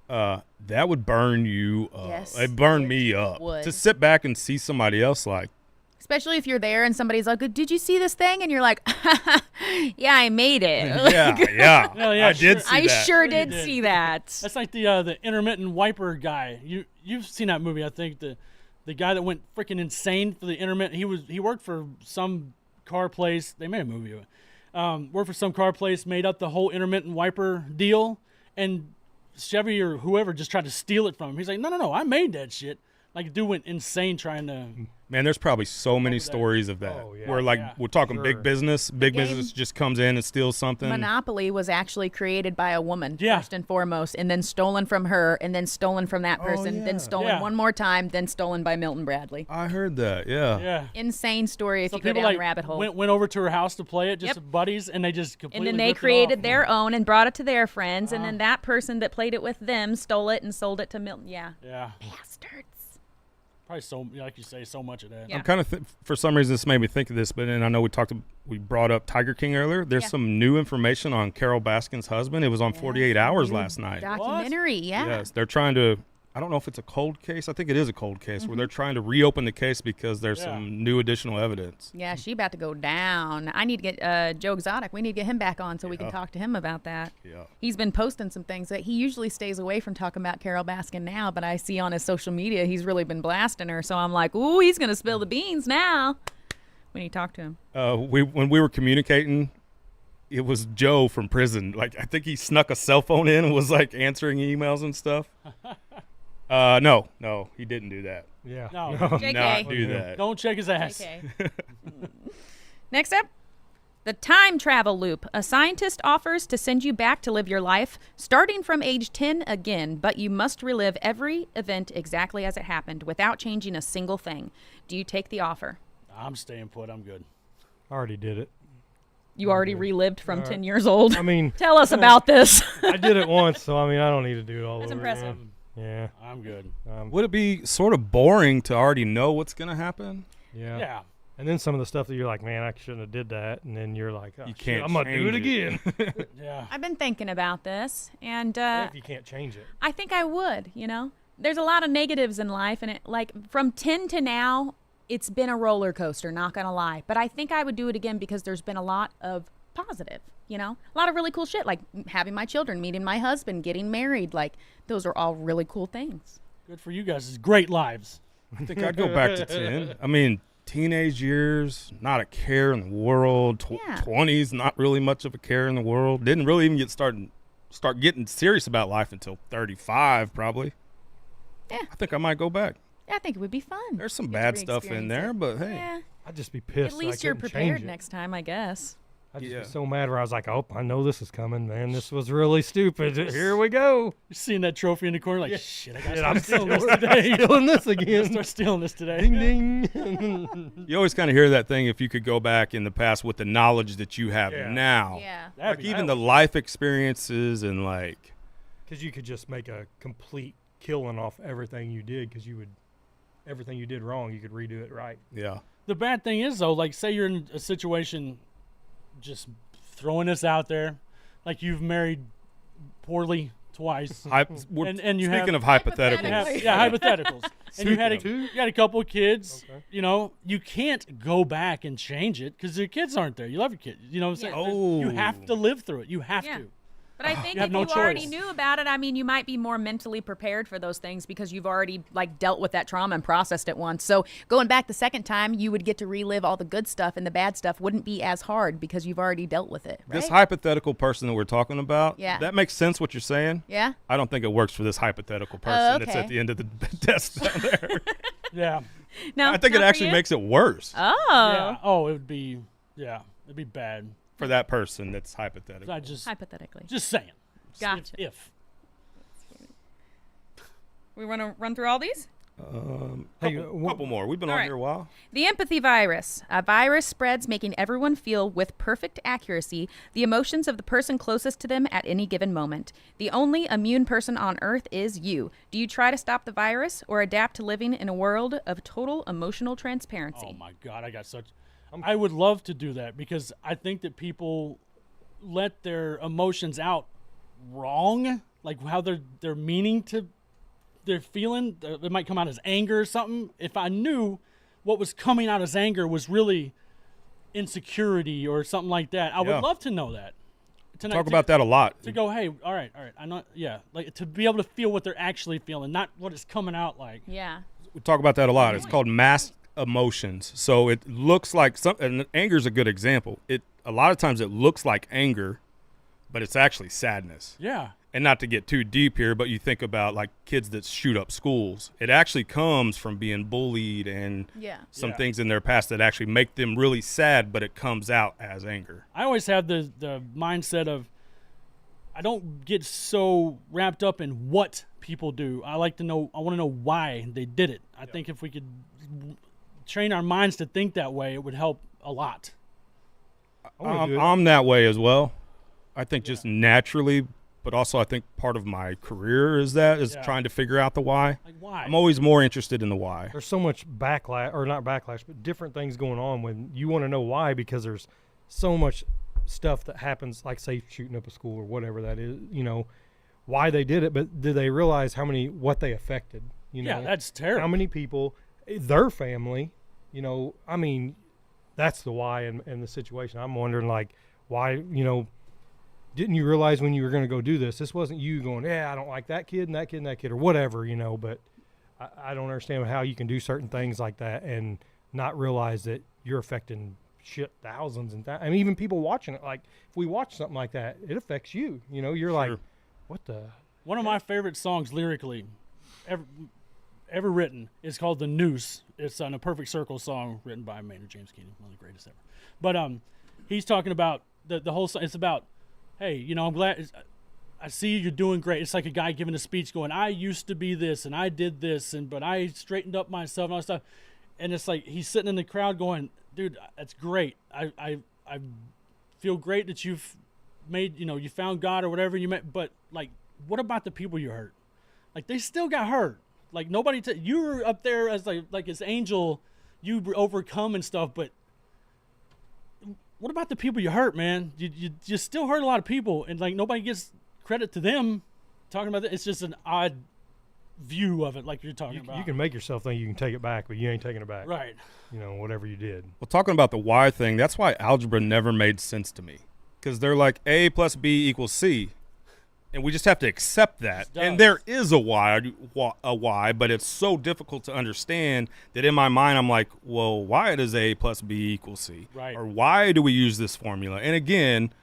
That would burn you up. Yes, It burned it me up would. to sit back and see somebody else like, Especially if you're there and somebody's like, "Did you see this thing?" And you're like, "Yeah, I made it." yeah, yeah, Yeah, yeah, I did sure. see I that. sure you did did. see that. That's like the intermittent wiper guy. You've seen that movie, I think. The guy that went freaking insane for the intermittent. He worked for some car place. They made a movie of it. Worked for some car place, made up the whole intermittent wiper deal, and Chevy or whoever just tried to steal it from him. He's like, no, I made that shit. Like, the dude went insane trying to. Man, there's probably so many Over that. stories of that Oh, yeah. where like Yeah. we're talking Sure. big business. Big game business just comes in and steals something. Monopoly was actually created by a woman, Yeah. first and foremost, and then stolen from her, and then stolen from that person, yeah. then stolen Yeah. one more time, then stolen by Milton Bradley. I heard that. Yeah. Yeah. Insane story if So you go people down like the rabbit hole. went over to her house to play it, just Yep. buddies, and they just And completely. then they ripped it created off. their own and brought it to their friends, and then that person that played it with them stole it and sold it to Milton. Yeah. Yeah, Bastards. probably so. Like you say, so much of that. Yeah. I'm kind of for some reason this made me think of this, but then I know we brought up Tiger King earlier. There's Yeah. some new information on Carol Baskin's husband. It was on 48 Hours last night. Documentary, yeah. Yes, they're trying to. I don't know if it's a cold case. I think it is a cold case Mm-hmm. where they're trying to reopen the case because there's Yeah. some new additional evidence. Yeah, she about to go down. I need to get Joe Exotic. We need to get him back on so we can Yeah. talk to him about that. Yeah. He's been posting some things that he usually stays away from talking about Carol Baskin now, but I see on his social media he's really been blasting her. So I'm like, ooh, he's gonna spill the beans now when you talk to him. When we were communicating, it was Joe from prison. Like I think he snuck a cell phone in and was like answering emails and stuff. No, he didn't do that. Yeah. No. JK. Not do that. Don't check his ass. Okay. Next up, the time travel loop. A scientist offers to send you back to live your life starting from age 10 again, but you must relive every event exactly as it happened without changing a single thing. Do you take the offer? I'm staying put. I'm good. I already did it. You already relived from Alright. 10 years old. I mean, Tell us about this. I did it once, so I mean, I don't need to do it all That's over impressive. again. Yeah. I'm good. Would it be sort of boring to already know what's gonna happen? Yeah. Yeah. And then some of the stuff that you're like, man, I shouldn't have did that, and then you're like, oh, You shit, can't I'm gonna do it change again. Yeah. I've been thinking about this, and if you can't change it. I think I would, you know? There's a lot of negatives in life, and it, like, from 10 to now, it's been a roller coaster, not gonna lie. But I think I would do it again because there's been a lot of positive, you know? A lot of really cool shit, like having my children, meeting my husband, getting married. Like, those are all really cool things. Good for you guys. It's great lives. I think I'd go back to 10. I mean, teenage years, not a care in the world. Yeah. 20s, not really much of a care in the world. Didn't really even start getting serious about life until 35, probably. Yeah. I think I might go back. Yeah, I think it would be fun. There's some Get bad to stuff in re-experience there, it. but hey. Yeah, I'd just be pissed. at that I least you're couldn't change prepared it. next time, I guess. I'd just Yeah. be so mad where I was like, oh, I know this is coming, man. This was really stupid. Here we go. You're seeing that trophy in the corner, like, Yeah. shit, I Shit, gotta I'm start stealing this still today. stealing this Gotta again. start stealing this today. Ding ding. You always kind of hear that thing if you could go back in the past with the knowledge that you have Yeah. now. Yeah. That'd Like be- even the life experiences and like Because you could just make a complete killing off everything you did because you would everything you did wrong, you could redo it right. Yeah. The bad thing is, though, like, say you're in a situation, just throwing this out there, like you've married poorly twice. And you speaking have, of hypotheticals. Hypotheticals. And you had a couple of kids. Okay. You know, you can't go back and change it because your kids aren't there. You love your kids. You know what I'm saying? Oh. You have to live through it. You have to. But I think You have if no you already choice. knew about it, I mean, you might be more mentally prepared for those things because you've already like dealt with that trauma and processed it once. So going back the second time, you would get to relive all the good stuff, and the bad stuff wouldn't be as hard because you've already dealt with it. Right? This hypothetical person that we're talking about, Yeah. that makes sense what you're saying. Yeah. I don't think it works for this hypothetical person that's okay. at the end of the desk down there. Yeah. No, I think it not for actually you? makes it worse Oh. Yeah. Oh, it would be. Yeah. It'd be bad. for that person that's hypothetical. I just Hypothetically. saying. Gotcha. If. We want to run through all these? Hey, Couple more. We've been All on right. here a while. The empathy virus. A virus spreads, making everyone feel with perfect accuracy the emotions of the person closest to them at any given moment. The only immune person on Earth is you. Do you try to stop the virus or adapt to living in a world of total emotional transparency? Oh my God, I got such. I would love to do that because I think that people let their emotions out wrong, like how they're meaning to, they're feeling. It might come out as anger or something. If I knew what was coming out as anger was really insecurity or something like that, I Yeah. would love to know that. Talk about that a lot. To go, hey, all right, I'm not, like to be able to feel what they're actually feeling, not what it's coming out like. Yeah. We talk about that a lot. It's called masked emotions. So it looks like and anger is a good example. A lot of times it looks like anger, but it's actually sadness. Yeah. And not to get too deep here, but you think about like kids that shoot up schools. It actually comes from being bullied and some Yeah. things in their past that actually make them really sad, but it comes out as anger. I always have the mindset of I don't get so wrapped up in what people do. I want to know why they did it. I think if we could train our minds to think that way, it would help a lot. I'm that way as well. I think just naturally, but also I think part of my career is trying to figure out the why. Like why? I'm always more interested in the why. There's so much backlash, or not backlash, but different things going on when you want to know why, because there's so much stuff that happens, like say shooting up a school or whatever that is, why they did it, but did they realize what they affected? Yeah, that's terrible. How many people, their family, that's the why in the situation. I'm wondering like why, didn't you realize when you were going to go do this, this wasn't you going, yeah, I don't like that kid and that kid and that kid or whatever, but I don't understand how you can do certain things like that and not realize that you're affecting thousands and even people watching it. Like if we watch something like that, it affects you, you're like, what the? One of my favorite songs lyrically ever written is called The Noose. It's on a Perfect Circle song written by Maynard James Keenan, one of the greatest ever. But he's talking about the whole song. It's about, hey, I'm glad I see you're doing great. It's like a guy giving a speech going, I used to be this and I did this, but I straightened up myself and all that stuff. And it's like he's sitting in the crowd going, dude, that's great. I feel great that you've made, you found God or whatever you met, but like, what about the people you hurt? Like they still got hurt. Like nobody, you were up there as like this angel, you overcome and stuff, but what about the people you hurt, man? You still hurt a lot of people, and like nobody gets credit to them. Talking about that, it's just an odd view of it, like you're talking about. You can make yourself think you can take it back, but you ain't taking it back. Right. Whatever you did. Well, talking about the why thing, that's why algebra never made sense to me. Because they're like A plus B equals C. And we just have to accept that. And there is a why, but it's so difficult to understand that in my mind I'm like, well, why does A plus B equal C? Right. Or why do we use this formula? And again,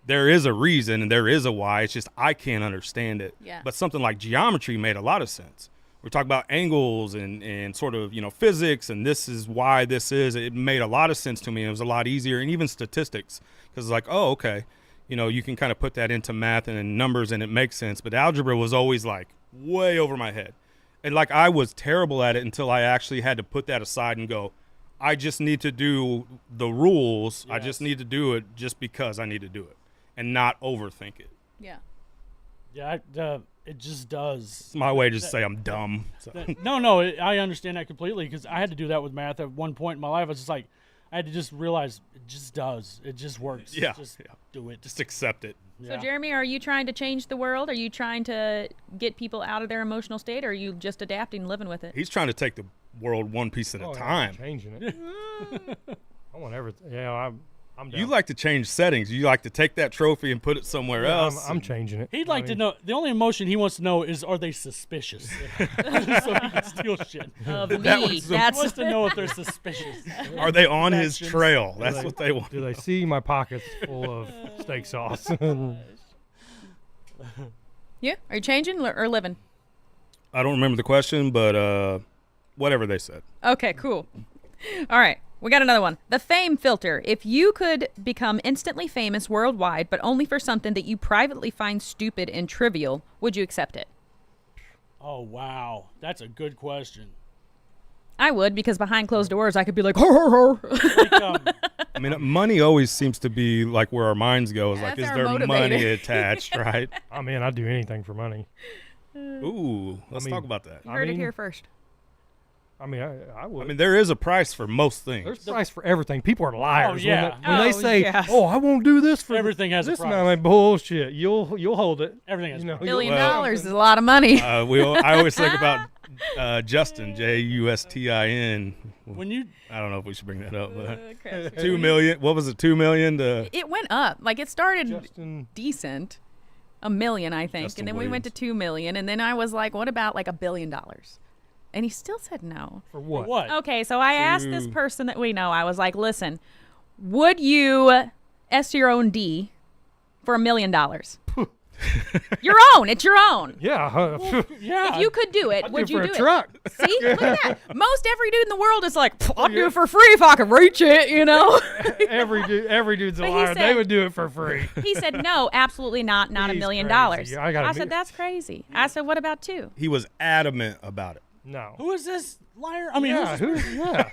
there is a reason and there is a why. It's just I can't understand it. Yeah. But something like geometry made a lot of sense. We talk about angles and sort of, physics, and this is why this is. It made a lot of sense to me. It was a lot easier, and even statistics, because it's like, oh, okay. You can kind of put that into math and numbers and it makes sense. But algebra was always like way over my head. And like I was terrible at it until I actually had to put that aside and go, I just need to do the rules. Yes. I just need to do it just because I need to do it and not overthink it. Yeah. Yeah, It just does. It's my way to just say I'm dumb. So. No, I understand that completely because I had to do that with math at one point in my life. I was just like, I had to just realize it just does. It just works. Yeah. Just do it. Just accept it. Yeah. So, Jeremy, are you trying to change the world? Are you trying to get people out of their emotional state, or are you just adapting and living with it? He's trying to take the world one piece at a I'm time. changing it. I want everything. Yeah, I'm down. You like to change settings. You like to take that trophy and put it somewhere Yeah, else. I'm changing it. He'd like to know. The only emotion he wants to know is, are they suspicious? So he can steal shit. Of That me. was He That's wants to know if they're suspicious. Are they on his Actions. trail? That's what they want. Do they see my pockets full of steak sauce? you. Are you changing or living? I don't remember the question, but whatever they said. Okay, cool. All right. We got another one. The fame filter. If you could become instantly famous worldwide, but only for something that you privately find stupid and trivial, would you accept it? Oh, wow. That's a good question. I would, because behind closed doors, I could be like, hor, hor, hor. Like, I mean, money always seems to be like where our minds go. Is like, That's is our there motivator. money attached, right? I mean, I'd do anything for money. Ooh, let's mean- talk about that. You heard it mean- here first. I mean, I would. I mean, there is a price for most things. There's a price for everything. People are liars. yeah. When they Oh, say, yeah. "Oh, I won't do this for Everything has a this price. amount of bullshit," you'll hold it. everything has You know, price. you'll- $1 billion Well- is a lot of money. I always think about Justin, Justin. When you I don't know if we should bring that up, but Okay. 2 million. What was it? 2 million to It went up. Like, it started Justin, decent. $1 million, I think. Justin and then we went to 2 million. And then I was like, what about like $1 billion? And he still said no. for what? what? Okay, so I asked this Two. person that we know, I was like, listen, would you S your own D for $1 million? Your own. It's your own. Yeah, Yeah. If you could do it, I'd would do it you for do a truck. it? See? Look at that. Most every dude in the world is like, I'll do it for free if I can reach it, you know? every dude's a But he liar. They said- would do it for free. He said, no, absolutely not. Not $1 He's million. crazy. I gotta I be- said, that's crazy. I said, what about 2? He was adamant about it. No. Who is this liar? I mean, Yeah, who's this? yeah.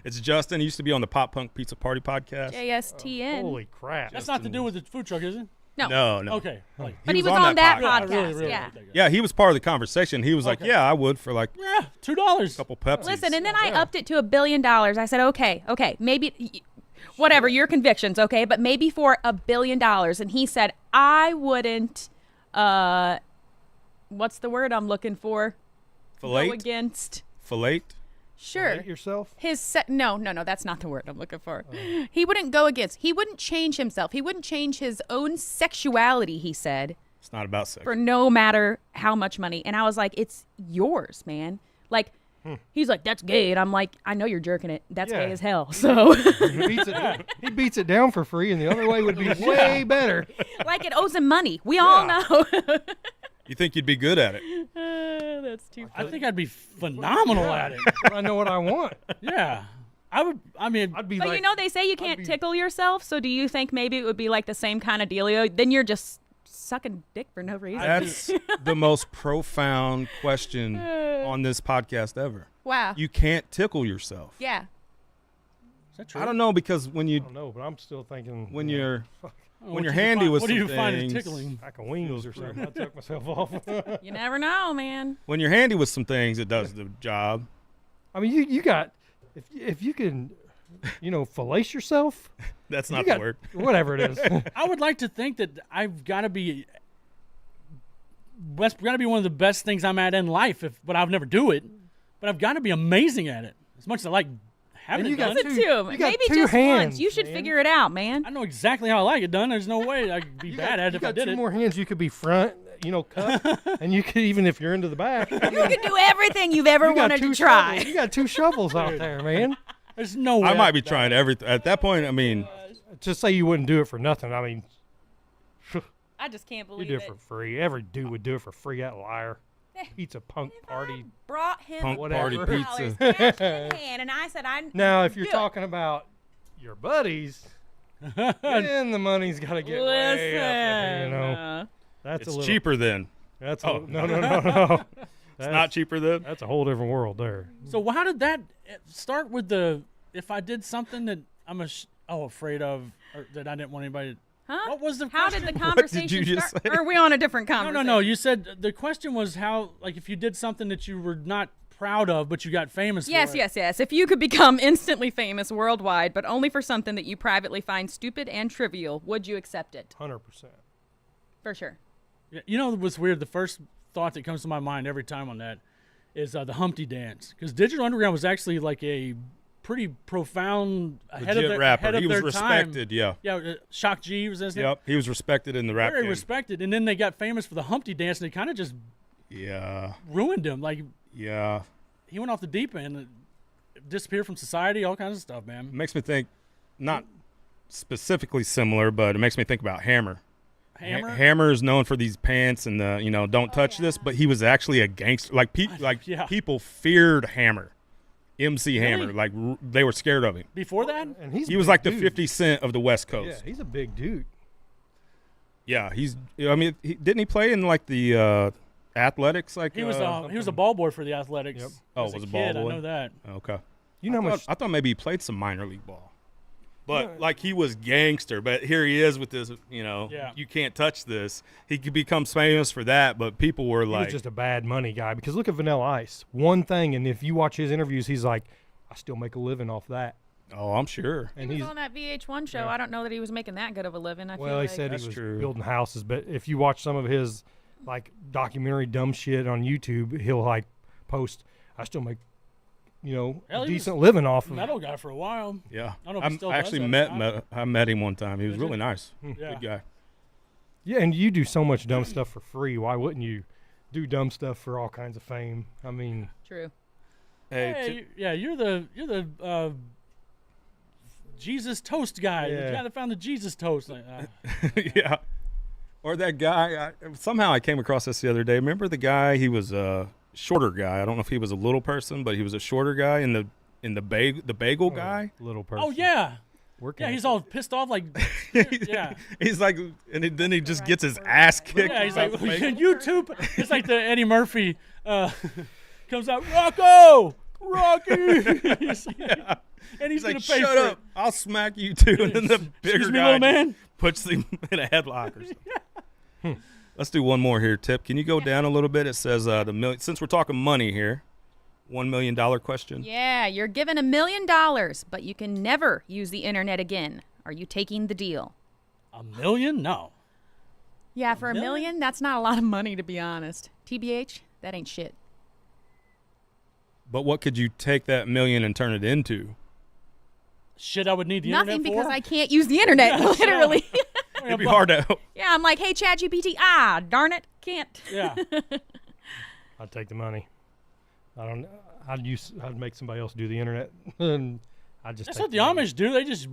It's Justin. He used to be on the Pop Punk Pizza Party podcast. JSTN. Holy crap. That's not to do with the food truck, is it? No. No. Okay. Like, But he was on that yeah, podcast. really, really, yeah. really. Yeah, he was part of the conversation. He was like, Okay. "Yeah, I would for like Yeah, $2. a couple Pepsis." Listen, and then I upped it to $1 billion. I said, okay, maybe, whatever, your convictions, okay, but maybe for $1 billion. And he said, I wouldn't, what's the word I'm looking for? Go Fillet, against. fillet. Sure. Hate yourself? No, that's not the word I'm looking for. He wouldn't go against. He wouldn't change himself. He wouldn't change his own sexuality, he said, It's not about sex. for no matter how much money. And I was like, it's yours, man. Like, he's like, that's gay. And I'm like, I know you're jerking it. That's Yeah. gay as hell. So, He beats it down for free, and the other way would be way better. like, it owes him money. We all Yeah. know. You think you'd be good at it? That's too I think I'd be phenomenal at it. I know what I want. Yeah. I would, I mean, I'd be But like, you know, they say you can't be- tickle yourself. So do you think maybe it would be like the same kind of dealio? Then you're just sucking dick for no reason. That's the most profound question on this podcast ever. Wow. You can't tickle yourself. Yeah. is that true? I don't know, because when I don't know, but I'm still thinking when you know, you're What when do you're you handy find- with what do some you find things- tickling? pack of wings or something, I took myself off. You never know, man. when you're handy with some things, it does the job. I mean, you got if you can, fillet yourself. That's you not got, the word. Whatever it is. I would like to think that I've got to be. That's got to be one of the best things I'm at in life. But I'll never do it. But I've got to be amazing at it. As much as I like having And you it got done, Listen to him. you got Maybe two just hands, once. You should man. figure it out, man. I know exactly how I like it done. There's no way I could be You bad got, at it you if I got did two it. more hands. You could be front, cut, and you could even if you're into the back. You can do everything you've ever You got wanted two to try. shovels. You got two shovels out there, man. There's no way. I might be trying everything at that point. I mean, Just say you wouldn't do it for nothing. I mean, I just can't you believe do it for free. Every dude would do it for free. That liar. Pizza punk party. Brought him Punk party $1 pizza. cash in hand, and I said, Now, if you're do it. talking about your buddies, then the money's got to get way up there, Listen. That's it's a little cheaper then. That's Oh. no. It's not cheaper then. That's a whole different world there. So how did that start with the? If I did something that I'm afraid of, or that I didn't want anybody. Huh? What was the How question? did the conversation just start? say? Or are we on a different No, conversation? no. You said the question was how, like, if you did something that you were not proud of, but you got famous Yes, for it. yes. If you could become instantly famous worldwide, but only for something that you privately find stupid and trivial, would you accept it? 100%. For sure. Yeah, you know what's weird? The first thought that comes to my mind every time on that is the Humpty Dance, because Digital Underground was actually like a pretty profound ahead Legit of their, rapper. ahead of He was their respected. time. Yeah. Yeah, Shock G was his name. Yep. He was respected in the rap Very game. respected, and then they got famous for the Humpty Dance, and it kind of just Yeah. ruined him. Like Yeah. he went off the deep end, disappeared from society, all kinds of stuff, man. It makes me think, not specifically similar, but it makes me think about Hammer. Hammer. Hammer is known for these pants and the don't touch this, but he was actually a gangster. Like Yeah. people feared Hammer, MC Really? Hammer. Like they were scared of him. Before that, And he's He a was big like the dude. 50 Cent of the West Yeah, Coast. he's a big dude. Yeah, he's. I mean, didn't he play in like the athletics? Like he was a ball boy for the Athletics. Yep. Oh, As was a kid, ball boy? I know that. Okay. You know how much I thought maybe he played some minor league ball. But Yeah. like he was gangster, but here he is with this, Yeah. you can't touch this. He could become famous for that, but people were he like, was just a bad money guy. Because look at Vanilla Ice. One thing, and if you watch his interviews, he's like, I still make a living off that. oh, I'm sure. And He he's was on that VH1 show. Yeah. I don't know that he was making that good of a living. I well, feel he like. said That's he was true. building houses, but if you watch some of his like documentary dumb shit on YouTube, he'll like post, I still make, Hell, a he decent living off of Metal guy for a while. Yeah. I don't know if he still I does actually that. I met him one time. He was Did you? really nice. Yeah. Good guy. Yeah, and you do so much dumb stuff for free. Why wouldn't you do dumb stuff for all kinds of fame? I mean, True. Hey, Yeah, you're the Jesus toast guy. Yeah. The guy that found the Jesus toast. Like, yeah. Or that guy. Somehow I came across this the other day. Remember the guy? He was a shorter guy. I don't know if he was a little person, but he was a shorter guy. The bagel guy. little person. oh yeah, Working. yeah. He's all pissed off. Like, yeah, He's like, then he just gets his ass kicked. yeah. He's like, about the bagel. YouTube. It's like the Eddie Murphy comes out. Rocco, Rocky. Yeah. And he's He's like, gonna pay shut for up! I'll smack you too. And then the bigger Excuse me, guy little man. puts him in a headlock or something. Let's do one more here, Tip. Can you go down a little bit? It says since we're talking money here, $1 million question. Yeah, you're given $1 million, but you can never use the internet again. Are you taking the deal? $1 million? No. Yeah, for $1 million? million, that's not a lot of money, to be honest. TBH, that ain't shit. But what could you take that million and turn it into? Shit, I would need the Nothing, internet because for. I can't use the internet, Yeah, literally. It'd be hard to. Yeah, I'm like, hey, ChatGPT, darn it, can't. Yeah. I'd take the money. I don't. I'd make somebody else do the internet, and I just. That's take what the money. Amish do. They just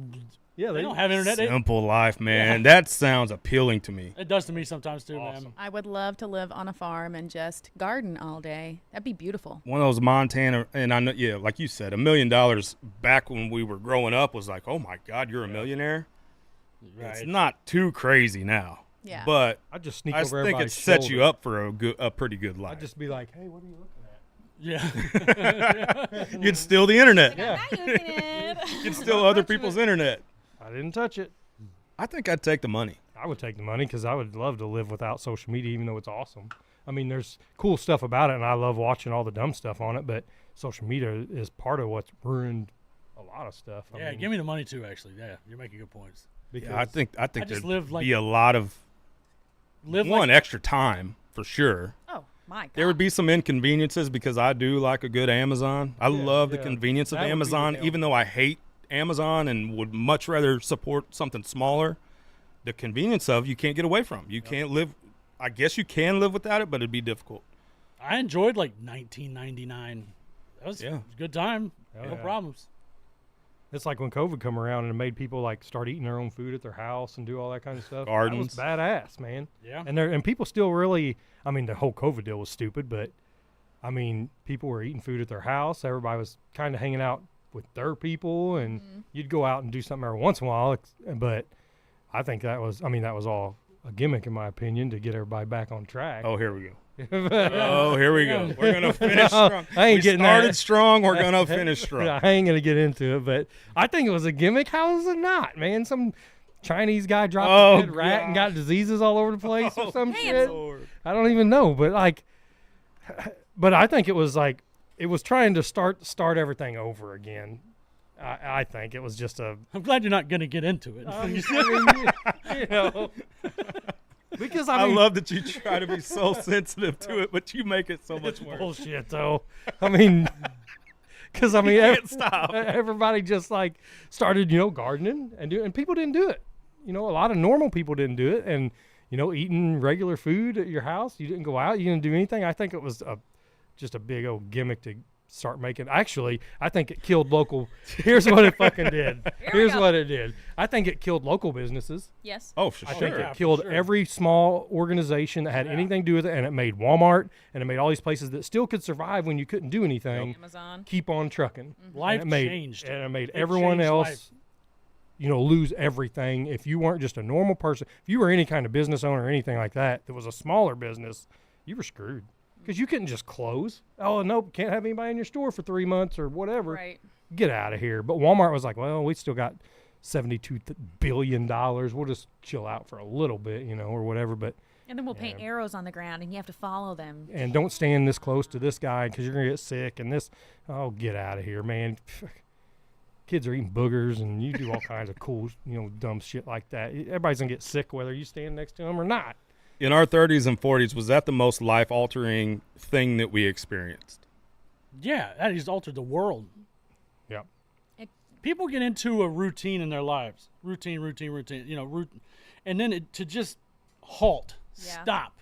Yeah, they don't have internet. Simple life, man. That sounds appealing to me. It does to me sometimes too, Awesome. man. I would love to live on a farm and just garden all day. That'd be beautiful. One of those Montana, and I know, yeah, like you said, $1 million back when we were growing up was like, oh my God, you're a millionaire. It's Right. not too crazy now. Yeah. But I'd just sneak I over think it everybody's sets you shoulder. up for a pretty good life. I'd just be like, hey, what are you looking at? Yeah. You'd steal the internet. Yeah. You'd steal other people's internet. I didn't touch it. I think I'd take the money. I would take the money because I would love to live without social media, even though it's awesome. I mean, there's cool stuff about it, and I love watching all the dumb stuff on it. But social media is part of what's ruined a lot of stuff. I Yeah, mean, give me the money too. Actually, yeah, you're making good points. because Yeah, I think I there'd just live like be a lot of live one like extra time for sure. Oh, my God. There would be some inconveniences because I do like a good Amazon. I love the yeah. convenience of That would be the Amazon, deal. even though I hate Amazon and would much rather support something smaller. The convenience of you can't get away from. You can't live. I guess you can live without it, but it'd be difficult. I enjoyed like 1999. That was Yeah. a good time. Oh, No yeah. problems. it's like when COVID come around and it made people like start eating their own food at their house and do all that kind of stuff. Gardens. That was badass, man. Yeah. And people still really. I mean, the whole COVID deal was stupid, but I mean, people were eating food at their house. Everybody was kind of hanging out with their people, and you'd go out and do something every once in a while. But I think that was all a gimmick, in my opinion, to get everybody back on track. Oh, here we go. Oh, here we go. Yeah. We're gonna finish No, strong. I ain't We getting started that. strong. We're gonna finish strong. I ain't gonna get into it, but I think it was a gimmick. How is it not, man? Chinese guy dropped Oh, a dead rat and got diseases all over the place or some damn. shit. Lord. I don't even know, but I think it was like it was trying to start everything over again. I think it was just a I'm glad you're not going to get into it. I mean, you know, because I mean, love that you try to be so sensitive to it, but you make it so much worse. bullshit though. I mean, because I mean, Can't stop. everybody just like started, gardening and people didn't do it. A lot of normal people didn't do it, and eating regular food at your house. You didn't go out. You didn't do anything. I think it was just a big old gimmick to start making. Actually, I think it killed local. Here's what it fucking did. Here's what it did. I think it killed local businesses. Yes. Oh, for I sure. think Yeah, it for killed sure. every small organization that had anything to do with it, and it made Walmart and it made all these places that still could survive when you couldn't do anything. Amazon. Keep on trucking. Life And it made, changed. and it made It everyone changed else, life. lose everything. If you weren't just a normal person, if you were any kind of business owner or anything like that was a smaller business, you were screwed because you couldn't just close. Oh, nope, can't have anybody in your store for 3 months or whatever. Right. Get out of here. But Walmart was like, well, we still got $72 billion. We'll just chill out for a little bit, or whatever. But And then we'll paint arrows on the ground, and you have to follow them. and don't stand this close to this guy because you're gonna get sick. And this, oh, get out of here, man. Kids are eating boogers, and you do all kinds of cool, dumb shit like that. Everybody's gonna get sick whether you stand next to them or not. In our 30s and 40s, was that the most life-altering thing that we experienced? Yeah, that has altered the world. Yep. People get into a routine in their lives. Routine. And then to just halt, Yeah. stop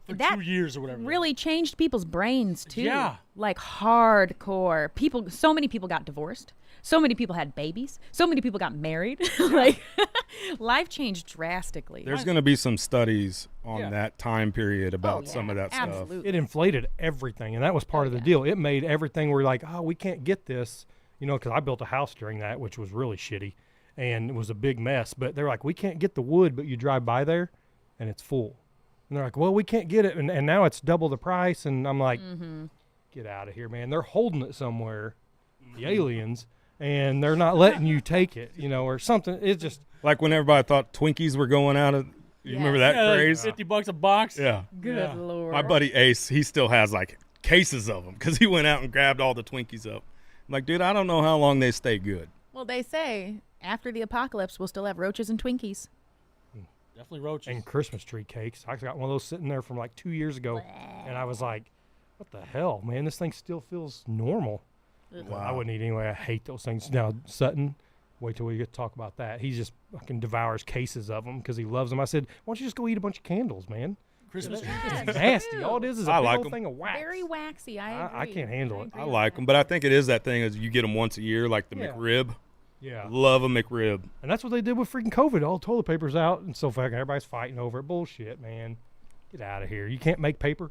for That 2 years or whatever. Really changed people's brains too. Yeah. Like hardcore. So many people got divorced. So many people had babies. So many people got married. Like life changed drastically. There's going to be some studies on Yeah. that time period about yeah, some of that stuff. absolutely. It inflated everything, and that was part of the deal. It made everything where like, oh, we can't get this, because I built a house during that, which was really shitty, and it was a big mess. But they're like, we can't get the wood, but you drive by there, and it's full. And they're like, well, we can't get it, and now it's double the price. And I'm like, get out of here, man. They're holding it somewhere, the aliens, and they're not letting you take it, or something. It's just Like when everybody thought Twinkies were going out of, you remember that Yeah, like craze? $50 a box. Yeah. Good Yeah. Lord. My buddy Ace, he still has like cases of them because he went out and grabbed all the Twinkies up. I'm like, dude, I don't know how long they stay good. Well, they say after the apocalypse, we'll still have roaches and Twinkies. Definitely roaches. and Christmas tree cakes. I got one of those sitting there from like 2 years ago, and I was like, what the hell, man? This thing still feels normal. I wouldn't eat anyway. I hate those things. Now, Sutton, wait till we get to talk about that. He just fucking devours cases of them because he loves them. I said, why don't you just go eat a bunch of candles, man? Christmas tree. Yes, Nasty. me All it too. is a I big like old 'em. thing of wax. Very waxy. I I agree. can't handle it. agree I with like that. them, but I think it is that thing is you get them once a year, like the Yeah. McRib. Yeah. Love a McRib. And that's what they did with freaking COVID. All toilet paper's out, and so fucking everybody's fighting over it. Bullshit, man. Get out of here. You can't make paper?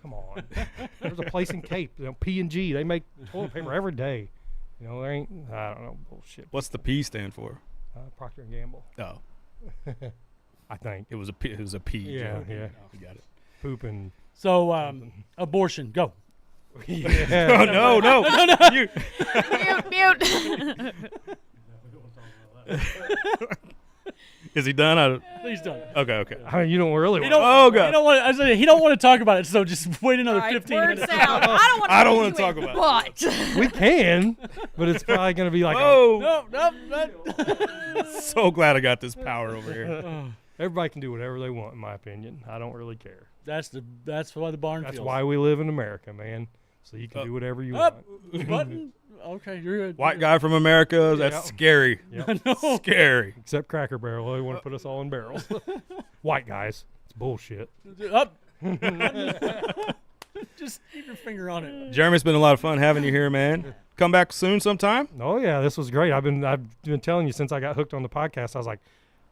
Come on. There's a place in Cape, P&G. They make toilet paper every day. There ain't, I don't know, bullshit. What's the P stand for? Procter & Gamble, Oh, I think. it was a P. It was a P. Yeah, joke. yeah. You got it. Poop and... So, abortion. Go. yeah. Oh no! You- Mute. is he done? Please don't. Okay. I mean, you don't really He want don't, Oh, God. He don't want. I said he don't want to talk about it. So just wait another All right, 15 words minutes. out. I don't want to talk about it. But We can, but it's probably going to be like... Oh, No. so glad I got this power over here. Everybody can do whatever they want, in my opinion. I don't really care. That's why the barn That's feels. why we live in America, man. So you can do whatever you Up want. button. Okay, you're good. White guy from America. That's Yeah. scary. Yep. No. Scary. Except Cracker Barrel. They want to put us all in barrels. White guys. It's bullshit. Up. Just keep your finger on it. Jeremy, it's been a lot of fun having you here, man. Come back soon sometime. Oh yeah, this was great. I've been telling you since I got hooked on the podcast. I was like,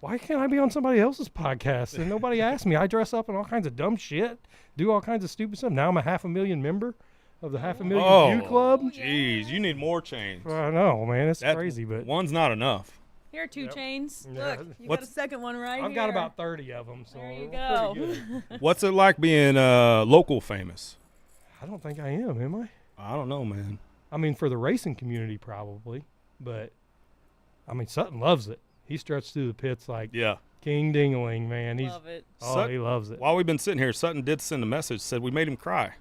why can't I be on somebody else's podcast? And nobody asked me. I dress up in all kinds of dumb shit, do all kinds of stupid stuff. Now I'm a 500,000 member of the 500,000 View Club. Jeez, you need more chains. I know, man. It's That crazy, but one's not enough. here are two chains. Yeah. Look, you got a What's- second one right I've here. got about 30 of them. So There you we're pretty go. good. What's it like being local famous? I don't think I am I? I don't know, man. I mean, for the racing community, probably. But, I mean, Sutton loves it. he struts through the pits like Yeah. king dingling, man. He's Love it. oh, he loves it. While we've been sitting here, Sutton did send a message, said we made him cry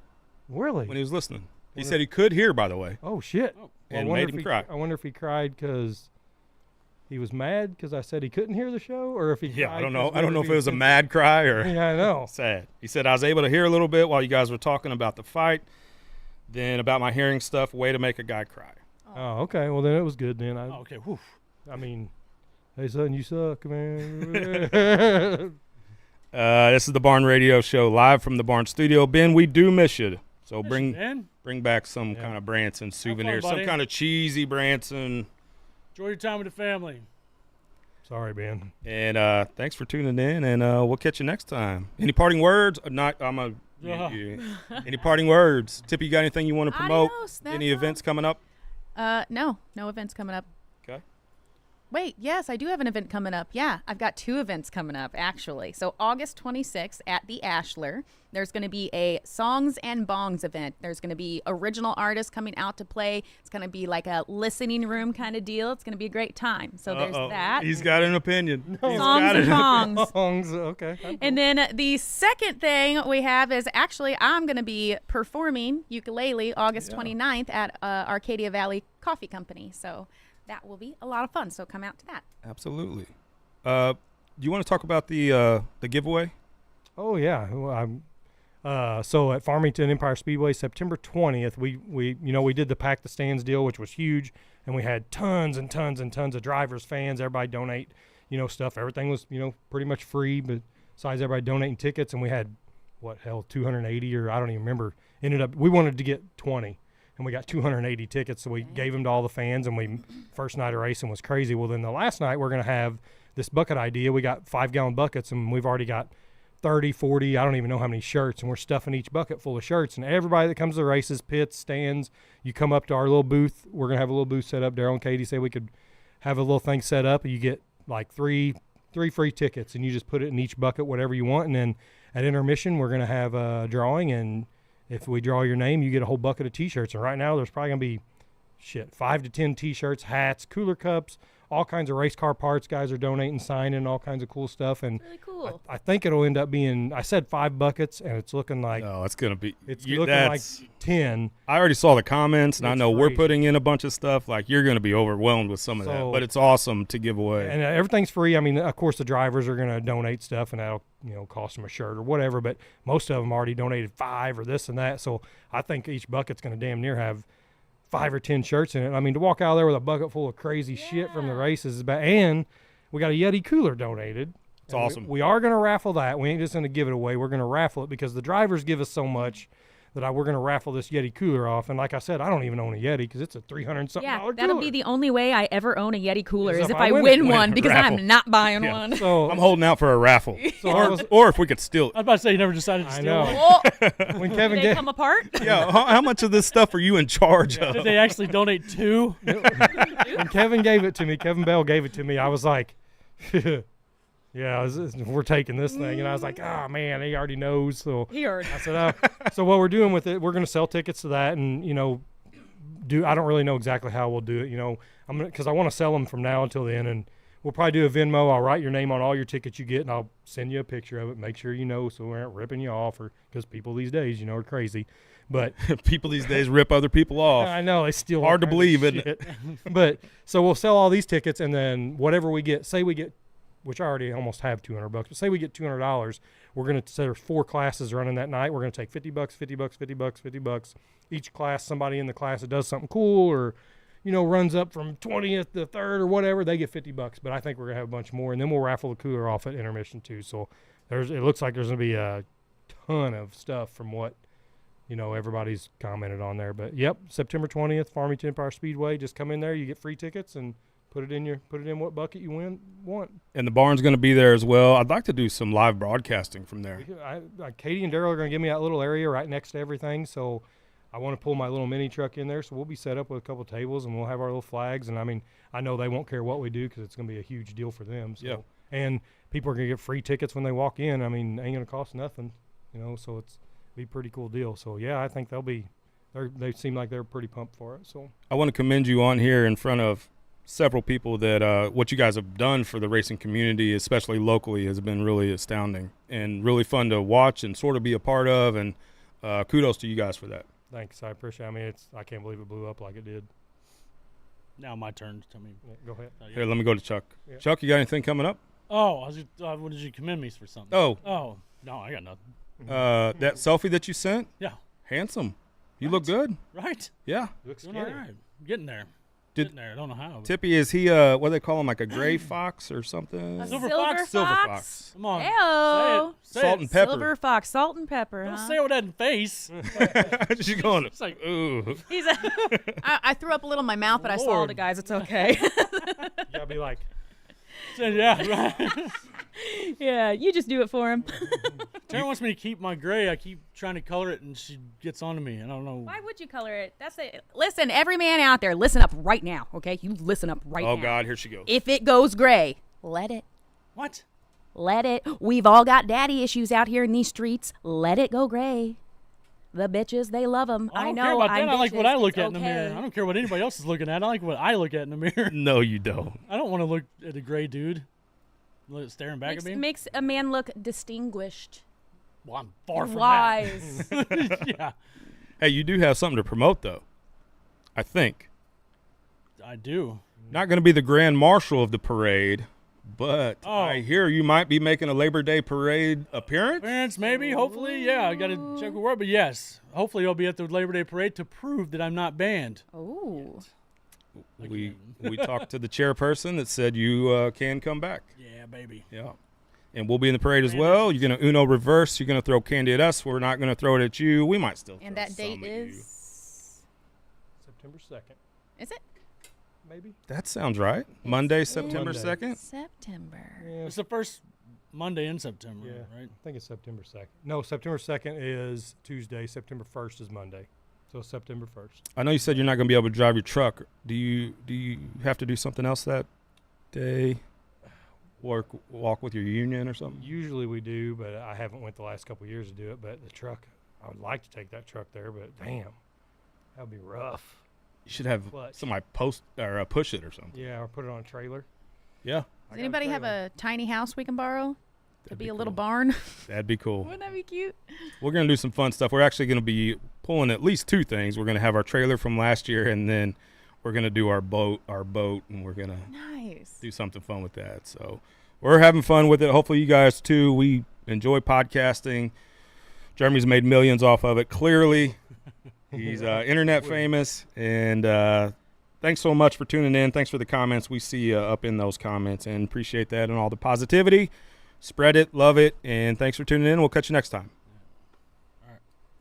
Really? when he was listening. He What said he could hear, by the way, Oh shit! and I wonder made if him he- cry. I wonder if he cried because he was mad because I said he couldn't hear the show, or if he Yeah, cried I don't know. 'cause I don't we know were if it was a being mad cry or sensitive. Yeah, I know. sad. He said I was able to hear a little bit while you guys were talking about the fight, then about my hearing stuff. Way to make a guy cry. Oh, okay. Well, then it was good. Then Oh, okay. Whew. I mean, hey son, you suck, man. This is the Barn Radio Show live from the Barn Studio. Ben, we do miss you. So Man, bring back some Yeah. kind of Branson souvenir, some buddy. kind of cheesy Branson. enjoy your time with the family. Sorry, Ben. And thanks for tuning in, and we'll catch you next time. Any parting words? Not. Any parting words? Tippy, you got anything you want to promote? Adios, that's Any all. events coming up? No events coming up. Okay. Wait, yes, I do have an event coming up. Yeah, I've got 2 events coming up, actually. So August 26th at the Ashler, there's going to be a Songs and Bongs event. There's going to be original artists coming out to play. It's going to be like a listening room kind of deal. It's going to be a great time. So there's that. He's got an opinion. He's Songs got and it. Bongs. Songs, okay. And then the second thing we have is actually I'm going to be performing ukulele August 29th at Arcadia Valley Coffee Company. So that will be a lot of fun. So come out to that. Absolutely. Do you want to talk about the giveaway? Oh yeah. So at Farmington Empire Speedway, September 20th, we did the Pack the Stands deal, which was huge, and we had tons and tons and tons of drivers, fans, everybody donate, stuff. Everything was, pretty much free, but besides everybody donating tickets, and we had 280 or I don't even remember. We wanted to get 20. And we got 280 tickets, so we gave them to all the fans, and first night of racing was crazy. Well, then the last night we're going to have this bucket idea. We got 5-gallon buckets, and we've already got 30, 40, I don't even know how many shirts, and we're stuffing each bucket full of shirts. And everybody that comes to the races, pits, stands, you come up to our little booth. We're going to have a little booth set up. Daryl and Katie said we could have a little thing set up. You get like three free tickets, and you just put it in each bucket, whatever you want. And then at intermission, we're going to have a drawing, and if we draw your name, you get a whole bucket of T-shirts. And right now, there's probably going to be, 5 to 10 T-shirts, hats, cooler cups, all kinds of race car parts. Guys are donating, signing, all kinds of cool stuff. And Really cool. I think it'll end up being, I said 5 buckets, and it's looking like No, it's gonna be. it's you- looking like that's- 10. I already saw the comments, and I It's know we're crazy. putting in a bunch of stuff. Like you're gonna be overwhelmed with some of that, So- but it's awesome to give away. And everything's free. I mean, of course, the drivers are going to donate stuff, and that'll cost them a shirt or whatever. But most of them already donated 5 or this and that. So I think each bucket's going to damn near have 5 or 10 shirts in it. I mean, to walk out there with a bucket full of crazy shit from the races is bad. And we got a Yeti cooler donated. It's And awesome. We are going to raffle that. We ain't just going to give it away. We're going to raffle it because the drivers give us so much that we're going to raffle this Yeti cooler off. And like I said, I don't even own a Yeti because it's a $300-something Yeah, cooler. that'll be the only way I ever own a Yeti cooler Is is if if I I win win it. one because Raffle. I'm not buying Yeah. one. So I'm holding out for a raffle, So I was- or if we could steal I it. was about to say you never decided to I steal know. one. Oh, when do Kevin they gave, come apart? Yeah, how much of this stuff are you in charge of? Did they actually donate 2? when Kevin gave it to me, Kevin Bell gave it to me, I was like, we're taking this thing. And I was like, oh, man, he already knows. So He heard. I said, so what we're doing with it, we're going to sell tickets to that and, I don't really know exactly how we'll do it, because I want to sell them from now until then. And we'll probably do a Venmo. I'll write your name on all your tickets you get, and I'll send you a picture of it. Make sure you know so we aren't ripping you off, because people these days, are crazy. But People these days rip other people off. I know they steal. Hard to all kinds of believe, isn't shit. But so we'll sell all these tickets, and then whatever we get, say we get, which I already almost have $200, but say we get $200, we're gonna say there's 4 classes running that night. We're gonna take $50, $50, $50, $50. Each class, somebody in the class that does something cool or, runs up from 20th to 3rd or whatever, they get $50. But I think we're gonna have a bunch more, and then we'll raffle the cooler off at intermission too. So it looks like there's gonna be a ton of stuff from what everybody's commented on there. But yep, September 20th, Farmington Empire Speedway. Just come in there, you get free tickets, and put it in what bucket you want. And the barn's going to be there as well. I'd like to do some live broadcasting from there. Katie and Daryl are going to give me that little area right next to everything, so I want to pull my little mini truck in there. So we'll be set up with a couple tables, and we'll have our little flags. And I mean, I know they won't care what we do because it's going to be a huge deal for them. So. Yeah. And people are going to get free tickets when they walk in. I mean, ain't going to cost nothing, So it's be a pretty cool deal. So yeah, I think they seem like they're pretty pumped for it. So I want to commend you on here in front of several people that what you guys have done for the racing community, especially locally, has been really astounding and really fun to watch and sort of be a part of. And kudos to you guys for that. Thanks, I appreciate it. I mean, I can't believe it blew up like it did. Now my turn. Tell me. Yeah, go ahead. Here, let me go to Chuck. Yeah. Chuck, you got anything coming up? Oh, what did you commend me for something? Oh, No, I got nothing. that selfie that you sent, Yeah. handsome. You look good. Right. Yeah. Looks Doing all skinny. right. Getting there. Getting there. I don't know how. but- Tippy, is he what do they call him, like a gray fox or something? A Silver silver fox? Silver fox. fox. Come on. Heyo. Say Salt it. and pepper. Silver fox, salt and pepper. Don't huh? say it with that face. She's going. It's like, Ooh. He's I threw up a little in my mouth, but I swallowed Lord. it, guys. It's okay. You gotta be like, yeah, right. Yeah, you just do it for him. Tara wants me to keep my gray. I keep trying to color it, and she gets on to me. I don't know. Why would you color it? That's it. Listen, every man out there, listen up right now, okay? You listen up right now. Oh God, here she goes. If it goes gray, let it. What? Let it. We've all got daddy issues out here in these streets. Let it go gray. The bitches, they love them. I don't know. care about I'm that. I like what bitches. I look It's at in the mirror. okay. I don't care what anybody else is looking at. I like what I look at in the mirror. No, you don't. I don't want to look at a gray dude staring back Makes, at me. makes a man look distinguished. Well, I'm far from Wise. that. Yeah, Hey, you do have something to promote, though. I think. I do. Not going to be the grand marshal of the parade, but Oh. I hear you might be making a Labor Day parade appearance. Parents, maybe, hopefully, yeah. I got to check the word, but yes, hopefully I'll be at the Labor Day parade to prove that I'm not banned. Oh. We talked to the chairperson that said you can come back. Yeah, baby. Yeah. And we'll be in the parade as well. You're going to Uno reverse. You're going to throw candy at us. We're not going to throw it at you. We might still And throw that date some at you. is. September 2nd, Is it? maybe? That sounds right. Monday, September Monday. 2nd. September. Yeah, It's the first Monday in September, Yeah. right? I think it's September 2nd. No, September 2nd is Tuesday. September 1st is Monday. So September 1st. I know you said you're not going to be able to drive your truck. Do you have to do something else that day? Walk with your union or something? Usually we do, but I haven't went the last couple of years to do it. But the truck, I would like to take that truck there, but damn, that would be rough. You should have What? somebody post or push it or something. Yeah, or put it on a trailer. Yeah, Does anybody have a tiny house we can borrow? To That'd be be a little cool. barn? that'd be cool. Wouldn't that be cute? We're going to do some fun stuff. We're actually going to be pulling at least two things. We're going to have our trailer from last year, and then we're going to do our boat, and we're going to Nice. do something fun with that. So we're having fun with it. Hopefully you guys too. We enjoy podcasting. Jeremy's made millions off of it. Clearly, he's internet famous. And thanks so much for tuning in. Thanks for the comments. We see you up in those comments and appreciate that and all the positivity. Spread it, love it, and thanks for tuning in. We'll catch you next time.